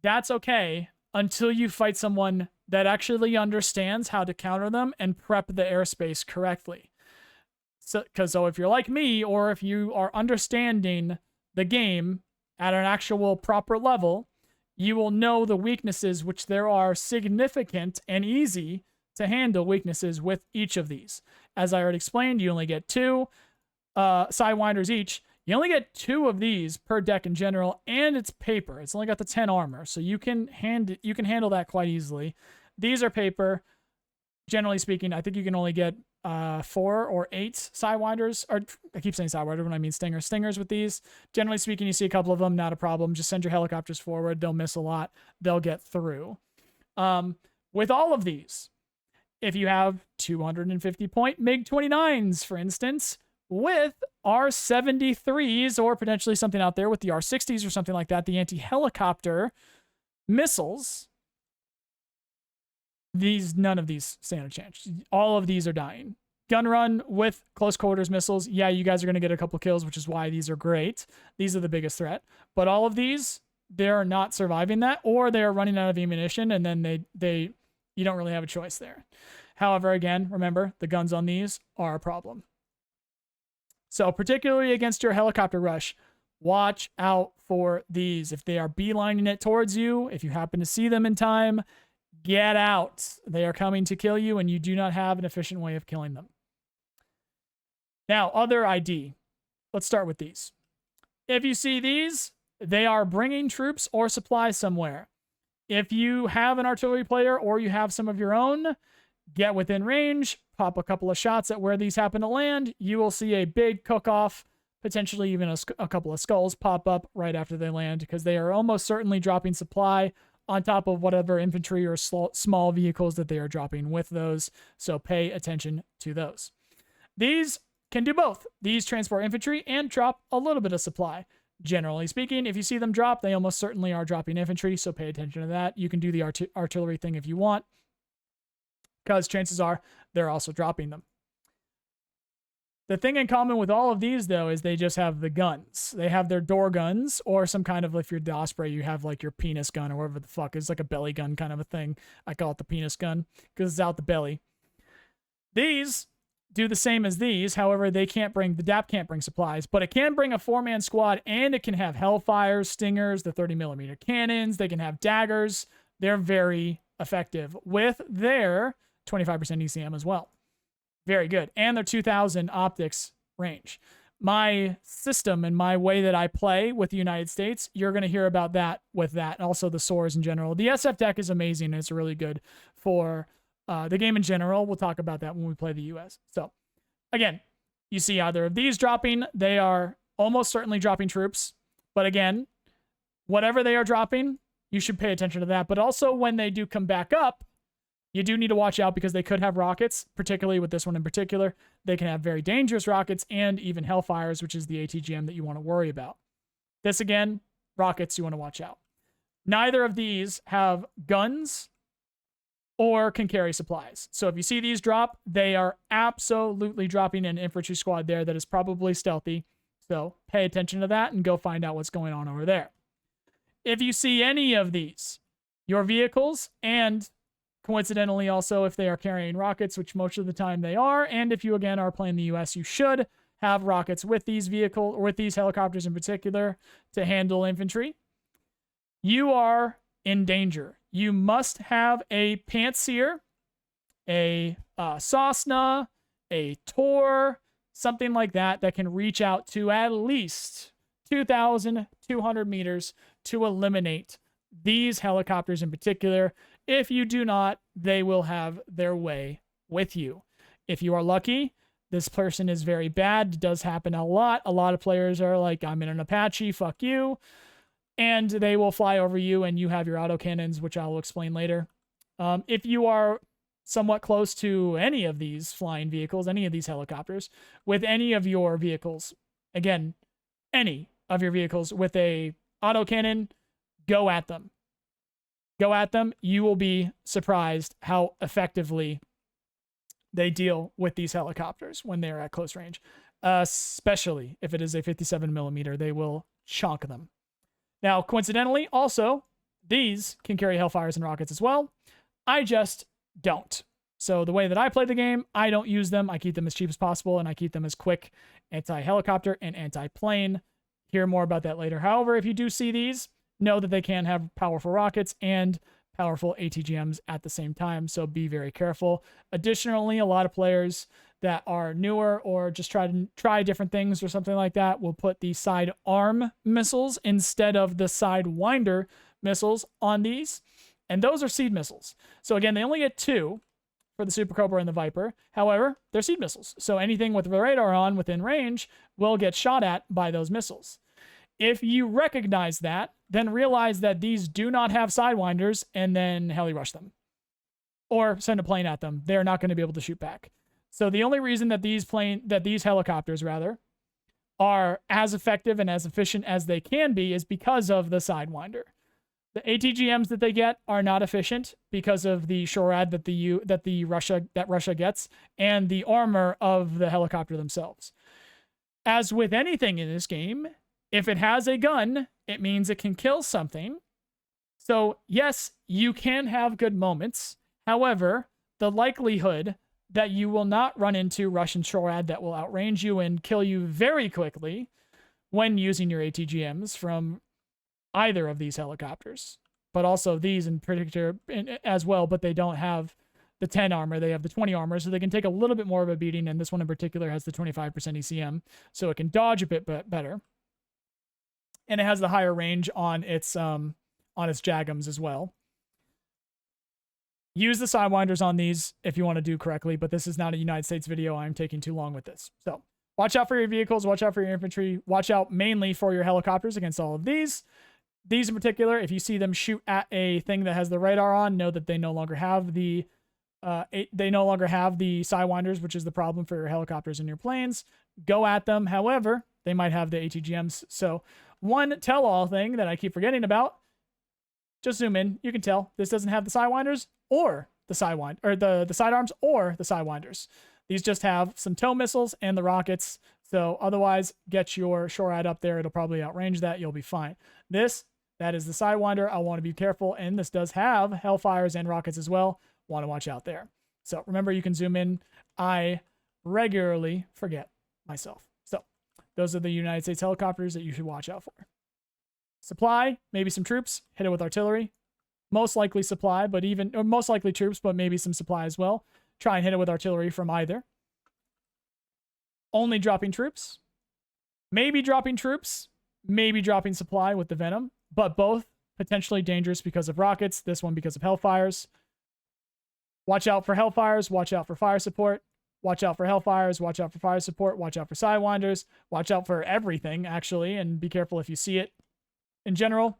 that's okay until you fight someone that actually understands how to counter them and prep the airspace correctly. So if you're like me, or if you are understanding the game at an actual proper level, you will know the weaknesses, which there are significant and easy to handle weaknesses with each of these. As I already explained, you only get 2 Sidewinders each. You only get 2 of these per deck in general, and it's paper. It's only got the 10 armor, so you can handle that quite easily. These are paper. Generally speaking, I think you can only get 4 or 8 Sidewinders, or I keep saying Sidewinder when I mean stingers. Stingers with these. Generally speaking, you see a couple of them, not a problem. Just send your helicopters forward. They'll miss a lot. They'll get through. With all of these, if you have 250-point MiG-29s, for instance, with R-73s, or potentially something out there with the R-60s or something like that, the anti-helicopter missiles, none of these stand a chance. All of these are dying. Gun run with close quarters missiles, yeah, you guys are going to get a couple kills, which is why these are great. These are the biggest threat. But all of these, they're not surviving that, or they are running out of ammunition, and then you don't really have a choice there. However, again, remember, the guns on these are a problem. So particularly against your helicopter rush, watch out for these. If they are beelining it towards you, if you happen to see them in time, get out. They are coming to kill you, and you do not have an efficient way of killing them. Now, other ID. Let's start with these. If you see these, they are bringing troops or supplies somewhere. If you have an artillery player or you have some of your own, get within range, pop a couple of shots at where these happen to land. You will see a big cook-off, potentially even a couple of skulls pop up right after they land, because they are almost certainly dropping supply on top of whatever infantry or small vehicles that they are dropping with those. So pay attention to those. These can do both. These transport infantry and drop a little bit of supply. Generally speaking, if you see them drop, they almost certainly are dropping infantry, so pay attention to that. You can do the artillery thing if you want, because chances are they're also dropping them. The thing in common with all of these, though, is they just have the guns. They have their door guns, or some kind of, if you're the Osprey, you have like your penis gun or whatever the fuck. It's like a belly gun kind of a thing. I call it the penis gun because it's out the belly. These do the same as these. However, the DAP can't bring supplies, but it can bring a 4-man squad, and it can have Hellfires, Stingers, the 30mm cannons. They can have daggers. They're very effective with their 25% ECM as well. Very good. And their 2000 optics range. My system and my way that I play with the United States, you're going to hear about that with that. And also the SOARs in general. The SF deck is amazing, and it's really good for the game in general. We'll talk about that when we play the US. So, again, you see either of these dropping. They are almost certainly dropping troops. But again, whatever they are dropping, you should pay attention to that. But also when they do come back up, you do need to watch out, because they could have rockets, particularly with this one in particular. They can have very dangerous rockets and even Hellfires, which is the ATGM that you want to worry about. This, again, rockets you want to watch out. Neither of these have guns or can carry supplies. So if you see these drop, they are absolutely dropping an infantry squad there that is probably stealthy. So pay attention to that and go find out what's going on over there. If you see any of these, your vehicles, and coincidentally, also, if they are carrying rockets, which most of the time they are, and if you, again, are playing the US, you should have rockets with these vehicles, or with these helicopters in particular, to handle infantry. You are in danger. You must have a Pantsir, a Cessna, a Tor, something like that can reach out to at least 2,200 meters to eliminate these helicopters in particular. If you do not, they will have their way with you. If you are lucky, this person is very bad. It does happen a lot. A lot of players are like, I'm in an Apache, fuck you. And they will fly over you and you have your autocannons, which I will explain later. If you are somewhat close to any of these flying vehicles, any of these helicopters, with any of your vehicles, again, any of your vehicles with a autocannon, go at them. Go at them. You will be surprised how effectively they deal with these helicopters when they're at close range. Especially if it is a 57mm, they will chonk them. Now, coincidentally, also, these can carry Hellfires and rockets as well. I just don't. So the way that I play the game, I don't use them. I keep them as cheap as possible, and I keep them as quick anti-helicopter and anti-plane. Hear more about that later. However, if you do see these, know that they can have powerful rockets and powerful ATGMs at the same time, so be very careful. Additionally, a lot of players that are newer or just try different things or something like that will put the side arm missiles instead of the sidewinder missiles on these, and those are seed missiles. So again, they only get 2 for the Super Cobra and the Viper. However, they're seed missiles, so anything with the radar on within range will get shot at by those missiles. If you recognize that, then realize that these do not have sidewinders and then heli rush them. Or send a plane at them. They're not going to be able to shoot back. So the only reason that these helicopters are as effective and as efficient as they can be is because of the sidewinder. The ATGMs that they get are not efficient because of the SHORAD that Russia gets and the armor of the helicopter themselves. As with anything in this game, if it has a gun, it means it can kill something. So yes, you can have good moments. However, the likelihood that you will not run into Russian SHORAD that will outrange you and kill you very quickly when using your ATGMs from either of these helicopters, but also these in particular as well, but they don't have the 10 armor, they have the 20 armor, so they can take a little bit more of a beating, and this one in particular has the 25% ECM, so it can dodge a bit better. And it has the higher range on its JAGMs as well. Use the sidewinders on these if you want to do correctly, but this is not a United States video. I'm taking too long with this. So watch out for your vehicles, watch out for your infantry, watch out mainly for your helicopters against all of these. These in particular, if you see them shoot at a thing that has the radar on, know that they no longer have the sidewinders, which is the problem for your helicopters and your planes. Go at them. However, they might have the ATGMs. So one tell-all thing that I keep forgetting about, just zoom in. You can tell this doesn't have the sidewinders or the sidewind, or the sidearms or the sidewinders. These just have some tow missiles and the rockets. So otherwise, get your SHORAD up there. It'll probably outrange that. You'll be fine. That is the sidewinder. I want to be careful. And this does have Hellfires and rockets as well. Want to watch out there. So remember, you can zoom in. I regularly forget myself. So those are the United States helicopters that you should watch out for. Supply, maybe some troops. Hit it with artillery. Most likely supply, or most likely troops, but maybe some supply as well. Try and hit it with artillery from either. Only dropping troops. Maybe dropping troops. Maybe dropping supply with the Venom. But both potentially dangerous because of rockets. This one because of Hellfires. Watch out for Hellfires. Watch out for fire support. Watch out for Hellfires. Watch out for fire support. Watch out for sidewinders. Watch out for everything, actually, and be careful if you see it. In general,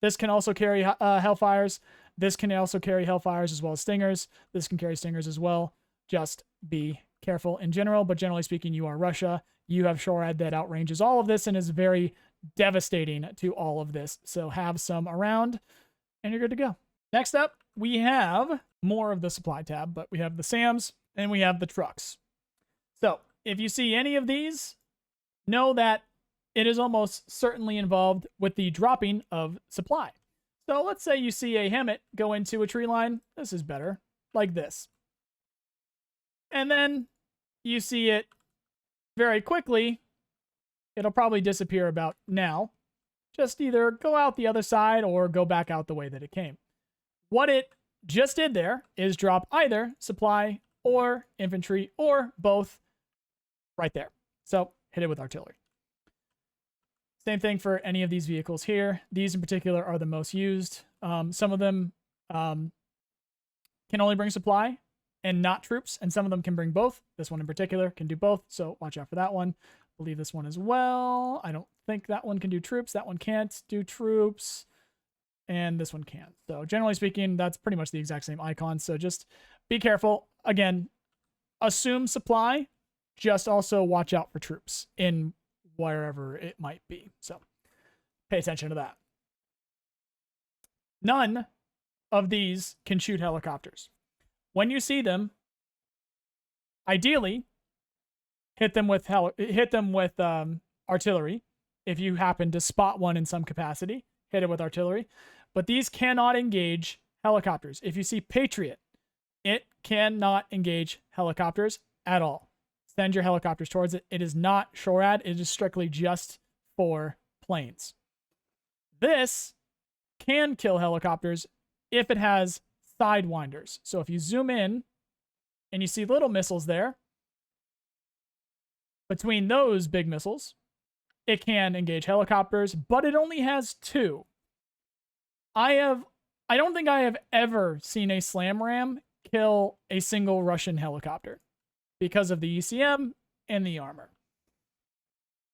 this can also carry Hellfires. This can also carry Hellfires as well as Stingers. This can carry Stingers as well. Just be careful in general, but generally speaking, you are Russia. You have SHORAD that outranges all of this and is very devastating to all of this. So have some around and you're good to go. Next up, we have more of the supply tab, but we have the SAMs and we have the trucks. So if you see any of these, know that it is almost certainly involved with the dropping of supply. So let's say you see a Hemet go into a tree line. This is better, like this. And then you see it very quickly. It'll probably disappear about now. Just either go out the other side or go back out the way that it came. What it just did there is drop either supply or infantry or both right there. So hit it with artillery. Same thing for any of these vehicles here. These in particular are the most used. Some of them can only bring supply and not troops, and some of them can bring both. This one in particular can do both, so watch out for that one. I believe this one as well. I don't think that one can do troops. That one can't do troops, and this one can. So generally speaking, that's pretty much the exact same icon, so just be careful. Again, assume supply, just also watch out for troops in wherever it might be. So pay attention to that. None of these can shoot helicopters. When you see them, ideally, hit them with artillery. If you happen to spot one in some capacity, hit it with artillery. But these cannot engage helicopters. If you see Patriot, it cannot engage helicopters at all. Send your helicopters towards it. It is not SHORAD. It is strictly just for planes. This can kill helicopters if it has sidewinders. So if you zoom in and you see little missiles there, between those big missiles, it can engage helicopters, but it only has 2. I don't think I have ever seen a slam ram kill a single Russian helicopter because of the ECM and the armor.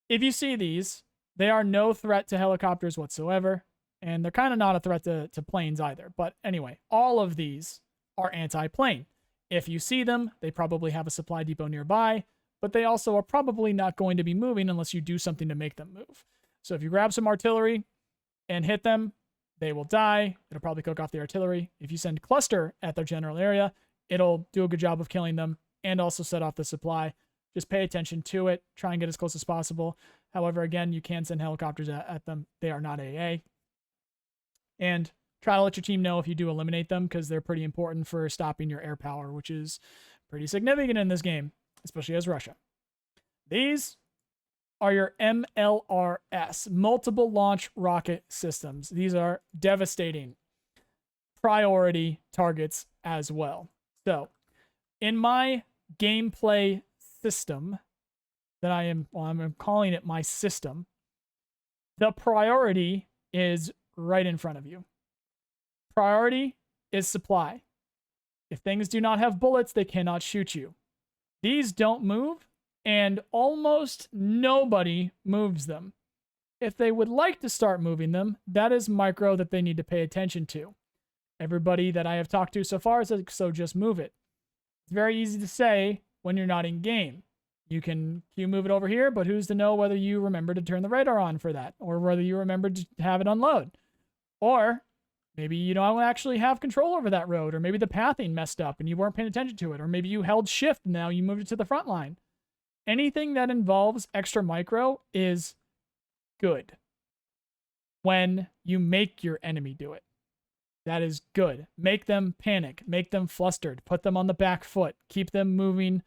If you see these, they are no threat to helicopters whatsoever, and they're kind of not a threat to planes either. But anyway, all of these are anti-plane. If you see them, they probably have a supply depot nearby, but they also are probably not going to be moving unless you do something to make them move. So if you grab some artillery and hit them, they will die. It'll probably cook off the artillery. If you send cluster at their general area, it'll do a good job of killing them and also set off the supply. Just pay attention to it. Try and get as close as possible. However, again, you can send helicopters at them. They are not AA. And try to let your team know if you do eliminate them, because they're pretty important for stopping your air power, which is pretty significant in this game, especially as Russia. These are your MLRS, multiple launch rocket systems. These are devastating priority targets as well. So in my gameplay system that I'm calling it my system, the priority is right in front of you. Priority is supply. If things do not have bullets, they cannot shoot you. These don't move, and almost nobody moves them. If they would like to start moving them, that is micro that they need to pay attention to. Everybody that I have talked to so far says, so just move it. It's very easy to say when you're not in game. You can move it over here, but who's to know whether you remember to turn the radar on for that, or whether you remember to have it unload. Or maybe you don't actually have control over that road, or maybe the pathing messed up and you weren't paying attention to it, or maybe you held shift and now you moved it to the front line. Anything that involves extra micro is good when you make your enemy do it. That is good. Make them panic, make them flustered, put them on the back foot, keep them moving.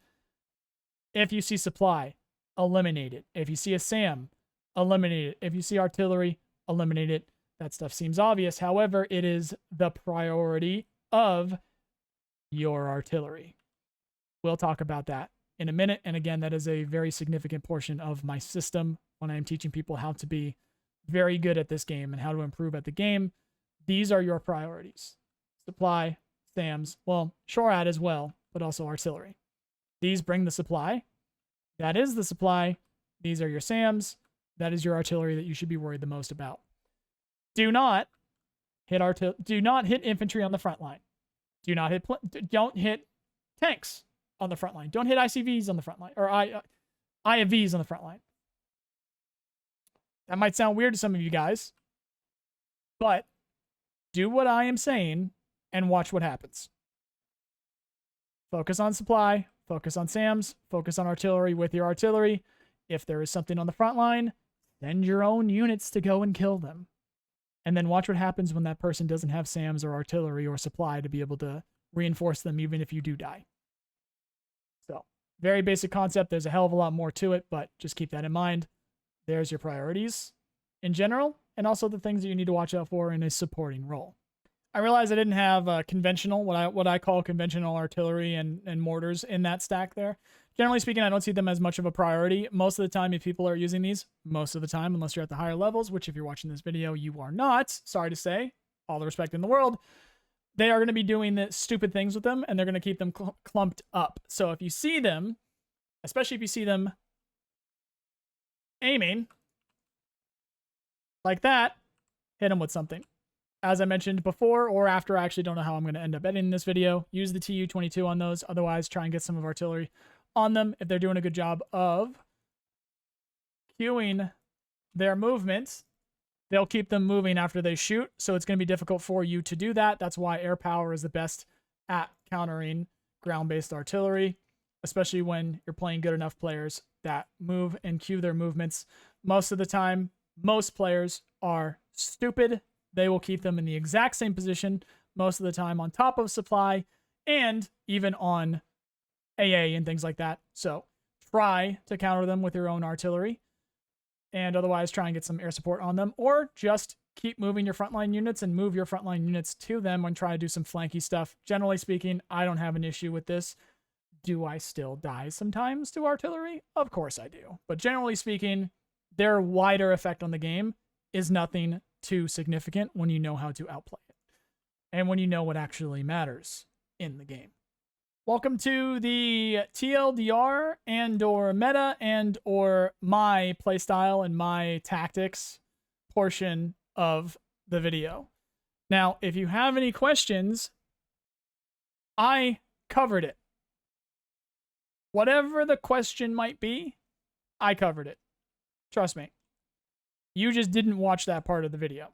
If you see supply, eliminate it. If you see a SAM, eliminate it. If you see artillery, eliminate it. That stuff seems obvious. However, it is the priority of your artillery. We'll talk about that in a minute. And again, that is a very significant portion of my system when I'm teaching people how to be very good at this game and how to improve at the game. These are your priorities. Supply, SAMs, well, SHORAD as well, but also artillery. These bring the supply. That is the supply. These are your SAMs. That is your artillery that you should be worried the most about. Do not hit infantry on the front line. Don't hit tanks on the front line. Don't hit ICVs on the front line, or IFVs on the front line. That might sound weird to some of you guys, but do what I am saying and watch what happens. Focus on supply, focus on SAMs, focus on artillery with your artillery. If there is something on the front line, send your own units to go and kill them. And then watch what happens when that person doesn't have SAMs or artillery or supply to be able to reinforce them even if you do die. So, very basic concept. There's a hell of a lot more to it, but just keep that in mind. There's your priorities in general, and also the things that you need to watch out for in a supporting role. I realized I didn't have conventional, what I call conventional artillery and mortars in that stack there. Generally speaking, I don't see them as much of a priority. Most of the time, if people are using these, most of the time, unless you're at the higher levels, which if you're watching this video, you are not, sorry to say, all the respect in the world, they are going to be doing the stupid things with them, and they're going to keep them clumped up. So if you see them, especially if you see them aiming like that, hit them with something. As I mentioned before or after, I actually don't know how I'm going to end up editing this video. Use the TU-22 on those. Otherwise, try and get some of artillery on them if they're doing a good job of cueing their movements. They'll keep them moving after they shoot, so it's going to be difficult for you to do that. That's why air power is the best at countering ground-based artillery, especially when you're playing good enough players that move and cue their movements. Most of the time, most players are stupid. They will keep them in the exact same position most of the time on top of supply and even on AA and things like that. So try to counter them with your own artillery and otherwise try and get some air support on them, or just keep moving your frontline units and move your frontline units to them and try to do some flanky stuff. Generally speaking, I don't have an issue with this. Do I still die sometimes to artillery? Of course I do. But generally speaking, their wider effect on the game is nothing too significant when you know how to outplay it and when you know what actually matters in the game. Welcome to the TLDR and or meta and or my playstyle and my tactics portion of the video. Now, if you have any questions, I covered it. Whatever the question might be, I covered it. Trust me. You just didn't watch that part of the video.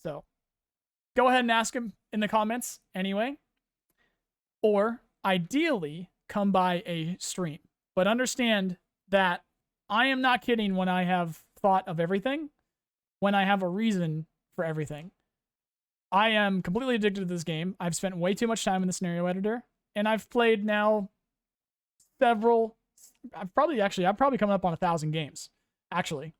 So go ahead and ask him in the comments anyway. Or ideally, come by a stream. But understand that I am not kidding when I have thought of everything, when I have a reason for everything. I am completely addicted to this game. I've spent way too much time in the scenario editor, and I've played now several, I've probably coming up on 1,000 games, actually.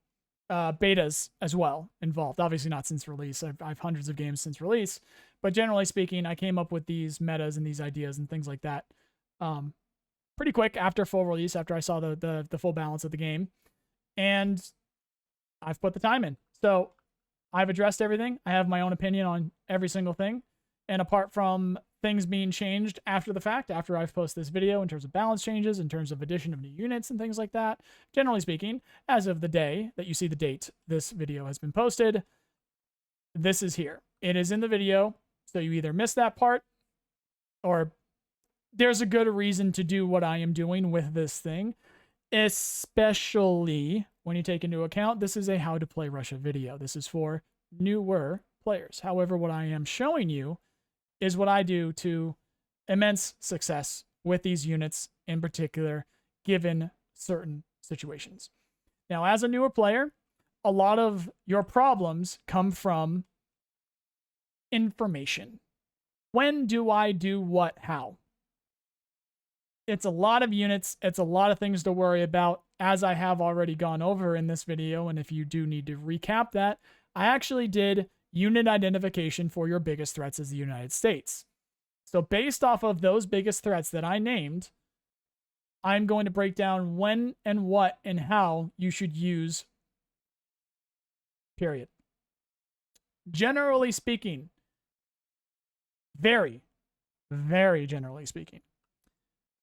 Betas as well involved. Obviously not since release. I've hundreds of games since release, but generally speaking, I came up with these metas and these ideas and things like that pretty quick after full release, after I saw the full balance of the game, and I've put the time in. So I've addressed everything. I have my own opinion on every single thing, and apart from things being changed after the fact, after I've posted this video in terms of balance changes, in terms of addition of new units and things like that, generally speaking, as of the day that you see the date this video has been posted, this is here. It is in the video, so you either missed that part or there's a good reason to do what I am doing with this thing, especially when you take into account this is a how to play Russia video. This is for newer players. However, what I am showing you is what I do to immense success with these units in particular, given certain situations. Now, as a newer player, a lot of your problems come from information. When do I do what, how? It's a lot of units. It's a lot of things to worry about, as I have already gone over in this video. And if you do need to recap that, I actually did unit identification for your biggest threats as the United States. So based off of those biggest threats that I named, I'm going to break down when and what and how you should use, period. Generally speaking, very, very generally speaking,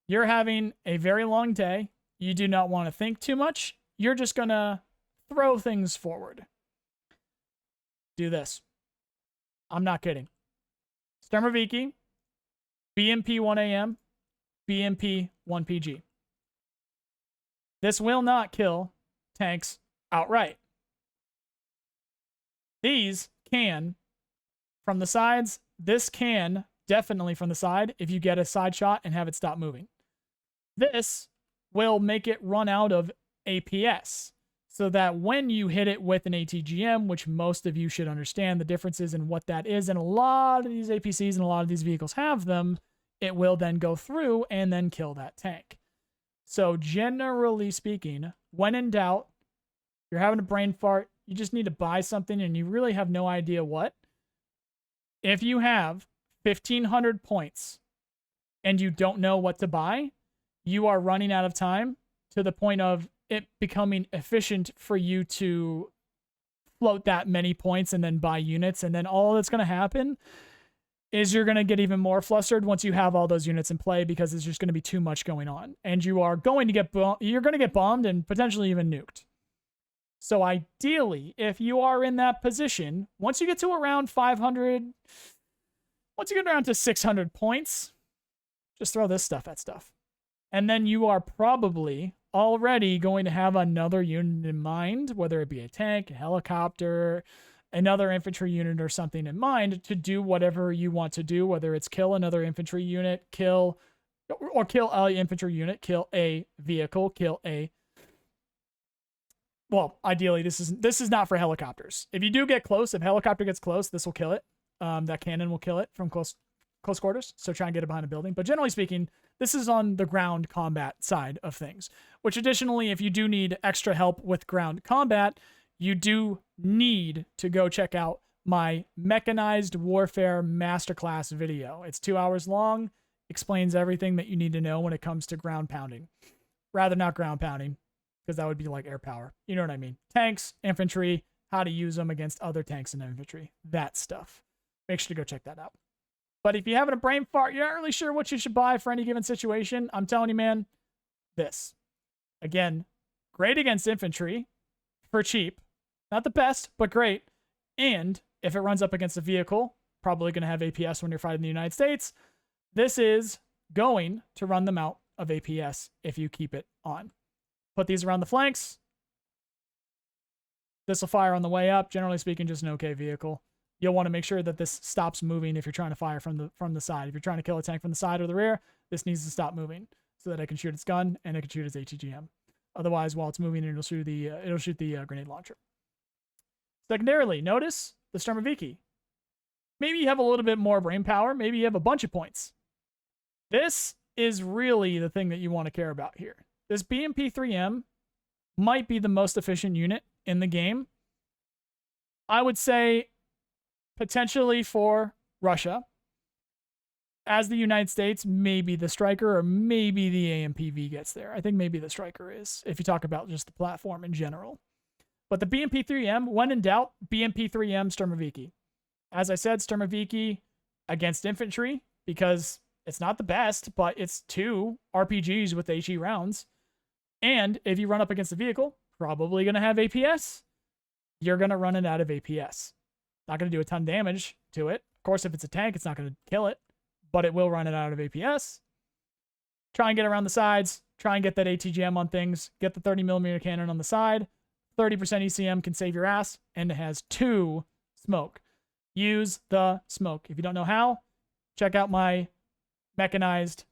you're having a very long day. You do not want to think too much. You're just going to throw things forward. Do this. I'm not kidding. Sturmoviki, BMP 1AM, BMP 1PG. This will not kill tanks outright. These can from the sides. This can definitely from the side if you get a side shot and have it stop moving. This will make it run out of APS, so that when you hit it with an ATGM, which most of you should understand the differences in what that is, and a lot of these APCs and a lot of these vehicles have them, it will then go through and then kill that tank. So generally speaking, when in doubt, you're having a brain fart, you just need to buy something and you really have no idea what, If you have 1,500 points and you don't know what to buy, you are running out of time to the point of it becoming efficient for you to float that many points and then buy units. And then all that's going to happen is you're going to get even more flustered once you have all those units in play, because there's just going to be too much going on. And you are going to get you're going to get bombed and potentially even nuked. So ideally, if you are in that position, once you get to around 500, once you get around to 600 points, just throw this stuff at stuff. And then you are probably already going to have another unit in mind, whether it be a tank, a helicopter, another infantry unit or something in mind to do whatever you want to do, whether it's kill another infantry unit, kill a infantry unit, kill a vehicle, kill a... Well, ideally, this is not for helicopters. If you do get close, if a helicopter gets close, this will kill it. That cannon will kill it from close quarters, so try and get it behind a building. But generally speaking, this is on the ground combat side of things, which additionally, if you do need extra help with ground combat, you do need to go check out my Mechanized Warfare Masterclass video. It's 2 hours long, explains everything that you need to know when it comes to ground pounding. Rather not ground pounding, because that would be like air power. You know what I mean? Tanks, infantry, how to use them against other tanks and infantry. That stuff. Make sure to go check that out. But if you're having a brain fart, you're not really sure what you should buy for any given situation, I'm telling you, man, this. Again, great against infantry for cheap. Not the best, but great. And if it runs up against a vehicle, probably going to have APS when you're fighting the United States. This is going to run them out of APS if you keep it on. Put these around the flanks. This will fire on the way up. Generally speaking, just an okay vehicle. You'll want to make sure that this stops moving if you're trying to fire from the side. If you're trying to kill a tank from the side or the rear, this needs to stop moving so that it can shoot its gun and it can shoot its ATGM. Otherwise, while it's moving, it'll shoot the grenade launcher. Secondarily, notice the Sturmoviki. Maybe you have a little bit more brain power. Maybe you have a bunch of points. This is really the thing that you want to care about here. This BMP-3M might be the most efficient unit in the game. I would say potentially for Russia. As the United States, maybe the Striker or maybe the AMPV gets there. I think maybe the Striker is, if you talk about just the platform in general. But the BMP-3M, when in doubt, BMP-3M Sturmoviki. As I said, Sturmoviki against infantry, because it's not the best, but it's 2 RPGs with HE rounds. And if you run up against a vehicle, probably going to have APS, you're going to run it out of APS. Not going to do a ton of damage to it. Of course, if it's a tank, it's not going to kill it, but it will run it out of APS. Try and get around the sides. Try and get that ATGM on things. Get the 30mm cannon on the side. 30% ECM can save your ass, and it has 2 smoke. Use the smoke. If you don't know how, check out my Mechanized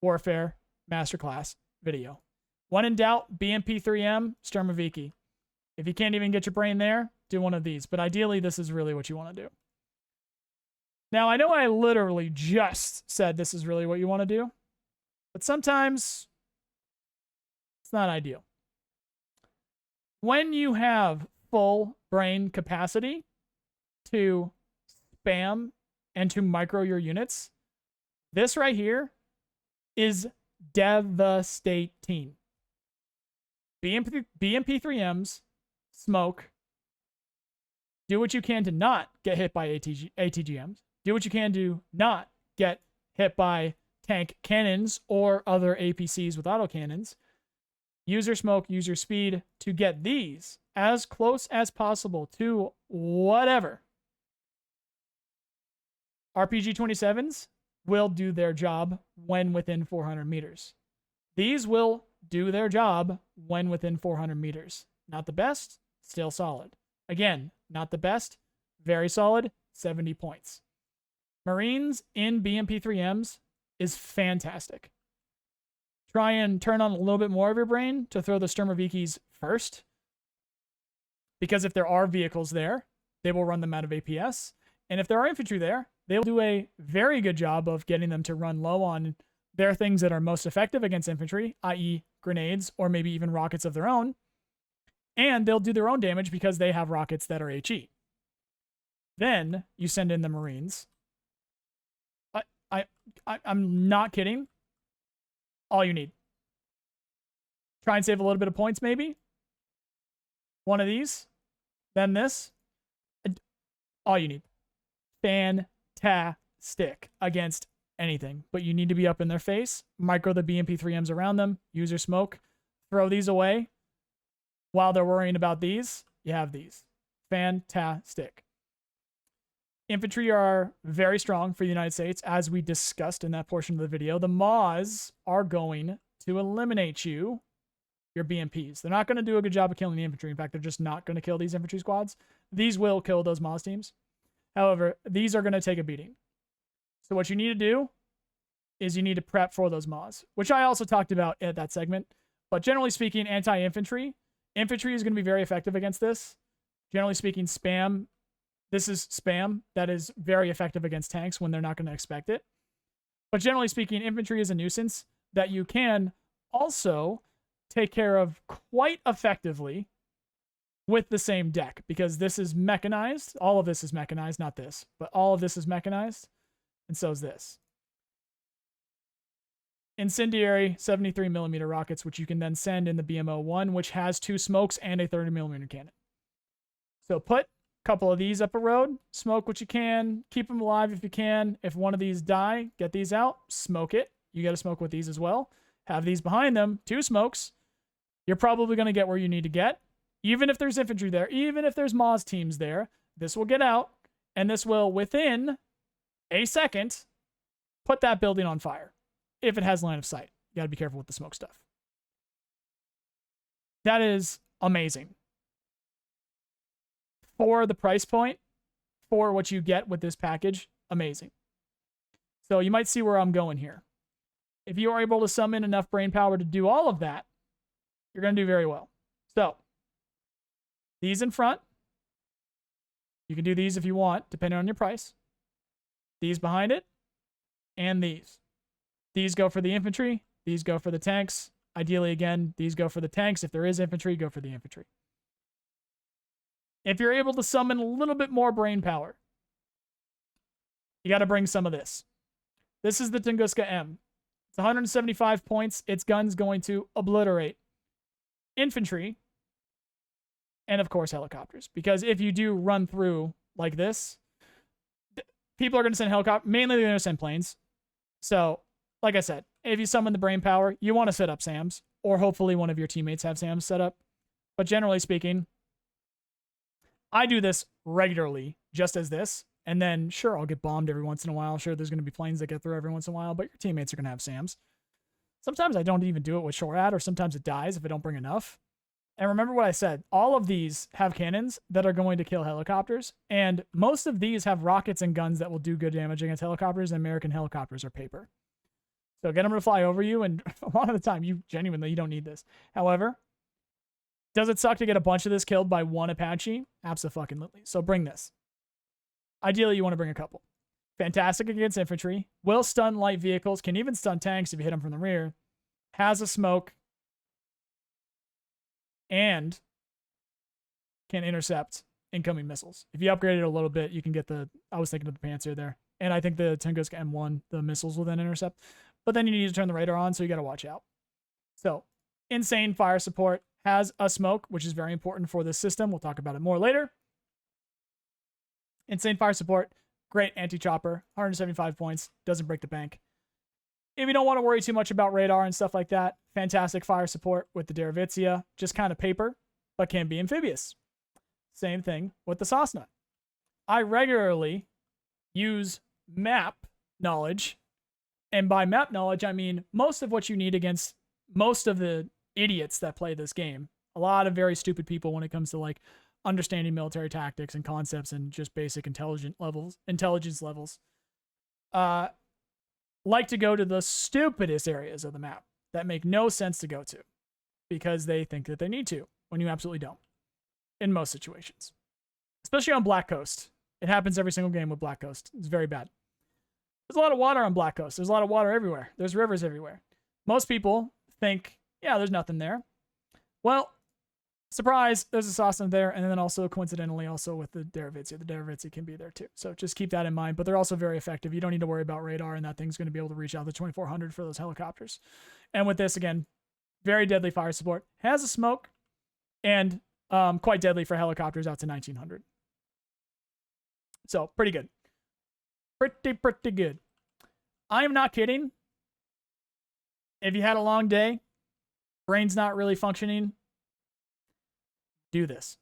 Warfare Masterclass video. When in doubt, BMP-3M, Sturmoviki. If you can't even get your brain there, do one of these. But ideally, this is really what you want to do. Now, I know I literally just said this is really what you want to do, but sometimes it's not ideal. When you have full brain capacity to spam and to micro your units, this right here is devastating. BMP-3Ms, smoke. Do what you can to not get hit by ATGMs. Do what you can to not get hit by tank cannons or other APCs with autocannons. Use your smoke, use your speed to get these as close as possible to whatever. RPG-27s will do their job when within 400 meters. These will do their job when within 400 meters. Not the best, still solid. Again, not the best, very solid, 70 points. Marines in BMP-3Ms is fantastic. Try and turn on a little bit more of your brain to throw the Sturmovikis first. Because if there are vehicles there, they will run them out of APS. And if there are infantry there, they'll do a very good job of getting them to run low on their things that are most effective against infantry, i.e. grenades or maybe even rockets of their own. And they'll do their own damage because they have rockets that are HE. Then you send in the Marines. I'm not kidding. All you need. Try and save a little bit of points, maybe. One of these. Then this. All you need. Fantastic against anything. But you need to be up in their face. Micro the BMP-3Ms around them. Use your smoke. Throw these away. While they're worrying about these, you have these. Fantastic. Infantry are very strong for the United States, as we discussed in that portion of the video. The MAWs are going to eliminate you, your BMPs. They're not going to do a good job of killing the infantry. In fact, they're just not going to kill these infantry squads. These will kill those MAWs teams. However, these are going to take a beating. So what you need to do is you need to prep for those MAWs, which I also talked about at that segment. But generally speaking, anti-infantry, infantry is going to be very effective against this. Generally speaking, spam. This is spam that is very effective against tanks when they're not going to expect it. But generally speaking, infantry is a nuisance that you can also take care of quite effectively with the same deck, because this is mechanized. All of this is mechanized, not this, but all of this is mechanized, and so is this. Incendiary 73mm rockets, which you can then send in the BMO-1, which has 2 smokes and a 30mm cannon. So put couple of these up a road, smoke what you can, keep them alive if you can. If one of these die, get these out, smoke it. You got to smoke with these as well. Have these behind them, 2 smokes. You're probably going to get where you need to get. Even if there's infantry there, even if there's MAWs teams there, this will get out, and this will, within a second, put that building on fire. If it has line of sight. You got to be careful with the smoke stuff. That is amazing. For the price point, for what you get with this package, amazing. So you might see where I'm going here. If you are able to summon enough brain power to do all of that, you're going to do very well. So, these in front. You can do these if you want, depending on your price. These behind it, and these. These go for the infantry. These go for the tanks. Ideally, again, these go for the tanks. If there is infantry, go for the infantry. If you're able to summon a little bit more brain power, you got to bring some of this. This is the Tunguska M. It's 175 points. Its gun's going to obliterate infantry and, of course, helicopters. Because if you do run through like this, people are going to send helicopters. Mainly, they're going to send planes. So, like I said, if you summon the brain power, you want to set up SAMs. Or hopefully one of your teammates have SAMs set up. But generally speaking, I do this regularly, just as this. And then, sure, I'll get bombed every once in a while. Sure, there's going to be planes that get through every once in a while, but your teammates are going to have SAMs. Sometimes I don't even do it with SHORAD, or sometimes it dies if I don't bring enough. And remember what I said. All of these have cannons that are going to kill helicopters. And most of these have rockets and guns that will do good damage against helicopters, and American helicopters are paper. So get them to fly over you, and a lot of the time, you don't need this. However, does it suck to get a bunch of this killed by one Apache? Abso-fucking-lutely. So bring this. Ideally, you want to bring a couple. Fantastic against infantry. Will stun light vehicles. Can even stun tanks if you hit them from the rear. Has a smoke. And can intercept incoming missiles. If you upgrade it a little bit, you can get the... I was thinking of the Panzer there. And I think the Tunguska M1, the missiles will then intercept. But then you need to turn the radar on, so you got to watch out. So, insane fire support. Has a smoke, which is very important for this system. We'll talk about it more later. Insane fire support. Great anti-chopper. 175 points. Doesn't break the bank. If you don't want to worry too much about radar and stuff like that, fantastic fire support with the Derevitsia. Just kind of paper, but can be amphibious. Same thing with the Cessna. I regularly use map knowledge. And by map knowledge, I mean most of what you need against most of the idiots that play this game. A lot of very stupid people when it comes to like understanding military tactics and concepts and just basic intelligence levels, like to go to the stupidest areas of the map that make no sense to go to because they think that they need to when you absolutely don't in most situations, especially on Black Coast. It happens every single game with Black Coast. It's very bad. There's a lot of water on Black Coast. There's a lot of water everywhere. There's rivers everywhere. Most people think, yeah, there's nothing there. Well, surprise, there's a Sasna there, and then also coincidentally also with the Derevitsi. The Derevitsi can be there too. So just keep that in mind. But they're also very effective. You don't need to worry about radar, and that thing's going to be able to reach out to 2400 for those helicopters. And with this, again, very deadly fire support. Has a smoke, and quite deadly for helicopters out to 1900. So pretty good. Pretty good. I am not kidding. If you had a long day, brain's not really functioning, do this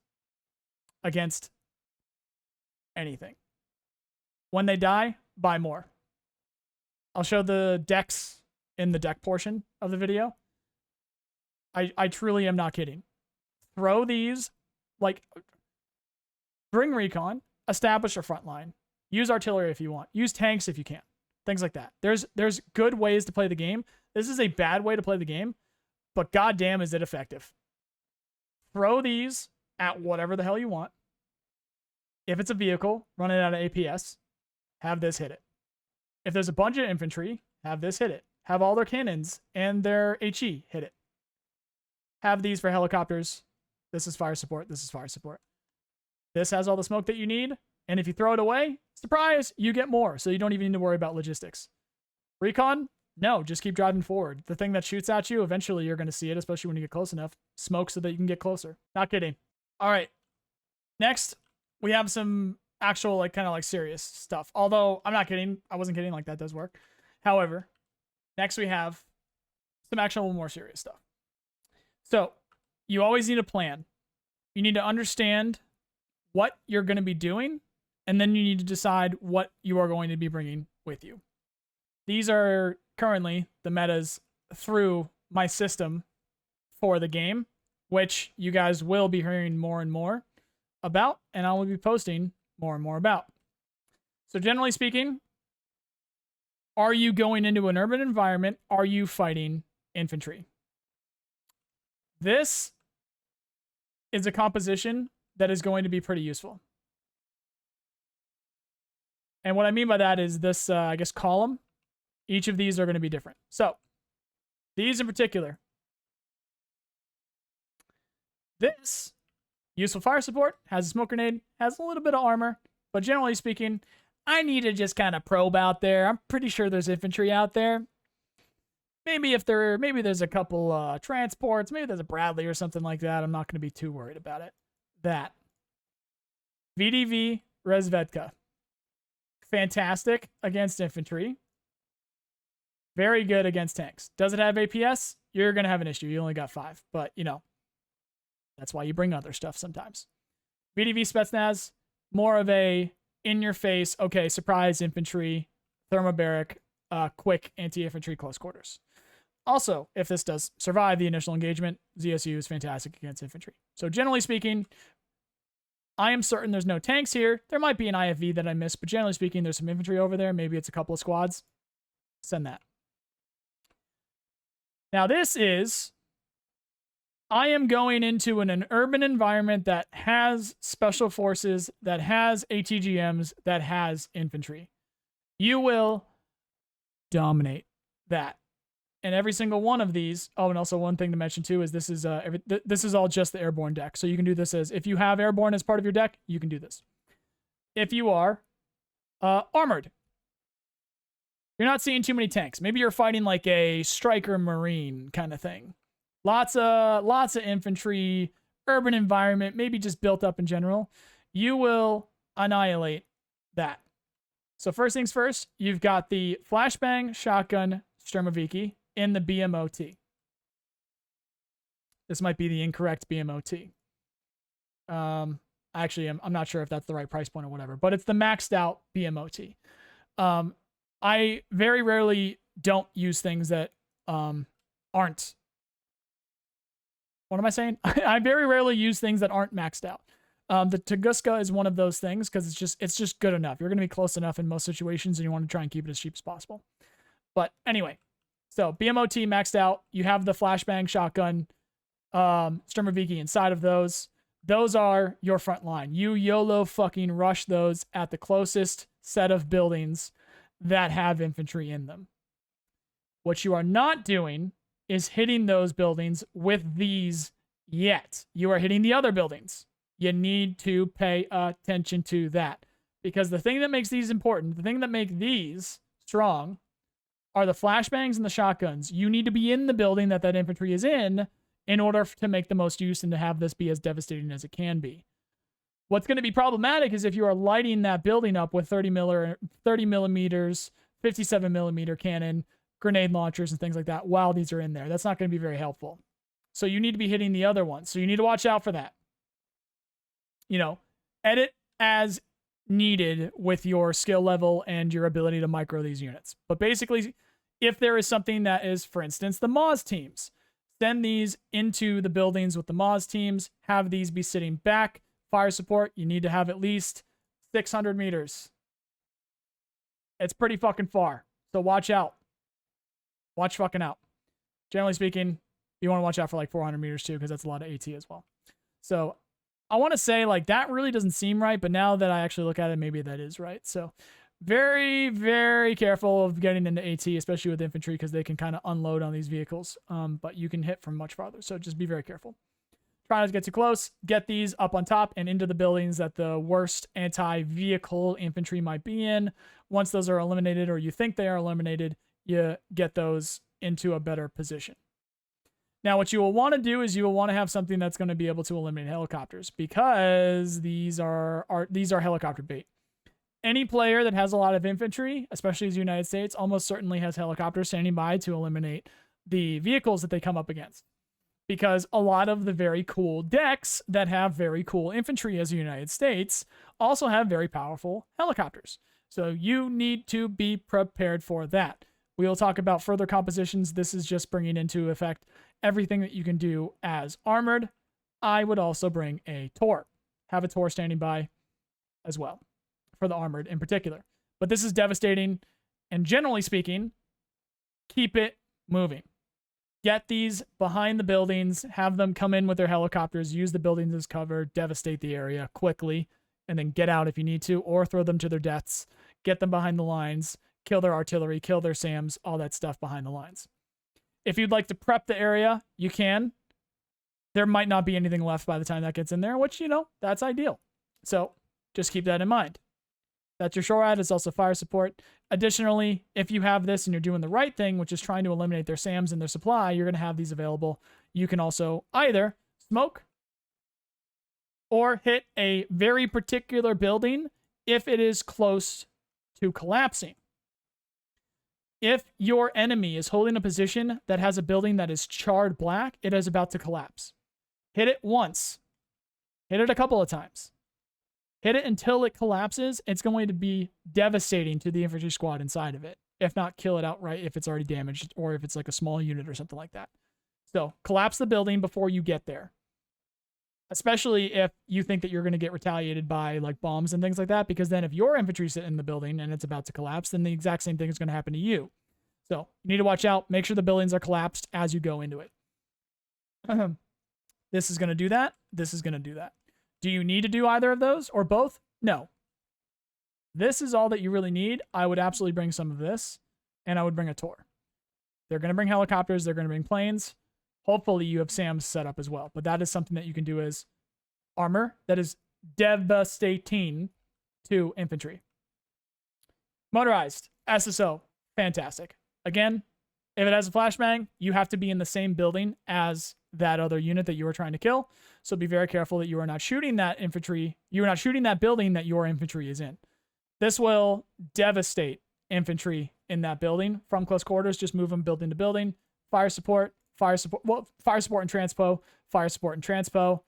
against anything. When they die, buy more. I'll show the decks in the deck portion of the video. I truly am not kidding. Throw these, like, bring recon, establish a front line, use artillery if you want, use tanks if you can, things like that. There's good ways to play the game. This is a bad way to play the game, but goddamn is it effective. Throw these at whatever the hell you want. If it's a vehicle, run it out of APS, have this hit it. If there's a bunch of infantry, have this hit it. Have all their cannons and their HE hit it. Have these for helicopters. This is fire support. This is fire support. This has all the smoke that you need. And if you throw it away, surprise, you get more. So you don't even need to worry about logistics. Recon? No, just keep driving forward. The thing that shoots at you, eventually you're going to see it, especially when you get close enough. Smoke so that you can get closer. Not kidding. All right. Next, we have some actual, like, kind of like serious stuff. Although, I'm not kidding. I wasn't kidding. Like, that does work. However, next we have some actual more serious stuff. So, you always need a plan. You need to understand what you're going to be doing, and then you need to decide what you are going to be bringing with you. These are currently the metas through my system for the game, which you guys will be hearing more and more about, and I will be posting more and more about. So generally speaking, are you going into an urban environment? Are you fighting infantry? This is a composition that is going to be pretty useful. And what I mean by that is this, I guess, column. Each of these are going to be different. So, these in particular. This, useful fire support, has a smoke grenade, has a little bit of armor, but generally speaking, I need to just kind of probe out there. I'm pretty sure there's infantry out there. Maybe there's a couple transports, maybe there's a Bradley or something like that. I'm not going to be too worried about it. That. VDV Rezvedka. Fantastic against infantry. Very good against tanks. Does it have APS? You're going to have an issue. You only got 5. But, you know, that's why you bring other stuff sometimes. VDV Spetsnaz, more of a in-your-face, okay, surprise infantry, thermobaric, quick anti-infantry close quarters. Also, if this does survive the initial engagement, ZSU is fantastic against infantry. So generally speaking, I am certain there's no tanks here. There might be an IFV that I missed, but generally speaking, there's some infantry over there. Maybe it's a couple of squads. Send that. Now this is, I am going into an urban environment that has special forces, that has ATGMs, that has infantry. You will dominate that. And every single one of these, oh, and also one thing to mention too is this is all just the airborne deck. So you can do this as, if you have airborne as part of your deck, you can do this. If you are armored, you're not seeing too many tanks. Maybe you're fighting like a striker marine kind of thing. Lots of infantry, urban environment, maybe just built up in general. You will annihilate that. So first things first, you've got the flashbang shotgun Sturmoviki in the BMOT. This might be the incorrect BMOT. Actually, I'm not sure if that's the right price point or whatever, but it's the maxed out BMOT. I very rarely don't use things that aren't. What am I saying? I very rarely use things that aren't maxed out. The Tunguska is one of those things because it's just good enough. You're going to be close enough in most situations, and you want to try and keep it as cheap as possible. But anyway, so BMOT maxed out. You have the flashbang shotgun, Sturmoviki inside of those. Those are your front line. You YOLO fucking rush those at the closest set of buildings that have infantry in them. What you are not doing is hitting those buildings with these yet. You are hitting the other buildings. You need to pay attention to that. Because the thing that makes these important, the thing that makes these strong, are the flashbangs and the shotguns. You need to be in the building that infantry is in order to make the most use and to have this be as devastating as it can be. What's going to be problematic is if you are lighting that building up with 30 millimeters, 57 millimeter cannon, grenade launchers, and things like that while these are in there. That's not going to be very helpful. So you need to be hitting the other ones. So you need to watch out for that. You know, edit as needed with your skill level and your ability to micro these units. But basically, if there is something that is, for instance, the Moz teams, send these into the buildings with the Moz teams, have these be sitting back. Fire support, you need to have at least 600 meters. It's pretty fucking far. So watch out. Watch fucking out. Generally speaking, you want to watch out for like 400 meters too, because that's a lot of AT as well. So I want to say like that really doesn't seem right, but now that I actually look at it, maybe that is right. So very, very careful of getting into AT, especially with infantry, because they can kind of unload on these vehicles. But you can hit from much farther. So just be very careful. Try not to get too close. Get these up on top and into the buildings that the worst anti-vehicle infantry might be in. Once those are eliminated, or you think they are eliminated, you get those into a better position. Now, what you will want to do is you will want to have something that's going to be able to eliminate helicopters, because these are helicopter bait. Any player that has a lot of infantry, especially as the United States, almost certainly has helicopters standing by to eliminate the vehicles that they come up against. Because a lot of the very cool decks that have very cool infantry as the United States also have very powerful helicopters. So you need to be prepared for that. We will talk about further compositions. This is just bringing into effect everything that you can do as armored. I would also bring a Tor. Have a Tor standing by as well for the armored in particular. But this is devastating. And generally speaking, keep it moving. Get these behind the buildings, have them come in with their helicopters, use the buildings as cover, devastate the area quickly, and then get out if you need to, or throw them to their deaths. Get them behind the lines, kill their artillery, kill their SAMs, all that stuff behind the lines. If you'd like to prep the area, you can. There might not be anything left by the time that gets in there, which, you know, that's ideal. So just keep that in mind. That's your SHORAD. It's also fire support. Additionally, if you have this and you're doing the right thing, which is trying to eliminate their SAMs and their supply, you're going to have these available. You can also either smoke or hit a very particular building if it is close to collapsing. If your enemy is holding a position that has a building that is charred black, it is about to collapse. Hit it once. Hit it a couple of times. Hit it until it collapses. It's going to be devastating to the infantry squad inside of it, if not kill it outright if it's already damaged, or if it's like a small unit or something like that. So collapse the building before you get there, especially if you think that you're going to get retaliated by like bombs and things like that, because then if your infantry sit in the building and it's about to collapse, then the exact same thing is going to happen to you. So you need to watch out. Make sure the buildings are collapsed as you go into it. This is going to do that. This is going to do that. Do you need to do either of those or both? No. This is all that you really need. I would absolutely bring some of this, and I would bring a Tor. They're going to bring helicopters. They're going to bring planes. Hopefully you have SAMs set up as well, but that is something that you can do as armor that is devastating to infantry. Motorized, SSO, fantastic. Again, if it has a flashbang, you have to be in the same building as that other unit that you are trying to kill. So be very careful that you are not shooting that infantry. You are not shooting that building that your infantry is in. This will devastate infantry in that building from close quarters. Just move them building to building. Fire support, fire support and transpo, fire support and transpo.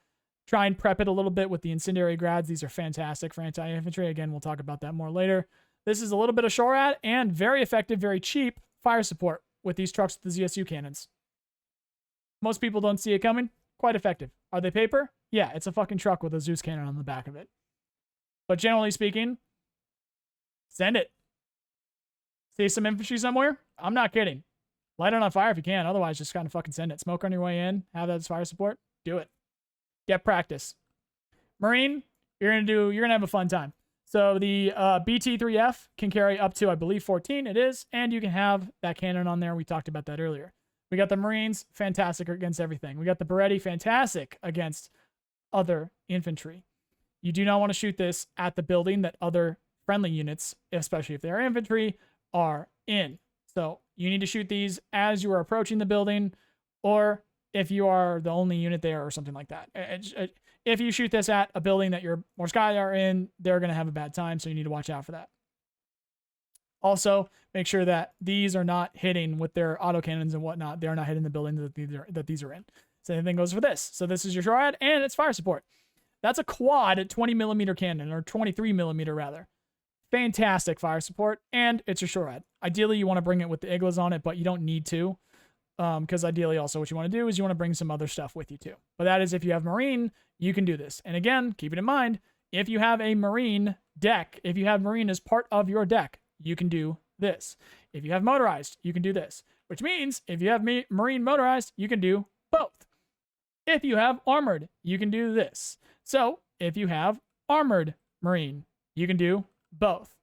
Try and prep it a little bit with the incendiary grads. These are fantastic for anti-infantry. Again, we'll talk about that more later. This is a little bit of SHORAD and very effective, very cheap fire support with these trucks with the ZSU cannons. Most people don't see it coming. Quite effective. Are they paper? Yeah, it's a fucking truck with a Zeus cannon on the back of it. But generally speaking, send it. See some infantry somewhere? I'm not kidding. Light it on fire if you can. Otherwise, just kind of fucking send it. Smoke on your way in. Have that as fire support. Do it. Get practice. Marine, you're gonna have a fun time. So the BT3F can carry up to, I believe, 14. It is, and you can have that cannon on there. We talked about that earlier. We got the Marines, fantastic against everything. We got the Beretti, fantastic against other infantry. You do not want to shoot this at the building that other friendly units, especially if they are infantry, are in. So you need to shoot these as you are approaching the building, or if you are the only unit there or something like that. If you shoot this at a building that your Morskai are in, they're going to have a bad time, so you need to watch out for that. Also, make sure that these are not hitting with their autocannons and whatnot. They're not hitting the building that these are in. Same thing goes for this. So this is your SHORAD, and it's fire support. That's a quad at 20mm cannon, or 23mm rather. Fantastic fire support, and it's your SHORAD. Ideally, you want to bring it with the iglas on it, but you don't need to, because ideally also what you want to do is you want to bring some other stuff with you too. But that is if you have Marine, you can do this. And again, keep it in mind, if you have a Marine deck, if you have Marine as part of your deck, you can do this. If you have motorized, you can do this. Which means if you have Marine motorized, you can do both. If you have armored, you can do this. So if you have armored Marine, you can do both.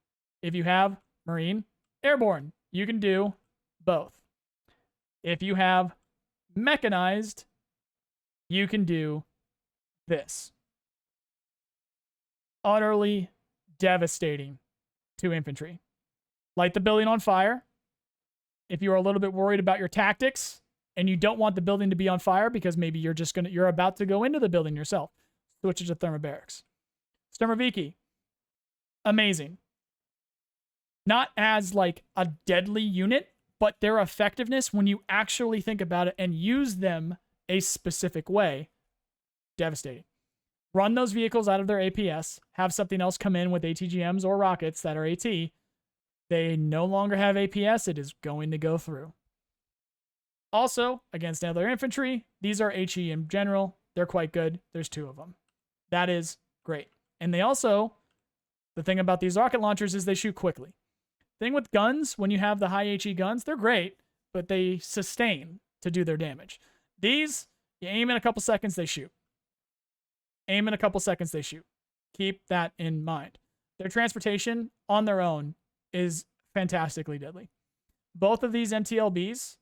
If you have Marine airborne, you can do both. If you have mechanized, you can do this. Utterly devastating to infantry. Light the building on fire. If you are a little bit worried about your tactics and you don't want the building to be on fire because maybe you're about to go into the building yourself, switch it to thermobarics. Sturmoviki, amazing. Not as like a deadly unit, but their effectiveness when you actually think about it and use them a specific way, devastating. Run those vehicles out of their APS, have something else come in with ATGMs or rockets that are AT. They no longer have APS, it is going to go through. Also, against other infantry, these are HE in general. They're quite good. There's 2 of them. That is great. And they also, the thing about these rocket launchers is they shoot quickly. Thing with guns, when you have the high HE guns, they're great, but they sustain to do their damage. These, you aim in a couple seconds, they shoot. Aim in a couple seconds, they shoot. Keep that in mind. Their transportation on their own is fantastically deadly. Both of these MTLBs,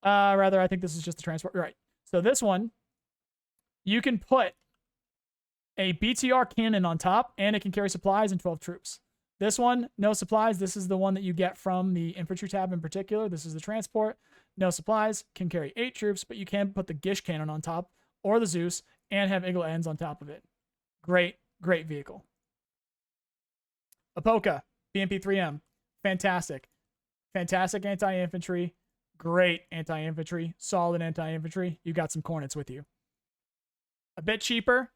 I think this is just the transport. Right. So this one, you can put a BTR cannon on top, and it can carry supplies and 12 troops. This one, no supplies. This is the one that you get from the infantry tab in particular. This is the transport. No supplies. Can carry 8 troops, but you can put the Gish cannon on top, or the Zeus, and have Eagle ends on top of it. Great, great vehicle. Apoka, BMP-3M. Fantastic. Fantastic anti-infantry. Great anti-infantry. Solid anti-infantry. You got some Cornets with you. A bit cheaper.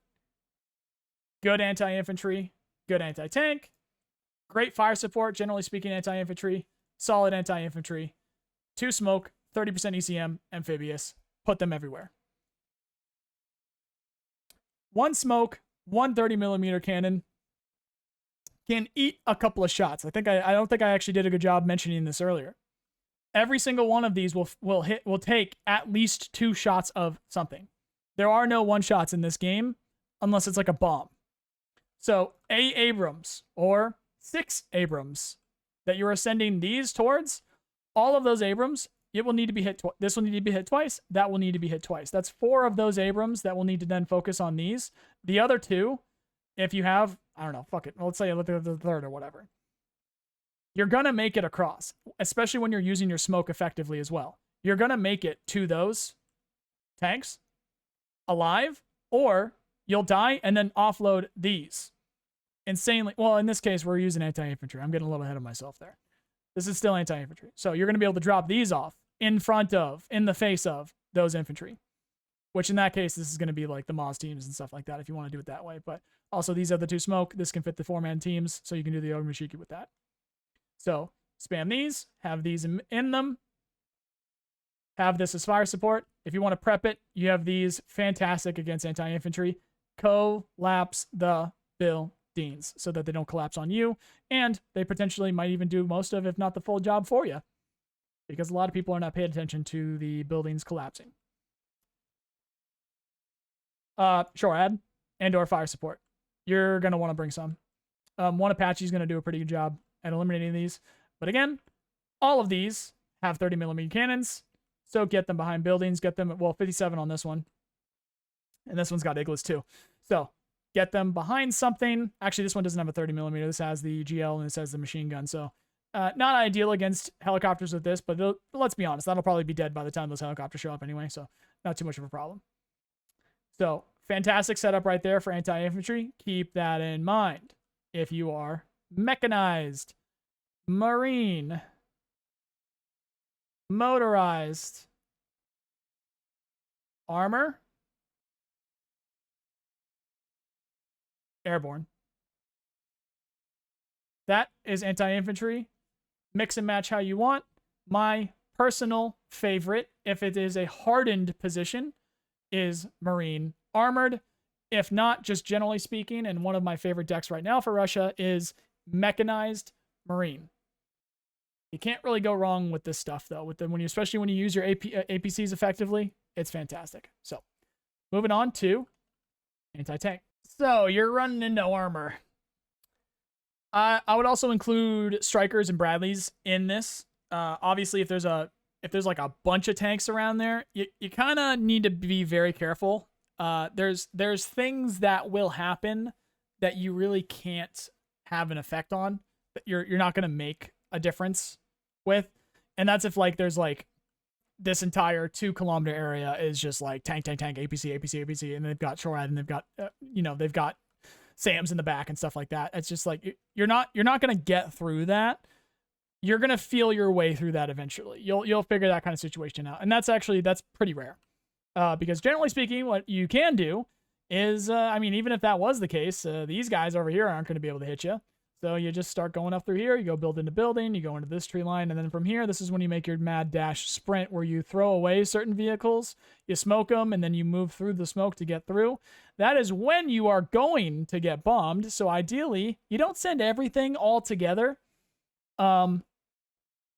Good anti-infantry. Good anti-tank. Great fire support, generally speaking, anti-infantry. Solid anti-infantry. 2 smoke, 30% ECM, amphibious. Put them everywhere. 1 smoke, 1 30mm cannon. Can eat a couple of shots. I don't think I actually did a good job mentioning this earlier. Every single one of these will take at least 2 shots of something. There are no 1-shots in this game unless it's like a bomb. So Abrams or 6 Abrams that you are sending these towards, all of those Abrams, it will need to be hit. This will need to be hit twice. That will need to be hit twice. That's 4 of those Abrams that will need to then focus on these. The other 2, if you have, I don't know, fuck it. Let's say you look at the 3rd or whatever. You're going to make it across, especially when you're using your smoke effectively as well. You're going to make it to those tanks alive, or you'll die and then offload these. Insanely. Well, in this case, we're using anti-infantry. I'm getting a little ahead of myself there. This is still anti-infantry. So you're going to be able to drop these off in front of, in the face of those infantry. Which in that case, this is going to be like the Moz teams and stuff like that if you want to do it that way. But also these other 2 smoke. This can fit the 4-man teams, so you can do the Ogmashiki with that. So spam these, have these in them. Have this as fire support. If you want to prep it, you have these fantastic against anti-infantry. Collapse the buildings so that they don't collapse on you, and they potentially might even do most of, if not the full job for you, because a lot of people are not paying attention to the buildings collapsing. SHORAD and or fire support. You're going to want to bring some. One Apache is going to do a pretty good job at eliminating these. But again, all of these have 30mm cannons. So get them behind buildings, get them, well, 57 on this one. And this one's got iglas too. So get them behind something. Actually, this one doesn't have a 30 millimeter. This has the GL and this has the machine gun. So not ideal against helicopters with this, but let's be honest, that'll probably be dead by the time those helicopters show up anyway. So not too much of a problem. So fantastic setup right there for anti-infantry. Keep that in mind. If you are mechanized, marine, motorized, armor, airborne. That is anti-infantry. Mix and match how you want. My personal favorite, if it is a hardened position, is marine armored. If not, just generally speaking, and one of my favorite decks right now for Russia is mechanized marine. You can't really go wrong with this stuff though. Especially when you use your APCs effectively, it's fantastic. So, moving on to anti-tank. So you're running into armor. I would also include Strikers and Bradleys in this. Obviously, if there's like a bunch of tanks around there, you kind of need to be very careful. There's things that will happen that you really can't have an effect on, that you're not gonna make a difference with, and that's if like there's like this entire 2-kilometer area is just like tank, APC, and they've got SHORAD and they've got they've got SAMs in the back and stuff like that. It's just like you're not gonna get through that. You're gonna feel your way through that eventually. You'll figure that kind of situation out, and that's pretty rare. Because generally speaking, what you can do is, even if that was the case, these guys over here aren't going to be able to hit you. So you just start going up through here, you go build into building, you go into this tree line, and then from here, this is when you make your mad dash sprint where you throw away certain vehicles, you smoke them, and then you move through the smoke to get through. That is when you are going to get bombed. So ideally, you don't send everything all together. And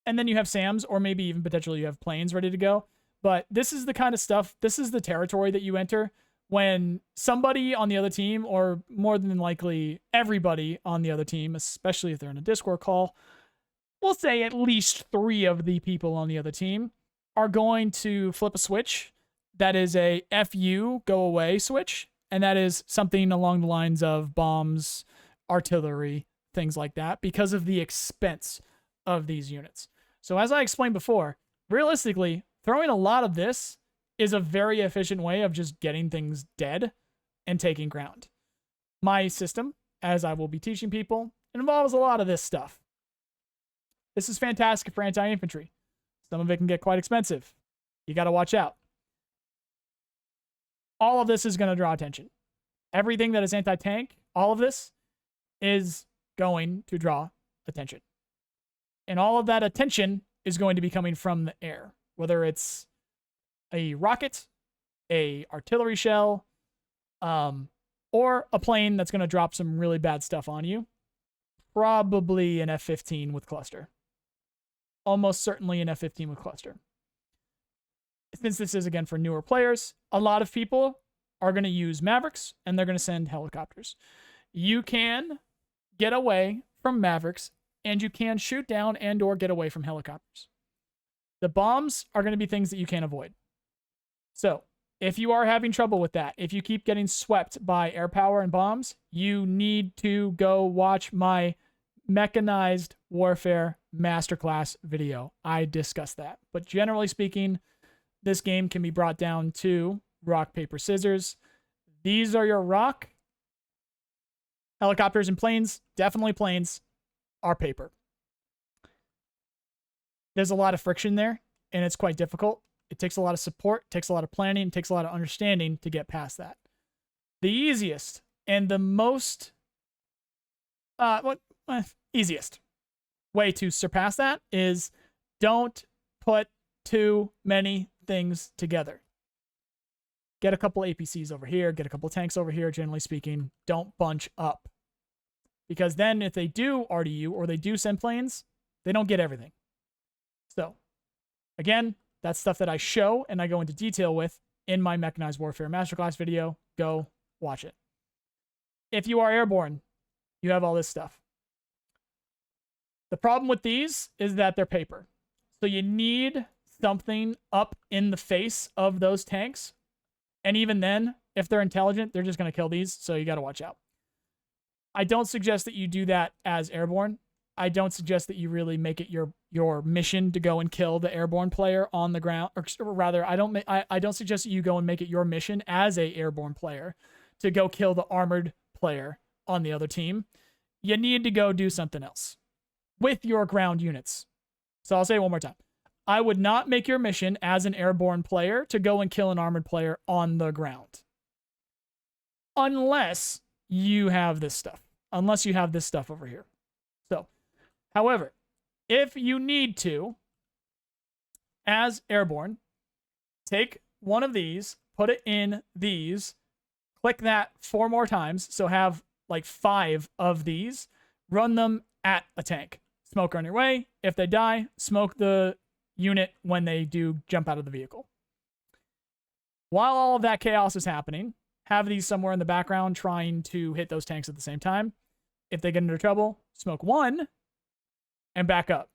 then you have SAMs, or maybe even potentially you have planes ready to go. But this is the kind of stuff, this is the territory that you enter when somebody on the other team, or more than likely everybody on the other team, especially if they're in a Discord call, we'll say at least 3 of the people on the other team are going to flip a switch that is a FU, go away switch. And that is something along the lines of bombs, artillery, things like that, because of the expense of these units. So as I explained before, realistically, throwing a lot of this is a very efficient way of just getting things dead and taking ground. My system, as I will be teaching people, involves a lot of this stuff. This is fantastic for anti-infantry. Some of it can get quite expensive. You got to watch out. All of this is going to draw attention. Everything that is anti-tank, all of this is going to draw attention. And all of that attention is going to be coming from the air. Whether it's a rocket, a artillery shell, or a plane that's going to drop some really bad stuff on you. Probably an F-15 with cluster. Almost certainly an F-15 with cluster. Since this is, again, for newer players, a lot of people are going to use Mavericks, and they're going to send helicopters. You can get away from Mavericks, and you can shoot down and or get away from helicopters. The bombs are going to be things that you can't avoid. So, if you are having trouble with that, if you keep getting swept by air power and bombs, you need to go watch my mechanized warfare masterclass video. I discussed that. But generally speaking, this game can be brought down to rock, paper, scissors. These are your rock. Helicopters and planes, definitely planes, are paper. There's a lot of friction there, and it's quite difficult. It takes a lot of support, takes a lot of planning, takes a lot of understanding to get past that. The easiest and the most easiest way to surpass that is don't put too many things together. Get a couple APCs over here, get a couple tanks over here, generally speaking. Don't bunch up. Because then if they do RDU or they do send planes, they don't get everything. So, again, that's stuff that I show and I go into detail with in my Mechanized Warfare Masterclass video. Go watch it. If you are airborne, you have all this stuff. The problem with these is that they're paper. So you need something up in the face of those tanks. And even then, if they're intelligent, they're just going to kill these. So you got to watch out. I don't suggest that you do that as airborne. I don't suggest that you really make it your mission to go and kill the airborne player on the ground. Or rather, I don't suggest that you go and make it your mission as a airborne player to go kill the armored player on the other team. You need to go do something else with your ground units. So I'll say it one more time. I would not make your mission as an airborne player to go and kill an armored player on the ground. Unless you have this stuff. Unless you have this stuff over here. So, however, if you need to, as airborne, take one of these, put it in these, click that 4 more times, so have like 5 of these, run them at a tank. Smoke on your way. If they die, smoke the unit when they do jump out of the vehicle. While all of that chaos is happening, have these somewhere in the background trying to hit those tanks at the same time. If they get into trouble, smoke one and back up.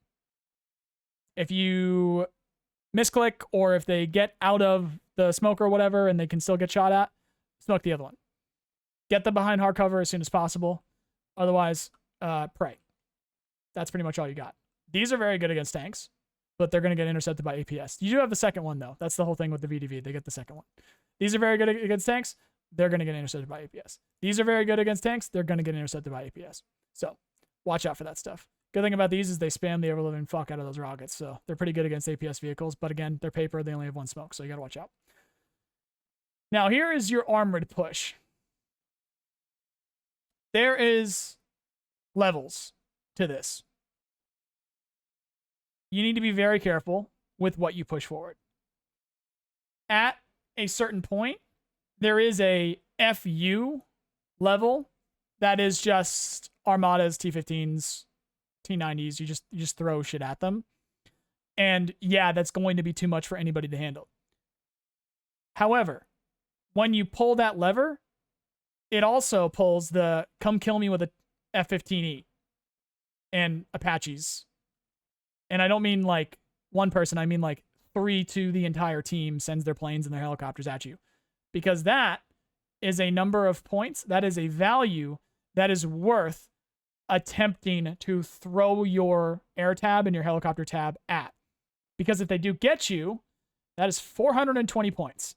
If you misclick or if they get out of the smoke or whatever and they can still get shot at, smoke the other one. Get them behind hard cover as soon as possible. Otherwise, pray. That's pretty much all you got. These are very good against tanks, but they're going to get intercepted by APS. You do have the second one, though. That's the whole thing with the VDV. They get the second one. These are very good against tanks. They're going to get intercepted by APS. These are very good against tanks. They're going to get intercepted by APS. So watch out for that stuff. Good thing about these is they spam the ever-living fuck out of those rockets. So they're pretty good against APS vehicles. But again, they're paper. They only have 1 smoke. So you got to watch out. Now, here is your armored push. There is levels to this. You need to be very careful with what you push forward. At a certain point, there is a FU level that is just Armadas, T-15s, T-90s. You just throw shit at them. And yeah, that's going to be too much for anybody to handle. However, when you pull that lever, it also pulls the come kill me with a F-15E and Apaches. And I don't mean like one person, I mean like 3 to the entire team sends their planes and their helicopters at you. Because that is a number of points, that is a value that is worth attempting to throw your air tab and your helicopter tab at. Because if they do get you, that is 420 points.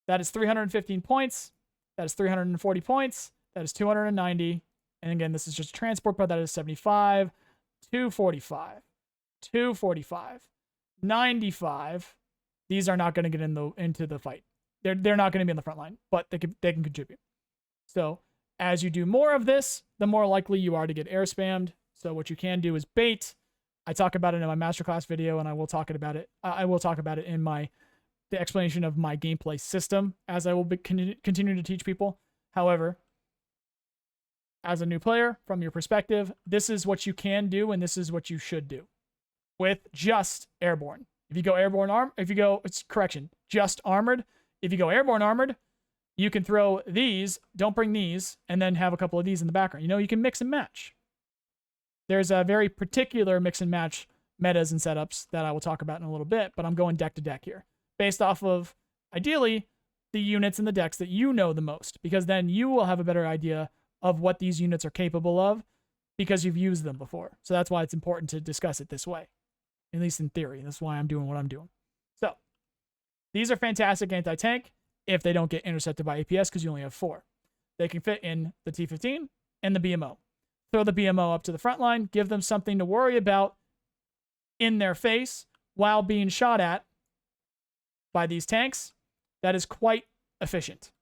That is 315 points. That is 340 points. That is 290. And again, this is just a transport, but that is 75, 245, 245, 95. These are not going to get into the fight. They're not going to be on the front line, but they can contribute. So as you do more of this, the more likely you are to get air spammed. So what you can do is bait. I talk about it in my masterclass video, and I will talk about it. I will talk about it in the explanation of my gameplay system as I will continue to teach people. However, as a new player, from your perspective, this is what you can do, and this is what you should do with just airborne. If you go airborne just armored. If you go airborne armored, you can throw these, don't bring these, and then have a couple of these in the background. You know, you can mix and match. There's a very particular mix and match metas and setups that I will talk about in a little bit, but I'm going deck to deck here, based off of, ideally, the units and the decks that you know the most, because then you will have a better idea of what these units are capable of because you've used them before. So that's why it's important to discuss it this way, at least in theory. That's why I'm doing what I'm doing. So these are fantastic anti-tank if they don't get intercepted by APS because you only have 4. They can fit in the T-15 and the BMO. Throw the BMO up to the front line, give them something to worry about in their face while being shot at by these tanks. That is quite efficient.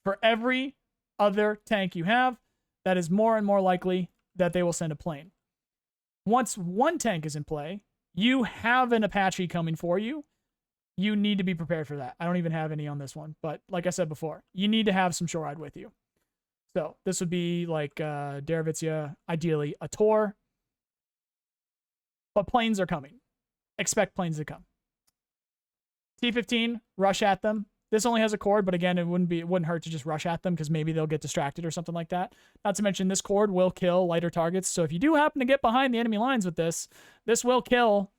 For every other tank you have, that is more and more likely that they will send a plane. Once one tank is in play, you have an Apache coming for you. You need to be prepared for that. I don't even have any on this one, but like I said before, you need to have some SHORAD with you. So this would be like Derevitsia, ideally a Tor. But planes are coming. Expect planes to come. T-15, rush at them. This only has a cord, but again, it wouldn't hurt to just rush at them because maybe they'll get distracted or something like that. Not to mention this cord will kill lighter targets. So if you do happen to get behind the enemy lines with this, this will kill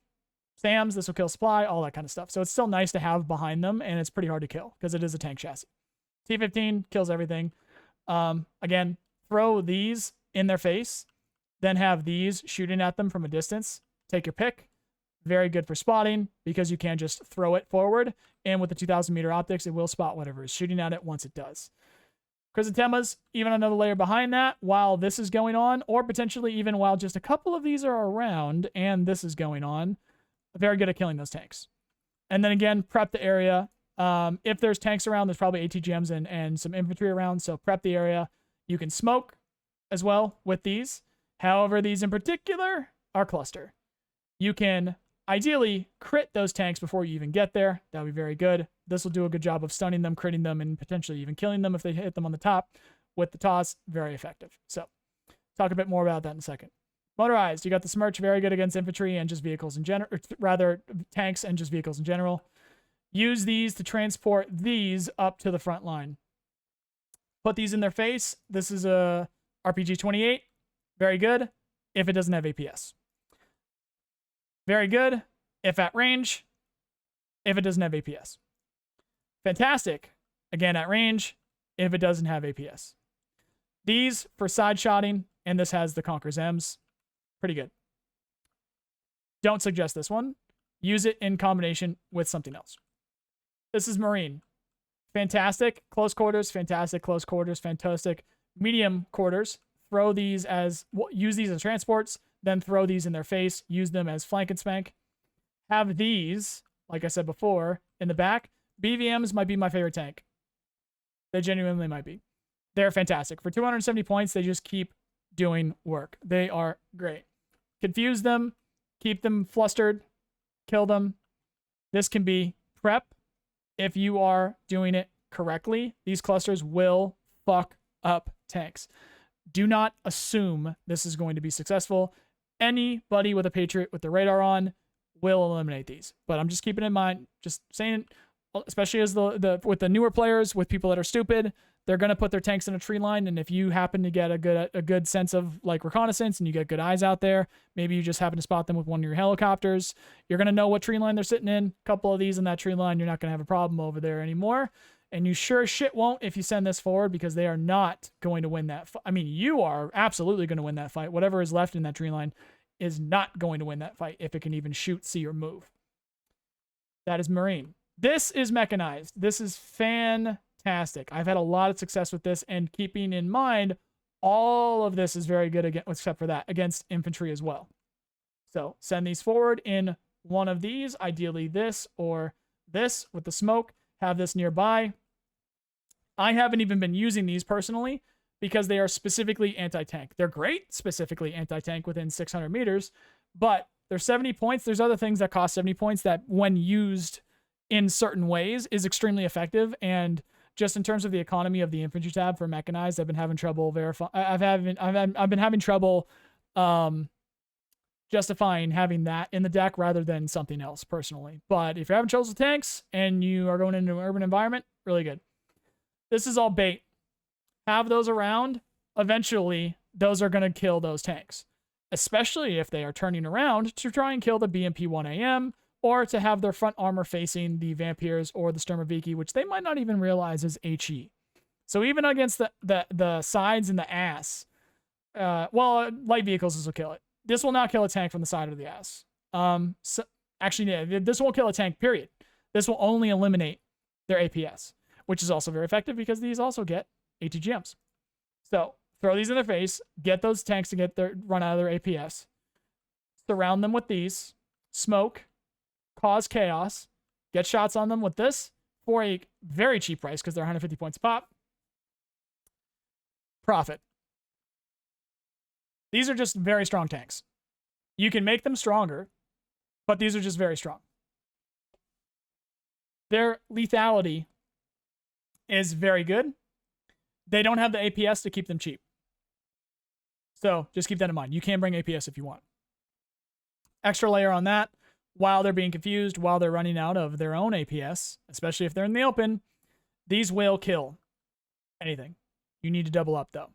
SAMs, this will kill supply, all that kind of stuff. So it's still nice to have behind them, and it's pretty hard to kill because it is a tank chassis. T-15 kills everything. Again, throw these in their face, then have these shooting at them from a distance. Take your pick. Very good for spotting because you can just throw it forward, and with the 2,000 meter optics, it will spot whatever is shooting at it once it does. Chrysanthemas, even another layer behind that while this is going on, or potentially even while just a couple of these are around and this is going on. Very good at killing those tanks. And then again, prep the area. If there's tanks around, there's probably ATGMs and some infantry around, so prep the area. You can smoke as well with these. However, these in particular are cluster. You can ideally crit those tanks before you even get there. That would be very good. This will do a good job of stunning them, critting them, and potentially even killing them if they hit them on the top with the toss. Very effective. So talk a bit more about that in a second. Motorized, you got the Smirch, very good against infantry and just vehicles in general, or rather tanks and just vehicles in general. Use these to transport these up to the front line. Put these in their face. This is a RPG-28. Very good if it doesn't have APS. Very good if at range, if it doesn't have APS. Fantastic, again at range, if it doesn't have APS. These for side shotting, and this has the Conqueror's M's. Pretty good. Don't suggest this one. Use it in combination with something else. This is Marine. Fantastic. Close quarters, fantastic. Close quarters, fantastic. Medium quarters. Throw these as, use these as transports, then throw these in their face. Use them as flank and spank. Have these, like I said before, in the back. BVMs might be my favorite tank. They genuinely might be. They're fantastic. For 270 points, they just keep doing work. They are great. Confuse them, keep them flustered, kill them. This can be prep. If you are doing it correctly, these clusters will fuck up tanks. Do not assume this is going to be successful. Anybody with a Patriot with the radar on will eliminate these. But I'm just keeping in mind, just saying, especially as with the newer players, with people that are stupid, they're going to put their tanks in a tree line, and if you happen to get a good sense of like reconnaissance and you get good eyes out there, maybe you just happen to spot them with one of your helicopters, you're going to know what tree line they're sitting in. A couple of these in that tree line, you're not going to have a problem over there anymore. And you sure as shit won't if you send this forward, because they are not going to win that. I mean, you are absolutely going to win that fight. Whatever is left in that tree line is not going to win that fight if it can even shoot, see, or move. That is Marine. This is mechanized. This is fantastic. I've had a lot of success with this, and keeping in mind, all of this is very good, again, except for that, against infantry as well. So send these forward in one of these, ideally this or this with the smoke. Have this nearby. I haven't even been using these personally because they are specifically anti-tank. They're great, specifically anti-tank within 600 meters, but they're 70 points. There's other things that cost 70 points that, when used in certain ways, is extremely effective. And just in terms of the economy of the infantry tab for mechanized, I've been having trouble verifying. I've been having trouble justifying having that in the deck rather than something else personally. But if you're having troubles with tanks and you are going into an urban environment, really good. This is all bait. Have those around. Eventually, those are going to kill those tanks, especially if they are turning around to try and kill the BMP-1AM, or to have their front armor facing the Vampires or the Sturmoviki, which they might not even realize is HE. So even against the sides and the ass, well, light vehicles, this will kill it. This will not kill a tank from the side or the ass. So, actually, yeah, this won't kill a tank, period. This will only eliminate their APS, which is also very effective because these also get ATGMs. So throw these in their face, get those tanks to run out of their APS, surround them with these, smoke, cause chaos, get shots on them with this for a very cheap price because they're 150 points a pop. Profit. These are just very strong tanks. You can make them stronger, but these are just very strong. Their lethality is very good. They don't have the APS to keep them cheap. So just keep that in mind. You can bring APS if you want. Extra layer on that. While they're being confused, while they're running out of their own APS, especially if they're in the open, these will kill anything. You need to double up, though.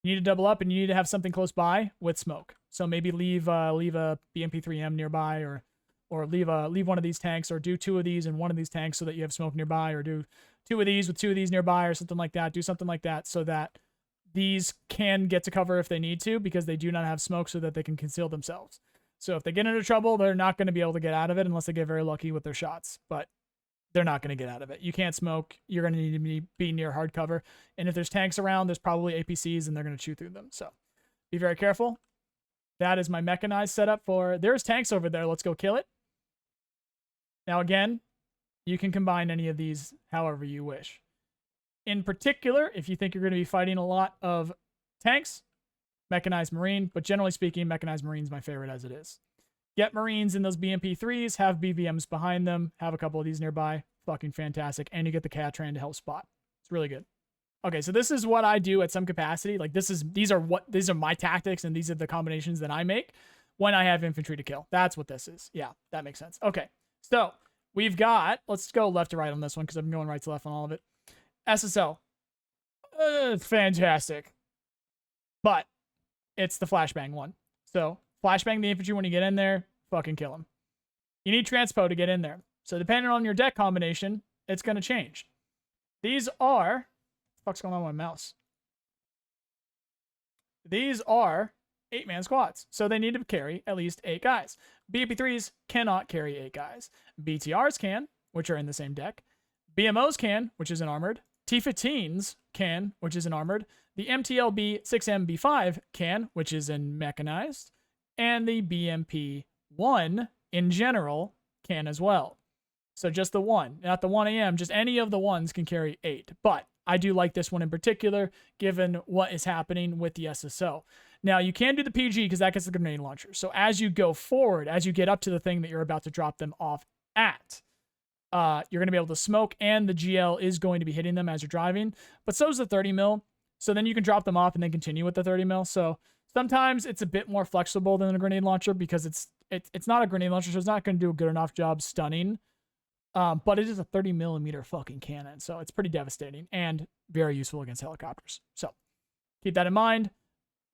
You need to double up, and you need to have something close by with smoke. So maybe leave a BMP-3M nearby, or or leave one of these tanks, or do 2 of these in one of these tanks so that you have smoke nearby, or do 2 of these with 2 of these nearby, or something like that. Do something like that so that these can get to cover if they need to, because they do not have smoke, so that they can conceal themselves. So if they get into trouble, they're not going to be able to get out of it unless they get very lucky with their shots. But they're not going to get out of it. You can't smoke. You're going to need to be near hard cover. And if there's tanks around, there's probably APCs, and they're going to chew through them. So be very careful. That is my mechanized setup for... There's tanks over there. Let's go kill it. Now, again, you can combine any of these however you wish. In particular, if you think you're going to be fighting a lot of tanks, mechanized Marine. But generally speaking, mechanized Marine's my favorite as it is. Get Marines in those BMP3s, have BVMs behind them, have a couple of these nearby. Fucking fantastic. And you get the Catran to help spot. It's really good. Okay, so this is what I do at some capacity. Like these are my tactics, and these are the combinations that I make when I have infantry to kill. That's what this is. Yeah, that makes sense. Okay, so we've got, let's go left to right on this one because I'm going right to left on all of it. SSO. Fantastic. But it's the flashbang one. So flashbang the infantry when you get in there, fucking kill them. You need transpo to get in there. So depending on your deck combination, it's going to change. These are... What the fuck's going on with my mouse? These are 8-man squads. So they need to carry at least 8 guys. BMP3s cannot carry 8 guys. BTRs can, which are in the same deck. BMOs can, which isn't armored. T-15s can, which isn't armored. The MTLB 6MB5 can, which is in mechanized. And the BMP1 in general can as well. So just the one, not the 1AM, just any of the ones can carry 8. But I do like this one in particular, given what is happening with the SSO. Now, you can do the PG because that gets the grenade launcher. So as you go forward, as you get up to the thing that you're about to drop them off at, you're going to be able to smoke, and the GL is going to be hitting them as you're driving. But so is the 30 mil. So then you can drop them off and then continue with the 30 mil. So sometimes it's a bit more flexible than a grenade launcher because it's not a grenade launcher, so it's not going to do a good enough job stunning. But it is a 30 millimeter fucking cannon, so it's pretty devastating and very useful against helicopters. So keep that in mind.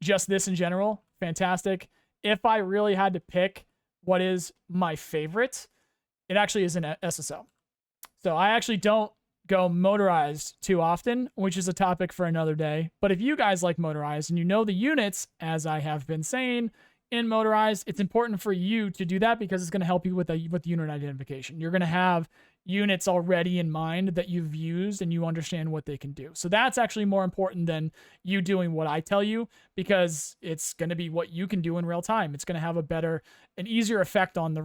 Just this in general, fantastic. If I really had to pick what is my favorite, it actually is an SSO. So I actually don't go motorized too often, which is a topic for another day. But if you guys like motorized and you know the units, as I have been saying, in motorized, it's important for you to do that because it's going to help you with unit identification. You're going to have units already in mind that you've used and you understand what they can do. So that's actually more important than you doing what I tell you, because it's going to be what you can do in real time. It's going to have an easier effect on the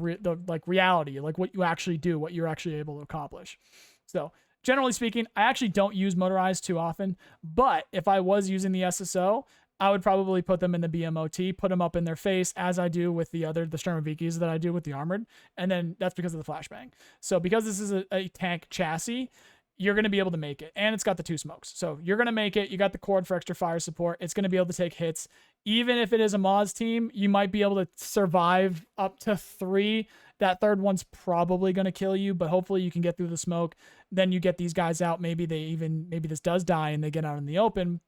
reality, like what you actually do, what you're actually able to accomplish. So generally speaking, I actually don't use motorized too often, but if I was using the SSO, I would probably put them in the BMOT, put them up in their face, as I do with the Sturmovikis that I do with the armored. And then that's because of the flashbang. So because this is a tank chassis, you're going to be able to make it. And it's got the 2 smokes. So you're going to make it. You got the cord for extra fire support. It's going to be able to take hits. Even if it is a Moz team, you might be able to survive up to 3. That third one's probably going to kill you, but hopefully you can get through the smoke. Then you get these guys out. Maybe this does die and they get out in the open.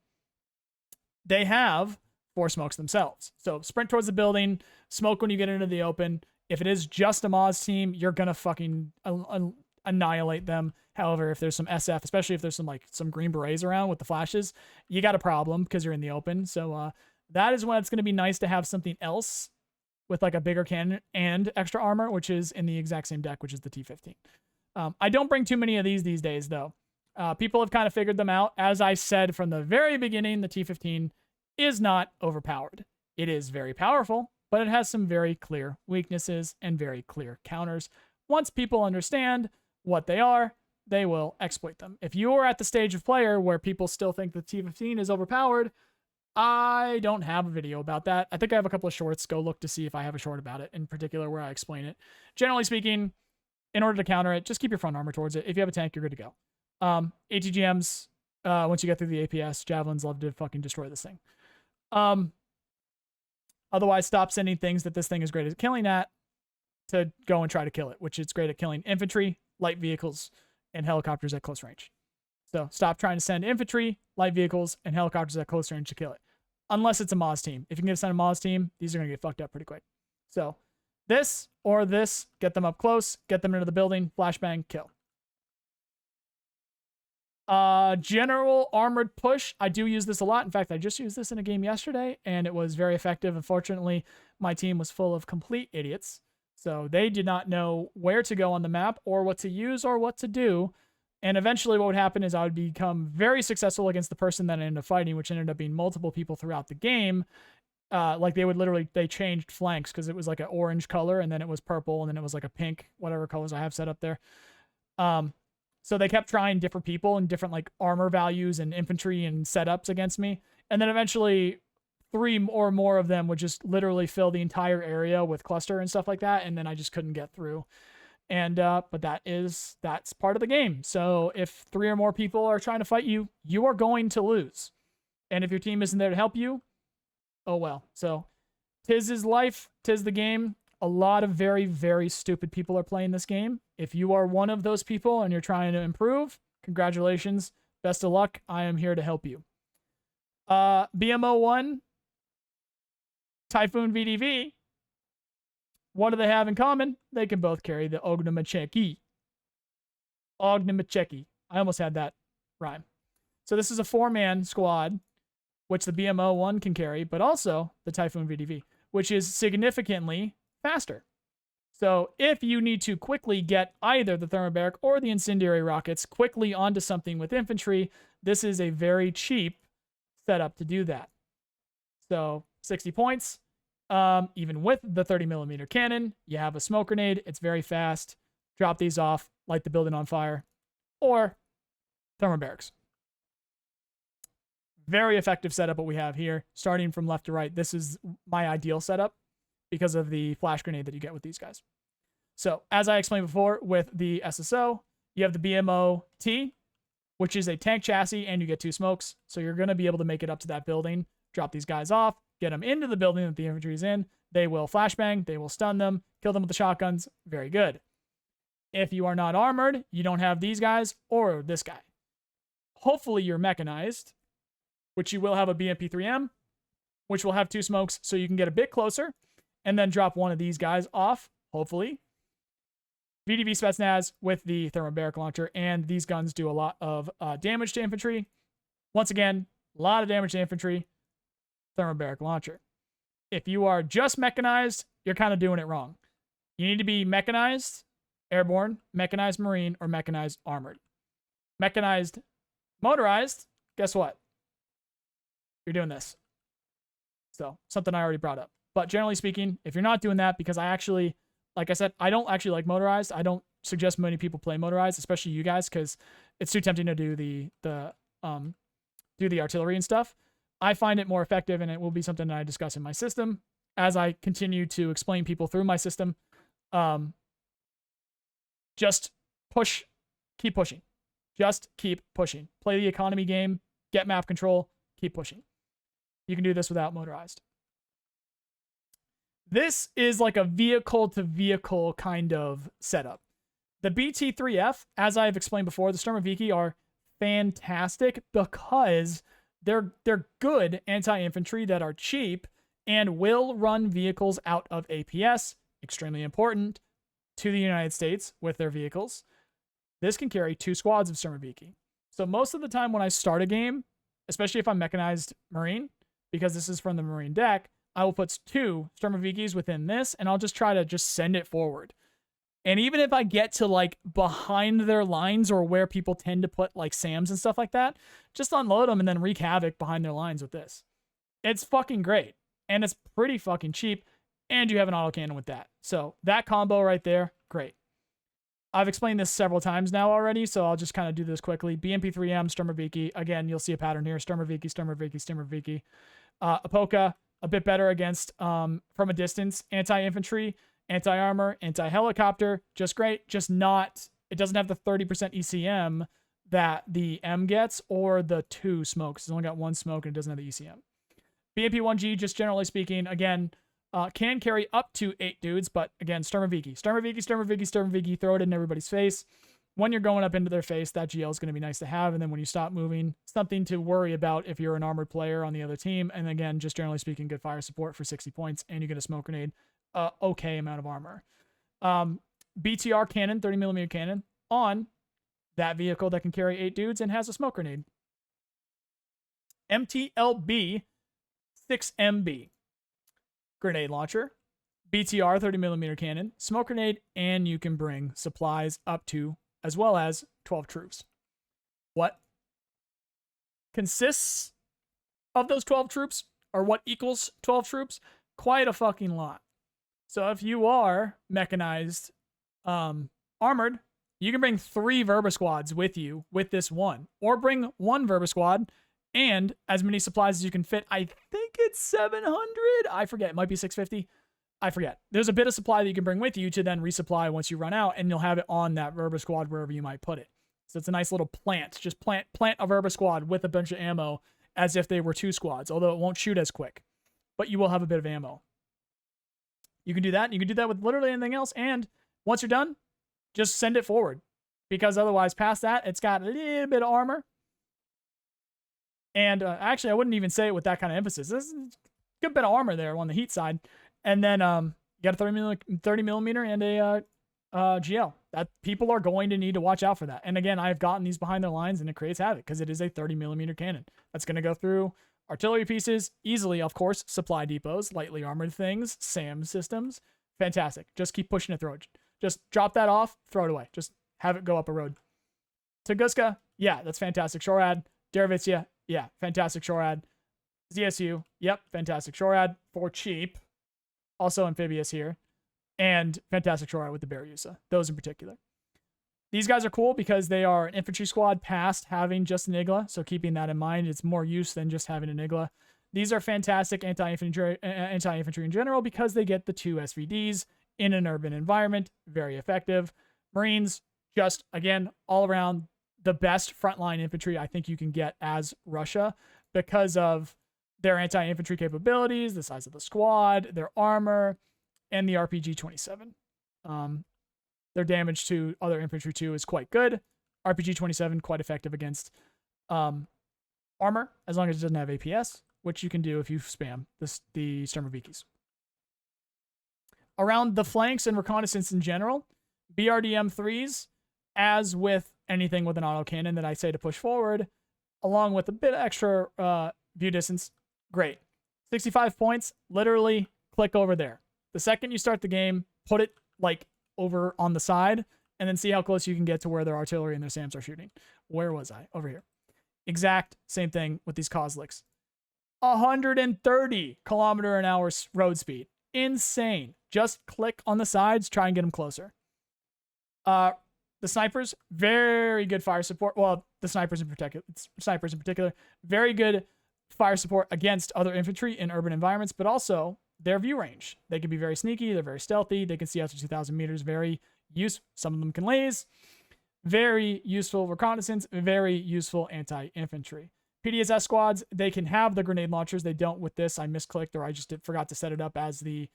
They have 4 smokes themselves. So sprint towards the building, smoke when you get into the open. If it is just a Moz team, you're going to fucking annihilate them. However, if there's some SF, especially if there's some green berets around with the flashes, you got a problem because you're in the open. So that is when it's going to be nice to have something else with like a bigger cannon and extra armor, which is in the exact same deck, which is the T-15. I don't bring too many of these days, though. People have kind of figured them out. As I said from the very beginning, the T-15 is not overpowered. It is very powerful, but it has some very clear weaknesses and very clear counters. Once people understand what they are, they will exploit them. If you are at the stage of player where people still think the T-15 is overpowered, I don't have a video about that. I think I have a couple of shorts. Go look to see if I have a short about it, in particular where I explain it. Generally speaking, in order to counter it, just keep your front armor towards it. If you have a tank, you're good to go. ATGMs, once you get through the APS, javelins love to fucking destroy this thing. Otherwise, stop sending things that this thing is great at killing at to go and try to kill it, which it's great at killing infantry, light vehicles, and helicopters at close range. So stop trying to send infantry, light vehicles, and helicopters at close range to kill it. Unless it's a Moz team. If you can get sent a Moz team, these are going to get fucked up pretty quick. So This or this, get them up close, get them into the building, flashbang, kill. General armored push. I do use this a lot. In fact, I just used this in a game yesterday, and it was very effective. Unfortunately, my team was full of complete idiots, so they did not know where to go on the map or what to use or what to do. And eventually what would happen is I would become very successful against the person that I ended up fighting, which ended up being multiple people throughout the game. Like they changed flanks because it was like an orange color, and then it was purple, and then it was like a pink, whatever colors I have set up there. So they kept trying different people and different like armor values and infantry and setups against me. And then eventually 3 or more of them would just literally fill the entire area with cluster and stuff like that. And then I just couldn't get through. And, but that's part of the game. So if 3 or more people are trying to fight you, you are going to lose. And if your team isn't there to help you, oh well. So 'tis is life, 'tis the game. A lot of very, very stupid people are playing this game. If you are one of those people and you're trying to improve, congratulations. Best of luck. I am here to help you. BMO1, Typhoon VDV. What do they have in common? They can both carry the Ognamacheki. Ognamacheki. I almost had that rhyme. So this is a 4-man squad, which the BMO1 can carry, but also the Typhoon VDV, which is significantly faster. So if you need to quickly get either the thermobaric or the incendiary rockets quickly onto something with infantry, this is a very cheap setup to do that. So 60 points. Even with the 30mm cannon, you have a smoke grenade. It's very fast. Drop these off, light the building on fire, or thermobarics. Very effective setup what we have here. Starting from left to right, this is my ideal setup because of the flash grenade that you get with these guys. So as I explained before with the SSO, you have the BMO-T, which is a tank chassis, and you get 2 smokes. So you're going to be able to make it up to that building, drop these guys off, get them into the building that the infantry is in. They will flashbang, they will stun them, kill them with the shotguns. Very good. If you are not armored, you don't have these guys or this guy. Hopefully you're mechanized, which you will have a BMP-3M, which will have 2 smokes, so you can get a bit closer and then drop one of these guys off, hopefully. VDV Spetsnaz with the thermobaric launcher, and these guns do a lot of damage to infantry. Once again, a lot of damage to infantry, thermobaric launcher. If you are just mechanized, you're kind of doing it wrong. You need to be mechanized, airborne, mechanized marine, or mechanized armored. Mechanized motorized, guess what? You're doing this. So, something I already brought up. But generally speaking, if you're not doing that, because I actually, like I said, I don't actually like motorized. I don't suggest many people play motorized, especially you guys, because it's too tempting to do the artillery and stuff. I find it more effective, and it will be something that I discuss in my system as I continue to explain people through my system. Just push, keep pushing. Just keep pushing. Play the economy game, get map control, keep pushing. You can do this without motorized. This is like a vehicle-to-vehicle kind of setup. The BT-3F, as I've explained before, the Sturmoviki are fantastic because they're good anti-infantry that are cheap and will run vehicles out of APS, extremely important to the United States with their vehicles. This can carry 2 squads of Sturmoviki. So most of the time when I start a game, especially if I'm mechanized Marine, because this is from the Marine deck, I will put 2 Sturmovikis within this, and I'll just try to just send it forward. And even if I get to like behind their lines or where people tend to put like SAMs and stuff like that, just unload them and then wreak havoc behind their lines with this. It's fucking great. And it's pretty fucking cheap. And you have an autocannon with that. So that combo right there, great. I've explained this several times now already, so I'll just kind of do this quickly. BMP-3M, Sturmoviki. Again, you'll see a pattern here. Sturmoviki, Sturmoviki, Sturmoviki. Apoka, a bit better against, from a distance, anti-infantry, anti-armor, anti-helicopter, just great. Just not, it doesn't have the 30% ECM that the M gets, or the 2 smokes. It's only got 1 smoke and it doesn't have the ECM. BMP-1G, just generally speaking, again, can carry up to 8 dudes, but again, Sturmoviki. Sturmoviki, Sturmoviki, Sturmoviki, throw it in everybody's face. When you're going up into their face, that GL is going to be nice to have, and then when you stop moving, something to worry about if you're an armored player on the other team. And again, just generally speaking, good fire support for 60 points, and you get a smoke grenade. a okay amount of armor. BTR cannon, 30mm cannon, on that vehicle that can carry 8 dudes and has a smoke grenade. MTLB 6MB. Grenade launcher, BTR 30mm cannon, smoke grenade, and you can bring supplies up to, as well as 12 troops. What consists of those 12 troops, or what equals 12 troops? Quite a fucking lot. So if you are mechanized, armored, you can bring 3 Verba squads with you with this one, or bring 1 Verba squad and as many supplies as you can fit. I think it's 700. I forget. It might be 650. I forget. There's a bit of supply that you can bring with you to then resupply once you run out, and you'll have it on that Verba squad wherever you might put it. So it's a nice little plant. Just plant a Verba squad with a bunch of ammo as if they were 2 squads, although it won't shoot as quick, but you will have a bit of ammo. You can do that. And you can do that with literally anything else. And once you're done, just send it forward, because otherwise past that, it's got a little bit of armor. And actually, I wouldn't even say it with that kind of emphasis. There's a good bit of armor there on the heat side. And then you got a 30mm and a GL. That people are going to need to watch out for that. And again, I've gotten these behind their lines, and it creates havoc because it is a 30mm cannon. That's going to go through artillery pieces easily, of course, supply depots, lightly armored things, SAM systems. Fantastic. Just keep pushing it through it. Just drop that off, throw it away. Just have it go up a road. Tunguska, yeah, that's fantastic. SHORAD. Derevitsia, yeah, fantastic SHORAD. ZSU, yep, fantastic SHORAD for cheap. Also amphibious here. And fantastic SHORAD with the Beryusa. Those in particular. These guys are cool because they are an infantry squad past having just an IGLA. So keeping that in mind, it's more use than just having an IGLA. These are fantastic anti-infantry in general because they get the 2 SVDs in an urban environment. Very effective. Marines, just, again, all around the best frontline infantry I think you can get as Russia because of their anti-infantry capabilities, the size of the squad, their armor, and the RPG-27. Their damage to other infantry too is quite good. RPG-27 quite effective against armor as long as it doesn't have APS, which you can do if you spam the Sturmovikis. Around the flanks and reconnaissance in general, BRDM-3s, as with anything with an autocannon that I say to push forward, along with a bit of extra view distance, great. 65 points, literally click over there. The second you start the game, put it like over on the side, and then see how close you can get to where their artillery and their SAMs are shooting. Where was I? Over here. Exact same thing with these Kozliks. 130 kilometer an hour road speed. Insane. Just click on the sides, try and get them closer. The snipers, very good fire support. Well, the snipers in particular, very good fire support against other infantry in urban environments, but also their view range. They can be very sneaky. They're very stealthy. They can see out to 2,000 meters. Very useful. Some of them can laze. Very useful reconnaissance. Very useful anti-infantry. PDSS squads, they can have the grenade launchers. They don't with this. I misclicked, or I just forgot to set it up as the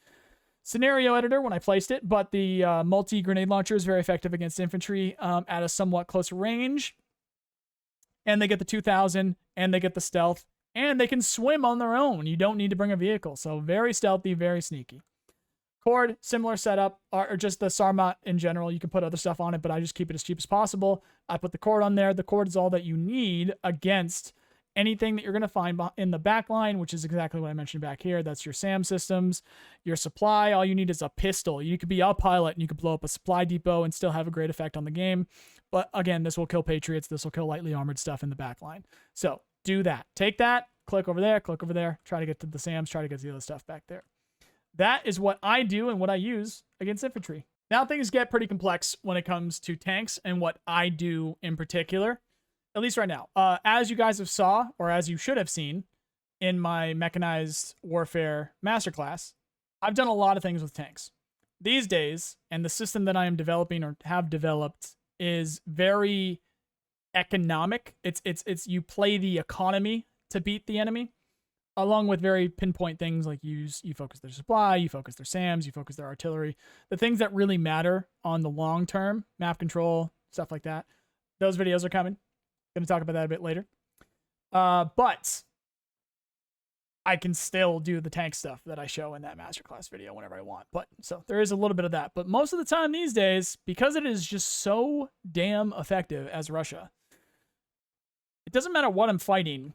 scenario editor when I placed it. But the multi-grenade launcher is very effective against infantry at a somewhat closer range. And they get the 2,000, and they get the stealth. And they can swim on their own. You don't need to bring a vehicle. So very stealthy, very sneaky. Cord, similar setup, or just the Sarmat in general. You can put other stuff on it, but I just keep it as cheap as possible. I put the cord on there. The cord is all that you need against anything that you're going to find in the back line, which is exactly what I mentioned back here. That's your SAM systems, your supply. All you need is a pistol. You could be a pilot and you could blow up a supply depot and still have a great effect on the game. But again, this will kill Patriots. This will kill lightly armored stuff in the back line. So do that. Take that, click over there, try to get to the SAMs, try to get to the other stuff back there. That is what I do and what I use against infantry. Now things get pretty complex when it comes to tanks and what I do in particular, at least right now. As you guys have saw, or as you should have seen in my mechanized warfare masterclass, I've done a lot of things with tanks. These days, and the system that I am developing or have developed is very economic. It's you play the economy to beat the enemy, along with very pinpoint things like you focus their supply, you focus their SAMs, you focus their artillery, the things that really matter on the long term, map control, stuff like that. Those videos are coming. Going to talk about that a bit later. But I can still do the tank stuff that I show in that masterclass video whenever I want. But so there is a little bit of that. But most of the time these days, because it is just so damn effective as Russia, it doesn't matter what I'm fighting,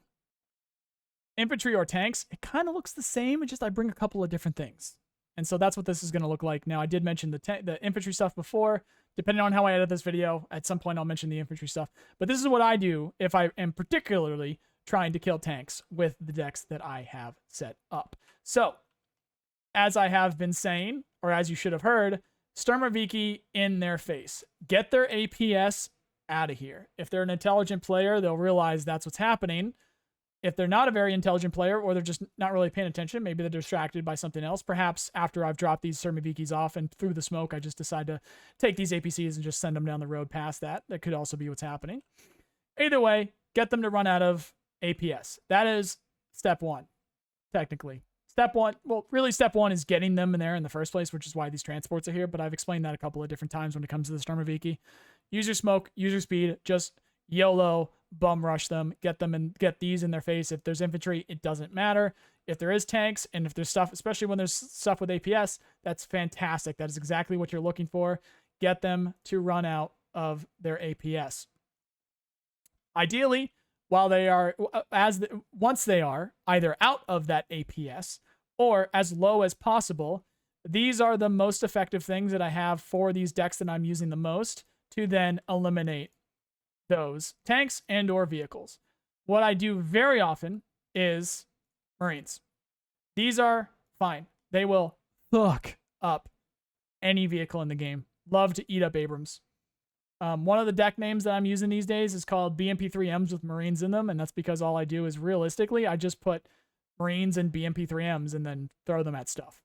infantry or tanks, it kind of looks the same. It's just I bring a couple of different things. And so that's what this is going to look like. Now, I did mention the infantry stuff before. Depending on how I edit this video, at some point I'll mention the infantry stuff. But this is what I do if I am particularly trying to kill tanks with the decks that I have set up. So, as I have been saying, or as you should have heard, Sturmoviki in their face. Get their APS out of here. If they're an intelligent player, they'll realize that's what's happening. If they're not a very intelligent player, or they're just not really paying attention, maybe they're distracted by something else. Perhaps after I've dropped these Sturmovikis off and through the smoke, I just decide to take these APCs and just send them down the road past that. That could also be what's happening. Either way, get them to run out of APS. That is step one, technically. Step one, well, really step one is getting them in there in the first place, which is why these transports are here, but I've explained that a couple of different times when it comes to the Sturmoviki. Use your smoke, use your speed, just YOLO, bum rush them, get them and get these in their face. If there's infantry, it doesn't matter. If there is tanks, and if there's stuff, especially when there's stuff with APS, that's fantastic. That is exactly what you're looking for. Get them to run out of their APS. Ideally, while they are, once they are either out of that APS or as low as possible, these are the most effective things that I have for these decks that I'm using the most to then eliminate those tanks and or vehicles. What I do very often is Marines. These are fine. They will fuck up any vehicle in the game. Love to eat up Abrams. One of the deck names that I'm using these days is called BMP3Ms with Marines in them, and that's because all I do is realistically, I just put Marines and BMP3Ms and then throw them at stuff.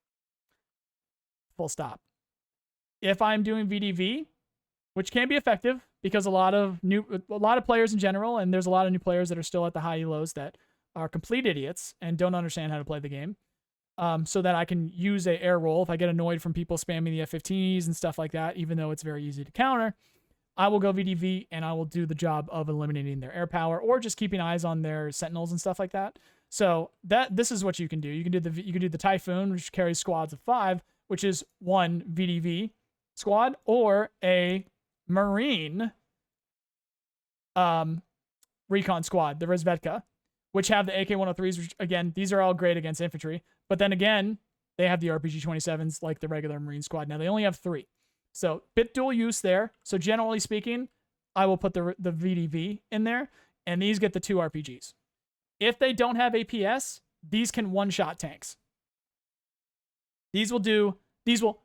Full stop. If I'm doing VDV, which can be effective because a lot of players in general, and there's a lot of new players that are still at the high elos that are complete idiots and don't understand how to play the game. So that I can use a air roll if I get annoyed from people spamming the F-15Es and stuff like that, even though it's very easy to counter. I will go VDV and I will do the job of eliminating their air power or just keeping eyes on their sentinels and stuff like that. So this is what you can do. You can do the Typhoon, which carries squads of 5, which is one VDV squad, or a Marine recon squad, the Rezvedka, which have the AK-103s, which again, these are all great against infantry. But then again, they have the RPG-27s like the regular Marine squad. Now they only have 3. So bit dual use there. So generally speaking, I will put the VDV in there, and these get the 2 RPGs. If they don't have APS, these can one-shot tanks. These will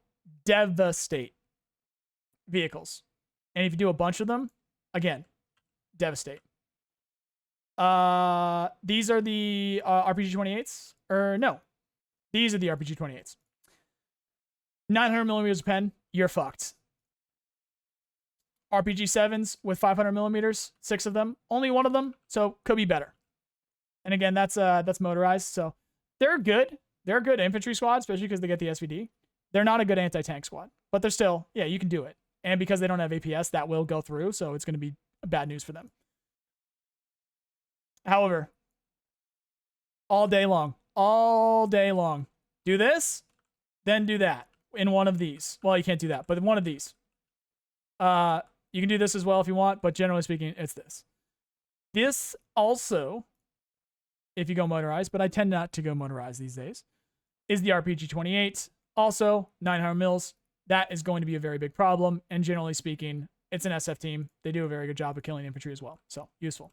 devastate vehicles. And if you do a bunch of them, again, devastate. These are the RPG-28s, or no, these are the RPG-28s. 900 millimeters pen, you're fucked. RPG-7s with 500 millimeters, 6 of them, only 1 of them, so could be better. And again, that's motorized, so they're good. They're a good infantry squad, especially because they get the SVD. They're not a good anti-tank squad, but they're still, yeah, you can do it. And because they don't have APS, that will go through, so it's going to be bad news for them. However, all day long, do this, then do that in one of these. Well, you can't do that, but in one of these. You can do this as well if you want, but generally speaking, it's this. This also, if you go motorized, but I tend not to go motorized these days, is the RPG-28. Also, 900 mils. That is going to be a very big problem, and generally speaking, it's an SF team. They do a very good job of killing infantry as well, so useful.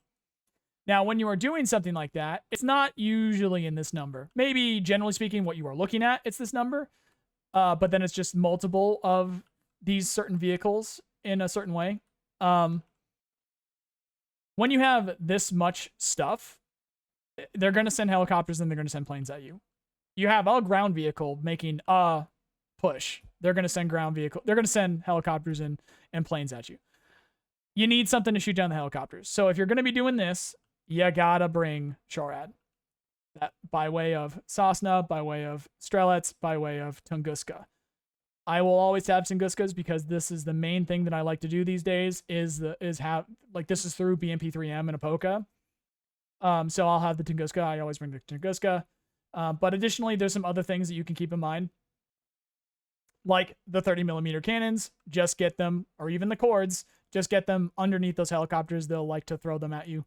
Now, when you are doing something like that, it's not usually in this number. Maybe, generally speaking, what you are looking at, it's this number, but then it's just multiple of these certain vehicles in a certain way. When you have this much stuff, they're going to send helicopters and they're going to send planes at you. You have a ground vehicle making a push. They're going to send they're going to send helicopters and planes at you. You need something to shoot down the helicopters. So if you're going to be doing this, you gotta bring SHORAD. That by way of Sosna, by way of Strelets, by way of Tunguska. I will always have Tunguskas because this is the main thing that I like to do these days is this is through BMP3M and Apoka. So I'll have the Tunguska. I always bring the Tunguska. But additionally, there's some other things that you can keep in mind, like the 30mm cannons. Just get them, or even the cords, just get them underneath those helicopters. They'll like to throw them at you.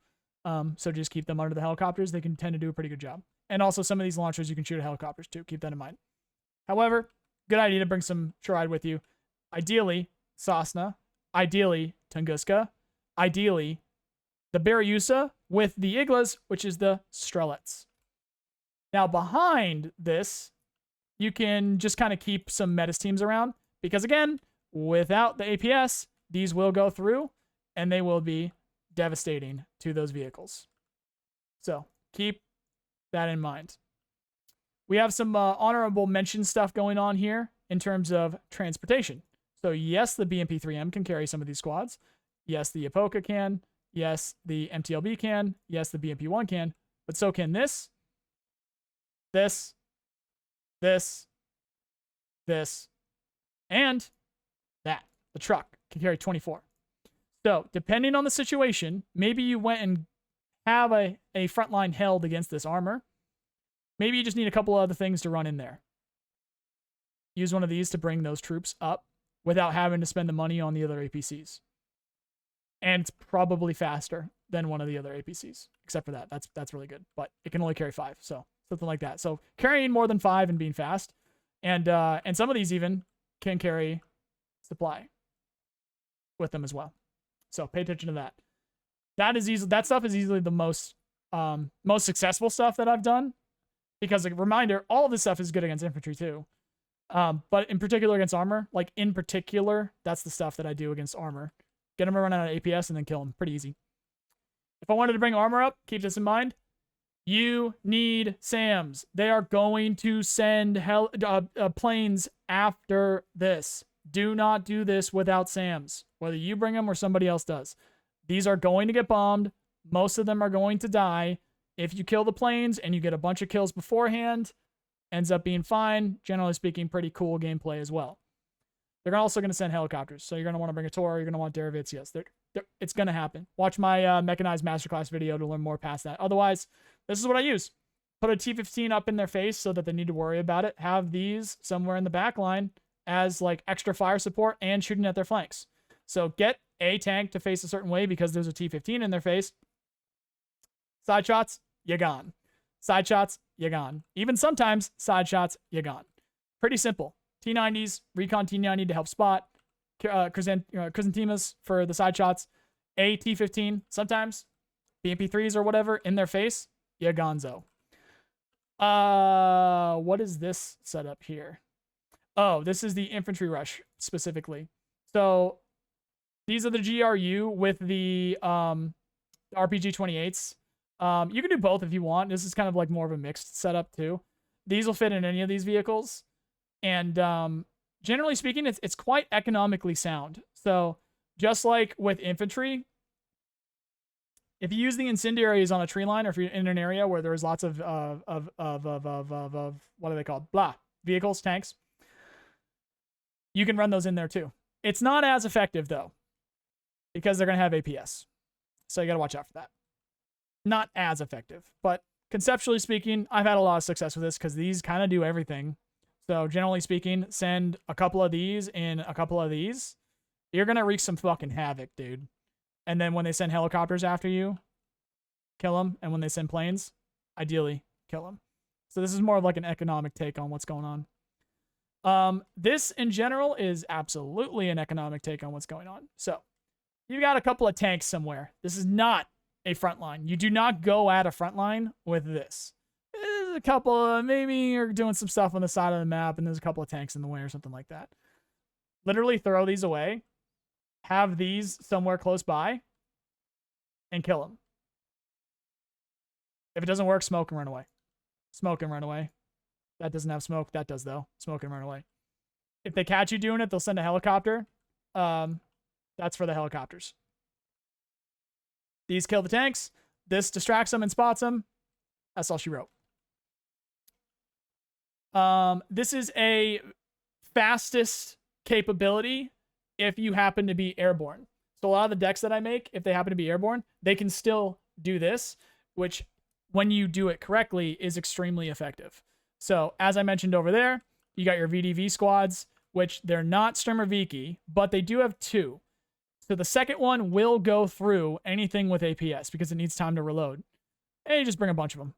So just keep them under the helicopters. They can tend to do a pretty good job. And also some of these launchers, you can shoot at helicopters too. Keep that in mind. However, good idea to bring some SHORAD with you. Ideally, Cessna. Ideally, Tunguska. Ideally, the Beryusa with the Iglas, which is the Strelets. Now, behind this, you can just kind of keep some Metis teams around. Because again, without the APS, these will go through and they will be devastating to those vehicles. So keep that in mind. We have some honorable mention stuff going on here in terms of transportation. So yes, the BMP-3M can carry some of these squads. Yes, the Apoca can. Yes, the MTLB can. Yes, the BMP-1 can. But so can this, this, and that. The truck can carry 24. So depending on the situation, maybe you went and have a front line held against this armor. Maybe you just need a couple other things to run in there. Use one of these to bring those troops up without having to spend the money on the other APCs. And it's probably faster than one of the other APCs, except for that. That's really good, but it can only carry 5, so something like that. So carrying more than 5 and being fast, and some of these even can carry supply with them as well. So pay attention to that. That stuff is easily the most successful stuff that I've done, because, a reminder, all of this stuff is good against infantry too. But in particular against armor, like in particular, that's the stuff that I do against armor. Get them to run out of APS and then kill them. Pretty easy. If I wanted to bring armor up, keep this in mind. You need SAMs. They are going to send planes after this. Do not do this without SAMs, whether you bring them or somebody else does. These are going to get bombed. Most of them are going to die. If you kill the planes and you get a bunch of kills beforehand, ends up being fine. Generally speaking, pretty cool gameplay as well. They're also going to send helicopters, so you're going to want to bring a Tor. You're going to want derivatives. Yes, it's going to happen. Watch my mechanized masterclass video to learn more past that. Otherwise, this is what I use. Put a T-15 up in their face so that they need to worry about it. Have these somewhere in the back line as like extra fire support and shooting at their flanks. So get a tank to face a certain way because there's a T-15 in their face. Side shots, you're gone. Side shots, you're gone. Even sometimes side shots, you're gone. Pretty simple. T-90s, recon T-90 to help spot. Chrysanthemas for the side shots. A T-15 sometimes. BMP-3s or whatever in their face. Yeah, gonzo. What is this setup here? Oh, this is the infantry rush specifically. So these are the GRU with the RPG-28s. You can do both if you want. This is kind of like more of a mixed setup too. These will fit in any of these vehicles. And generally speaking, it's quite economically sound. So just like with infantry, if you use the incendiaries on a tree line, or if you're in an area where there's lots of what are they called? Vehicles, tanks, you can run those in there too. It's not as effective though, because they're going to have APS. So you got to watch out for that. Not as effective, but conceptually speaking, I've had a lot of success with this because these kind of do everything. So generally speaking, send a couple of these in a couple of these. You're going to wreak some fucking havoc, dude. And then when they send helicopters after you, kill them. And when they send planes, ideally kill them. So this is more of like an economic take on what's going on. This in general is absolutely an economic take on what's going on. So you've got a couple of tanks somewhere. This is not a front line. You do not go at a front line with this. There's a couple of, maybe you're doing some stuff on the side of the map and there's a couple of tanks in the way or something like that. Literally throw these away. Have these somewhere close by and kill them. If it doesn't work, smoke and run away. Smoke and run away. That doesn't have smoke. That does, though. Smoke and run away. If they catch you doing it, they'll send a helicopter. That's for the helicopters. These kill the tanks. This distracts them and spots them. That's all she wrote. This is a fastest capability if you happen to be airborne. So a lot of the decks that I make, if they happen to be airborne, they can still do this, which when you do it correctly, is extremely effective. So as I mentioned over there, you got your VDV squads, which they're not Strimmer Viki, but they do have 2. So the second one will go through anything with APS because it needs time to reload. And you just bring a bunch of them.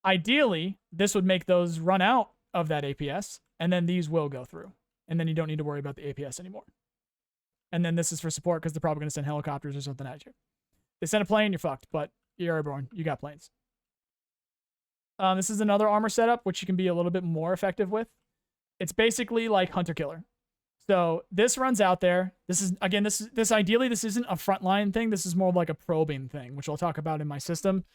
Ideally, this would make those run out of that APS, and then these will go through. And then you don't need to worry about the APS anymore. And then this is for support because they're probably going to send helicopters or something at you. They send a plane, you're fucked, but you're airborne. You got planes. This is another armor setup, which you can be a little bit more effective with. It's basically like Hunter-Killer. So this runs out there. This is, again, this ideally, this isn't a frontline thing. This is more like a probing thing, which I'll talk about in my system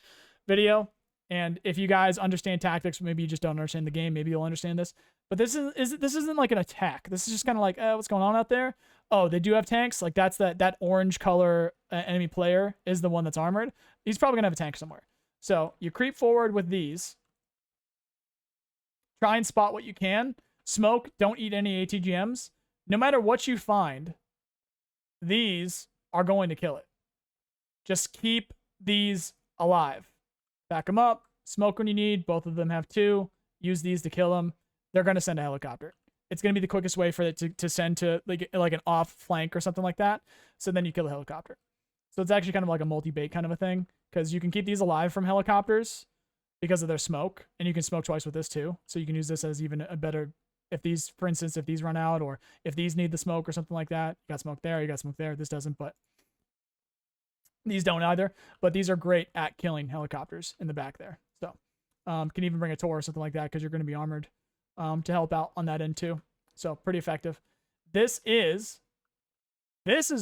video. And if you guys understand tactics, maybe you just don't understand the game, maybe you'll understand this. But this isn't like an attack. This is just kind of like, what's going on out there? Oh, they do have tanks. Like that orange color enemy player is the one that's armored. He's probably gonna have a tank somewhere. So you creep forward with these. Try and spot what you can. Smoke. Don't eat any ATGMs. No matter what you find, these are going to kill it. Just keep these alive. Back them up. Smoke when you need. Both of them have 2. Use these to kill them. They're going to send a helicopter. It's going to be the quickest way for it to send to like an off flank or something like that. So then you kill the helicopter. So it's actually kind of like a multi-bait kind of a thing because you can keep these alive from helicopters because of their smoke. And you can smoke twice with this too. So you can use this as even a better, if these, for instance, if these run out or if these need the smoke or something like that, you got smoke there, you got smoke there. This doesn't, but these don't either. But these are great at killing helicopters in the back there. So can even bring a Tor or something like that because you're going to be armored to help out on that end too. So pretty effective. This is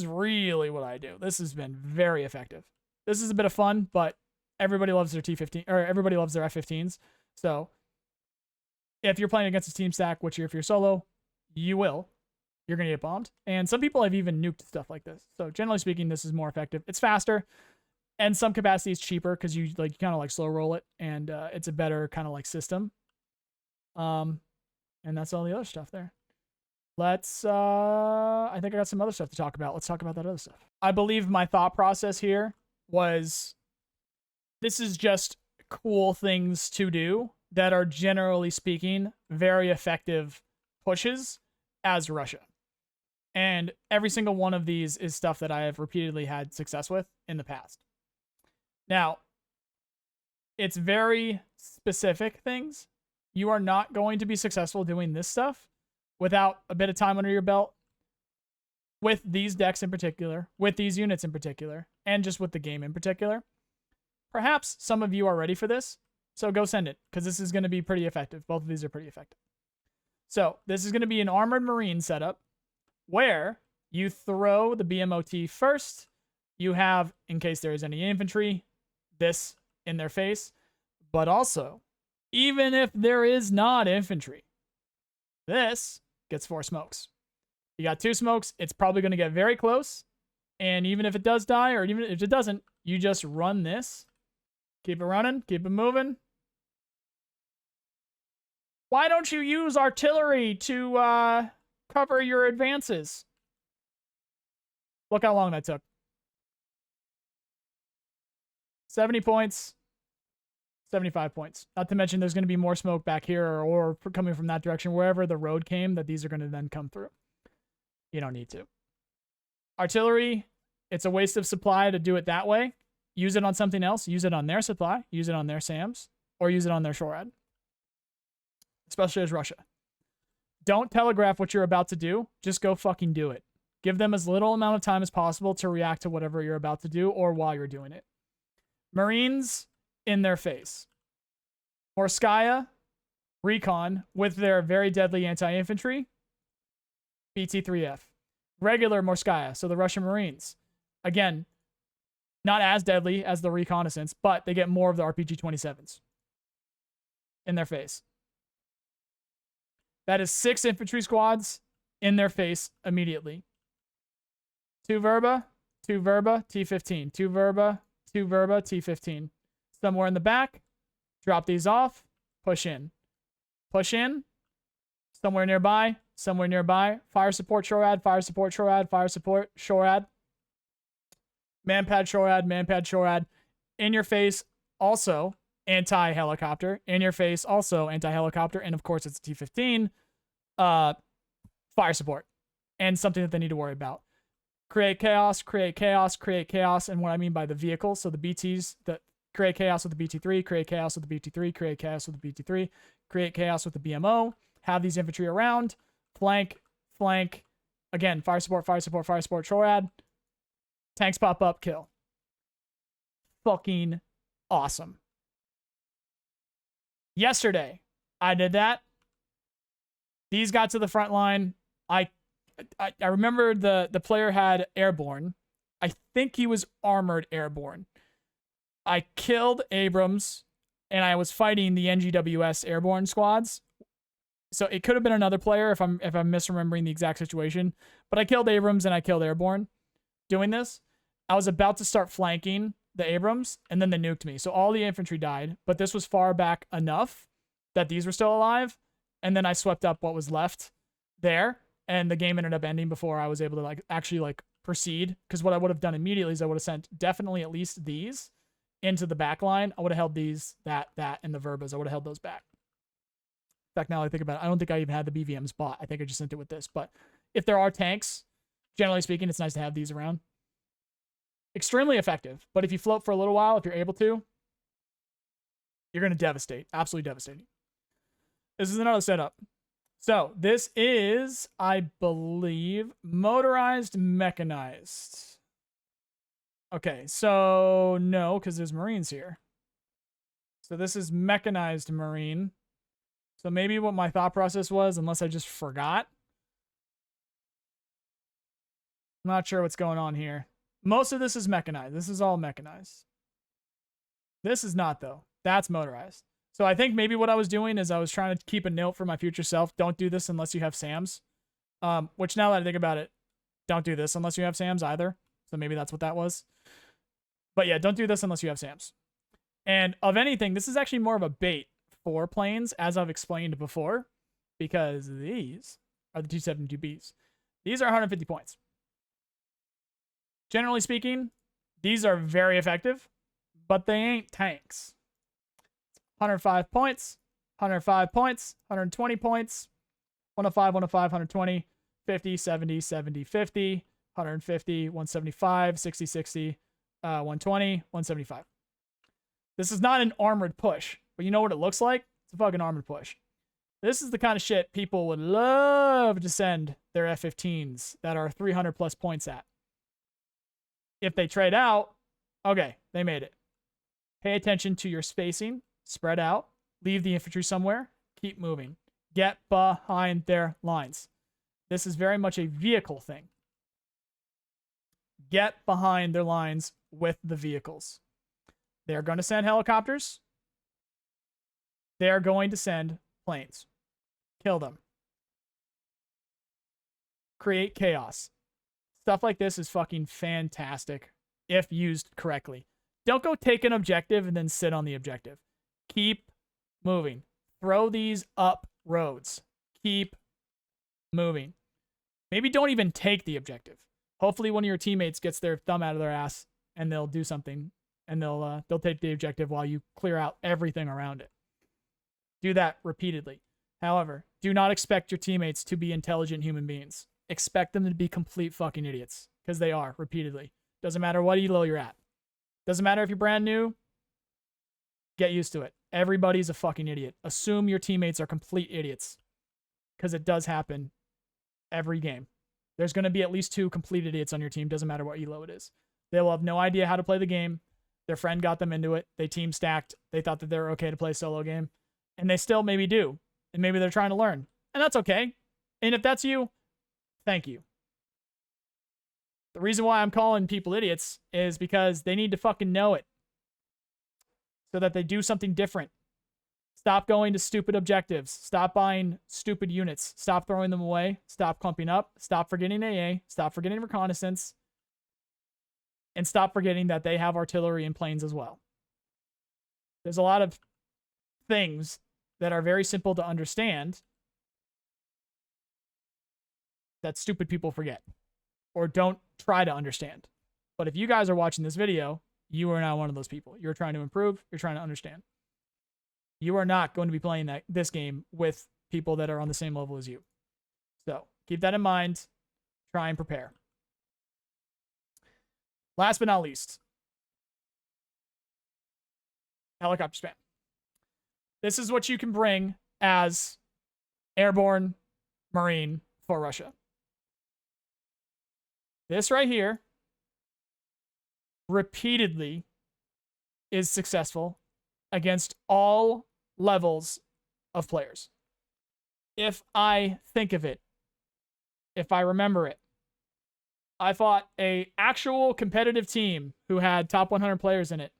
really what I do. This has been very effective. This is a bit of fun, but everybody loves their T15 or everybody loves their F15s. So if you're playing against a team stack, which if you're solo, you're going to get bombed. And some people have even nuked stuff like this. So generally speaking, this is more effective. It's faster and some capacity is cheaper because you kind of like slow roll it and it's a better kind of like system. And that's all the other stuff there. Let's, I think I got some other stuff to talk about. Let's talk about that other stuff. I believe my thought process here was this is just cool things to do that are generally speaking very effective pushes as Russia. And every single one of these is stuff that I have repeatedly had success with in the past. Now, it's very specific things. You are not going to be successful doing this stuff without a bit of time under your belt with these decks in particular, with these units in particular, and just with the game in particular. Perhaps some of you are ready for this, so go send it, because this is going to be pretty effective. Both of these are pretty effective. So this is going to be an armored marine setup where you throw the BMOT first. You have, in case there is any infantry, this in their face, but also, even if there is not infantry, this gets 4 smokes. You got 2 smokes. It's probably going to get very close. And even if it does die, or even if it doesn't, you just run this. Keep it running. Keep it moving. Why don't you use artillery to cover your advances? Look how long that took. 70 points. 75 points. Not to mention there's going to be more smoke back here or coming from that direction, wherever the road came, that these are going to then come through. You don't need to. Artillery, it's a waste of supply to do it that way. Use it on something else. Use it on their supply. Use it on their SAMs. Or use it on their SHORAD. Especially as Russia. Don't telegraph what you're about to do. Just go fucking do it. Give them as little amount of time as possible to react to whatever you're about to do or while you're doing it. Marines, in their face. Morskaya, Recon, with their very deadly anti-infantry, BT-3F. Regular Morskaya, so the Russian Marines. Again, not as deadly as the reconnaissance, but they get more of the RPG-27s in their face. That is 6 infantry squads in their face immediately. 2 Verba, T-15. 2 Verba, T-15. Somewhere in the back, drop these off, push in. Push in, somewhere nearby, fire support SHORAD, fire support SHORAD, fire support SHORAD. Manpad SHORAD. in your face, also anti-helicopter. In your face, also anti-helicopter. And of course, it's a T-15. Fire support. And something that they need to worry about. Create chaos, create chaos, create chaos. And what I mean by the vehicles, so the BTs, that create chaos with the BT3, create chaos with the BT3, create chaos with the BT3, create chaos with the BMO. Have these infantry around. Flank, flank. Again, fire support, fire support, fire support, SHORAD. Tanks pop up, kill. Fucking awesome. Yesterday, I did that. These got to the front line. I remember the player had airborne. I think he was armored airborne. I killed Abrams, and I was fighting the NGWS airborne squads. So it could have been another player if I'm misremembering the exact situation. But I killed Abrams and I killed airborne. Doing this, I was about to start flanking the Abrams, and then they nuked me. So all the infantry died, but this was far back enough that these were still alive. And then I swept up what was left there, and the game ended up ending before I was able to actually proceed. Because what I would have done immediately is I would have sent definitely at least these into the back line. I would have held these, that, and the Verbas. I would have held those back. In fact, now that I think about it, I don't think I even had the BVMs bought. I think I just sent it with this. But if there are tanks, generally speaking, it's nice to have these around. Extremely effective. But if you float for a little while, if you're able to, you're going to devastate. Absolutely devastating. This is another setup. So this is, I believe, motorized mechanized. Okay, so no, because there's Marines here. So this is mechanized Marine. So maybe what my thought process was, unless I just forgot. I'm not sure what's going on here. Most of this is mechanized. This is all mechanized. This is not, though. That's motorized. So I think maybe what I was doing is I was trying to keep a note for my future self. Don't do this unless you have SAMs. Which now that I think about it, don't do this unless you have SAMs either. So maybe that's what that was. But yeah, don't do this unless you have SAMs. And of anything, this is actually more of a bait for planes, as I've explained before, because these are the 272Bs. These are 150 points. Generally speaking, these are very effective, but they ain't tanks. 105 points, 105 points, 120 points, 105, 105, 120, 50, 70, 70, 50, 150, 175, 60, 60, 120, 175. This is not an armored push, but you know what it looks like? It's a fucking armored push. This is the kind of shit people would love to send their F-15s that are 300 plus points at. If they trade out, okay, they made it. Pay attention to your spacing. Spread out. Leave the infantry somewhere. Keep moving. Get behind their lines. This is very much a vehicle thing. Get behind their lines with the vehicles. They're going to send helicopters. They're going to send planes. Kill them. Create chaos. Stuff like this is fucking fantastic if used correctly. Don't go take an objective and then sit on the objective. Keep moving. Throw these up roads. Keep moving. Maybe don't even take the objective. Hopefully one of your teammates gets their thumb out of their ass and they'll do something and they'll take the objective while you clear out everything around it. Do that repeatedly. However, do not expect your teammates to be intelligent human beings. Expect them to be complete fucking idiots, because they are, repeatedly. Doesn't matter what elo you're at. Doesn't matter if you're brand new. Get used to it. Everybody's a fucking idiot. Assume your teammates are complete idiots, because it does happen every game. There's going to be at least 2 complete idiots on your team. Doesn't matter what elo it is. They will have no idea how to play the game. Their friend got them into it. They team stacked. They thought that they were okay to play a solo game. And they still maybe do. And maybe they're trying to learn. And that's okay. And if that's you, thank you. The reason why I'm calling people idiots is because they need to fucking know it. So that they do something different. Stop going to stupid objectives. Stop buying stupid units. Stop throwing them away. Stop clumping up. Stop forgetting AA. Stop forgetting reconnaissance. And stop forgetting that they have artillery and planes as well. There's a lot of things that are very simple to understand that stupid people forget or don't try to understand. But if you guys are watching this video You are not one of those people. You're trying to improve. You're trying to understand. You are not going to be playing this game with people that are on the same level as you. So keep that in mind. Try and prepare. Last but not least, helicopter spam. This is what you can bring as airborne Marine for Russia. This right here repeatedly is successful against all levels of players. If I think of it, if I remember it, I fought a actual competitive team who had top 100 players in it.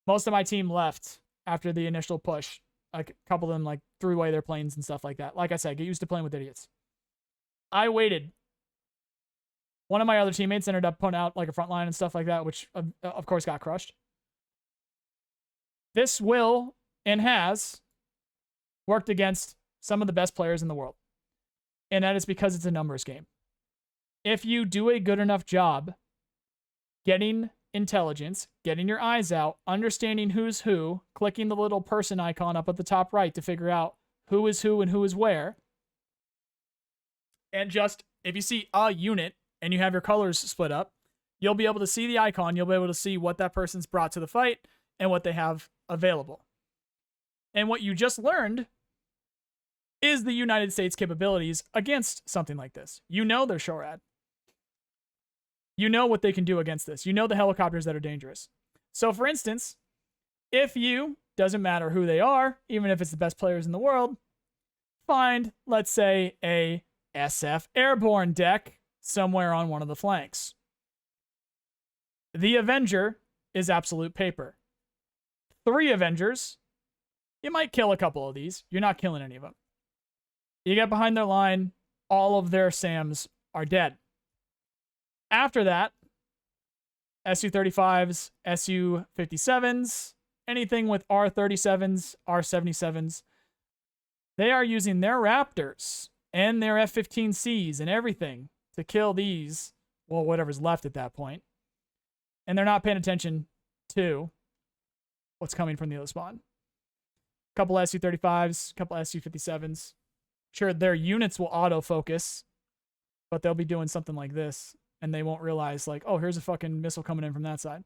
Most of my team left after the initial push. A couple of them like threw away their planes and stuff like that. Like I said, get used to playing with idiots. I waited. One of my other teammates ended up putting out like a front line and stuff like that, which of course got crushed. This will and has worked against some of the best players in the world. And that is because it's a numbers game. If you do a good enough job getting intelligence, getting your eyes out, understanding who's who, clicking the little person icon up at the top right to figure out who is who and who is where, and just if you see a unit and you have your colors split up, you'll be able to see the icon, you'll be able to see what that person's brought to the fight and what they have available. And what you just learned is the United States capabilities against something like this. You know they're SHORAD. You know what they can do against this. You know the helicopters that are dangerous. So for instance, if you, doesn't matter who they are, even if it's the best players in the world, find, let's say, a SF airborne deck somewhere on one of the flanks. The Avenger is absolute paper. 3 Avengers, you might kill a couple of these. You're not killing any of them. You get behind their line, all of their SAMs are dead. After that, Su-35s, Su-57s, anything with R-37s, R-77s, they are using their Raptors and their F-15Cs and everything to kill these, well, whatever's left at that point. And they're not paying attention to what's coming from the other spawn. A couple Su-35s, a couple Su-57s. Sure, their units will autofocus, but they'll be doing something like this. And they won't realize, like, oh, here's a fucking missile coming in from that side.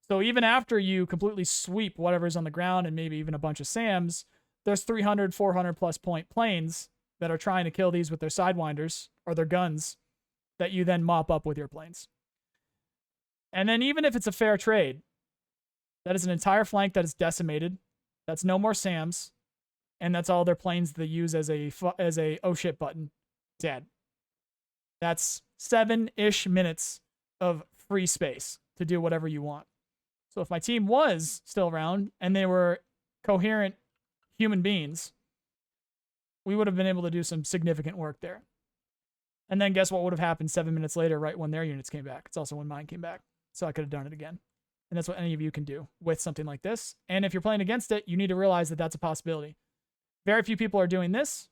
So even after you completely sweep whatever's on the ground and maybe even a bunch of SAMs, there's 300, 400 plus point planes that are trying to kill these with their sidewinders or their guns that you then mop up with your planes. And then even if it's a fair trade, that is an entire flank that is decimated. That's no more SAMs. And that's all their planes they use as a oh shit button. Dead. That's 7-ish minutes of free space to do whatever you want. So if my team was still around and they were coherent human beings, we would have been able to do some significant work there. And then guess what would have happened 7 minutes later, right when their units came back? It's also when mine came back. So I could have done it again. And that's what any of you can do with something like this. And if you're playing against it, you need to realize that that's a possibility. Very few people are doing this.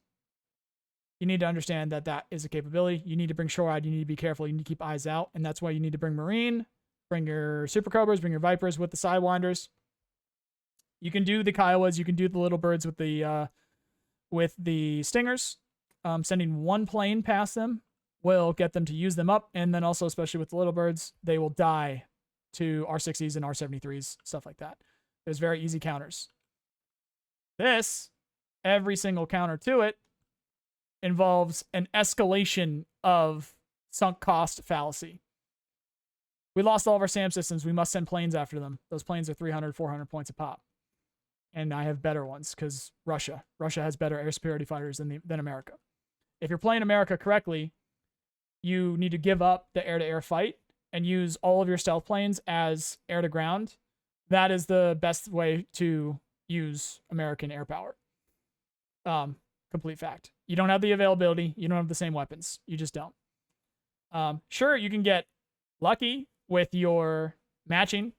You need to understand that that is a capability. You need to bring SHORAD. You need to be careful. You need to keep eyes out. And that's why you need to bring Marine, bring your Super Cobras, bring your Vipers with the Sidewinders. You can do the Kiowas. You can do the Little Birds with the Stingers. Sending one plane past them will get them to use them up. And then also, especially with the Little Birds, they will die to R60s and R73s, stuff like that. There's very easy counters. This, every single counter to it, involves an escalation of sunk cost fallacy. We lost all of our SAM systems. We must send planes after them. Those planes are 300, 400 points a pop. And I have better ones because Russia has better air superiority fighters than America. If you're playing America correctly, you need to give up the air-to-air fight and use all of your stealth planes as air-to-ground. That is the best way to use American air power. Complete fact. You don't have the availability. You don't have the same weapons. You just don't. Sure, you can get lucky with your matching.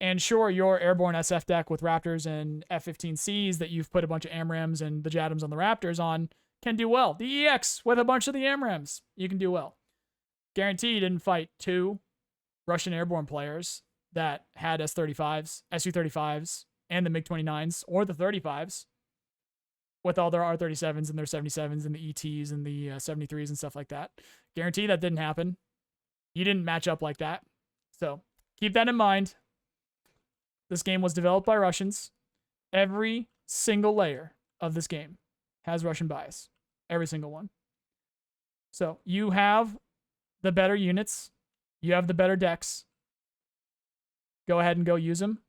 And sure, your airborne SF deck with Raptors and F-15Cs that you've put a bunch of AMRAAMs and the JADAMs on the Raptors on can do well. The EX with a bunch of the AMRAAMs, you can do well. Guarantee you didn't fight 2 Russian airborne players that had S-35s, Su-35s, and the MiG-29s, or the 35s, with all their R-37s and their 77s and the ETs and the 73s and stuff like that. Guarantee that didn't happen. You didn't match up like that. So keep that in mind. This game was developed by Russians. Every single layer of this game has Russian bias. Every single one. So you have the better units. You have the better decks. Go ahead and go use them.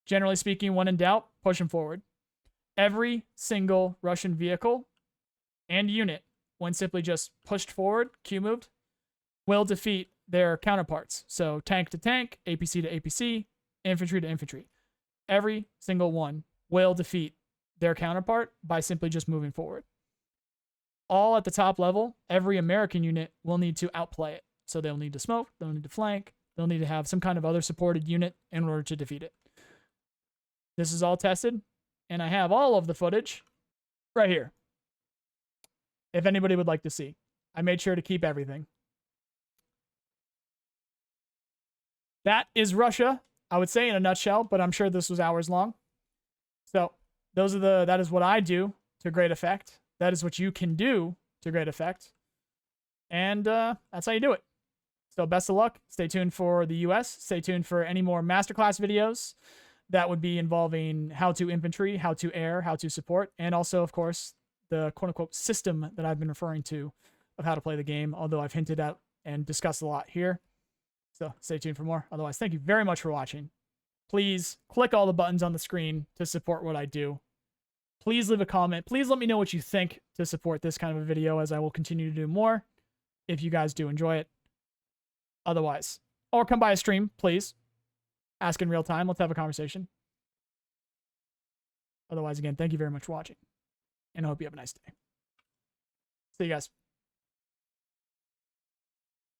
Generally speaking, when in doubt, push them forward. Every single Russian vehicle and unit, when simply just pushed forward, Q moved, will defeat their counterparts. So tank to tank, APC to APC, infantry to infantry. Every single one will defeat their counterpart by simply just moving forward. All at the top level, every American unit will need to outplay it. So they'll need to smoke, they'll need to flank, they'll need to have some kind of other supported unit in order to defeat it. This is all tested, and I have all of the footage right here. If anybody would like to see. I made sure to keep everything. That is Russia, I would say in a nutshell, but I'm sure this was hours long. So that is what I do to great effect. That is what you can do to great effect. And that's how you do it. So best of luck. Stay tuned for the US. Stay tuned for any more masterclass videos that would be involving how to infantry, how to air, how to support, and also, of course, the quote-unquote system that I've been referring to of how to play the game, although I've hinted at and discussed a lot here. So stay tuned for more. Otherwise, thank you very much for watching. Please click all the buttons on the screen to support what I do. Please leave a comment. Please let me know what you think to support this kind of a video, as I will continue to do more if you guys do enjoy it. Otherwise, or come by a stream, please. Ask in real time. Let's have a conversation. Otherwise, again, thank you very much for watching, and I hope you have a nice day. See you guys.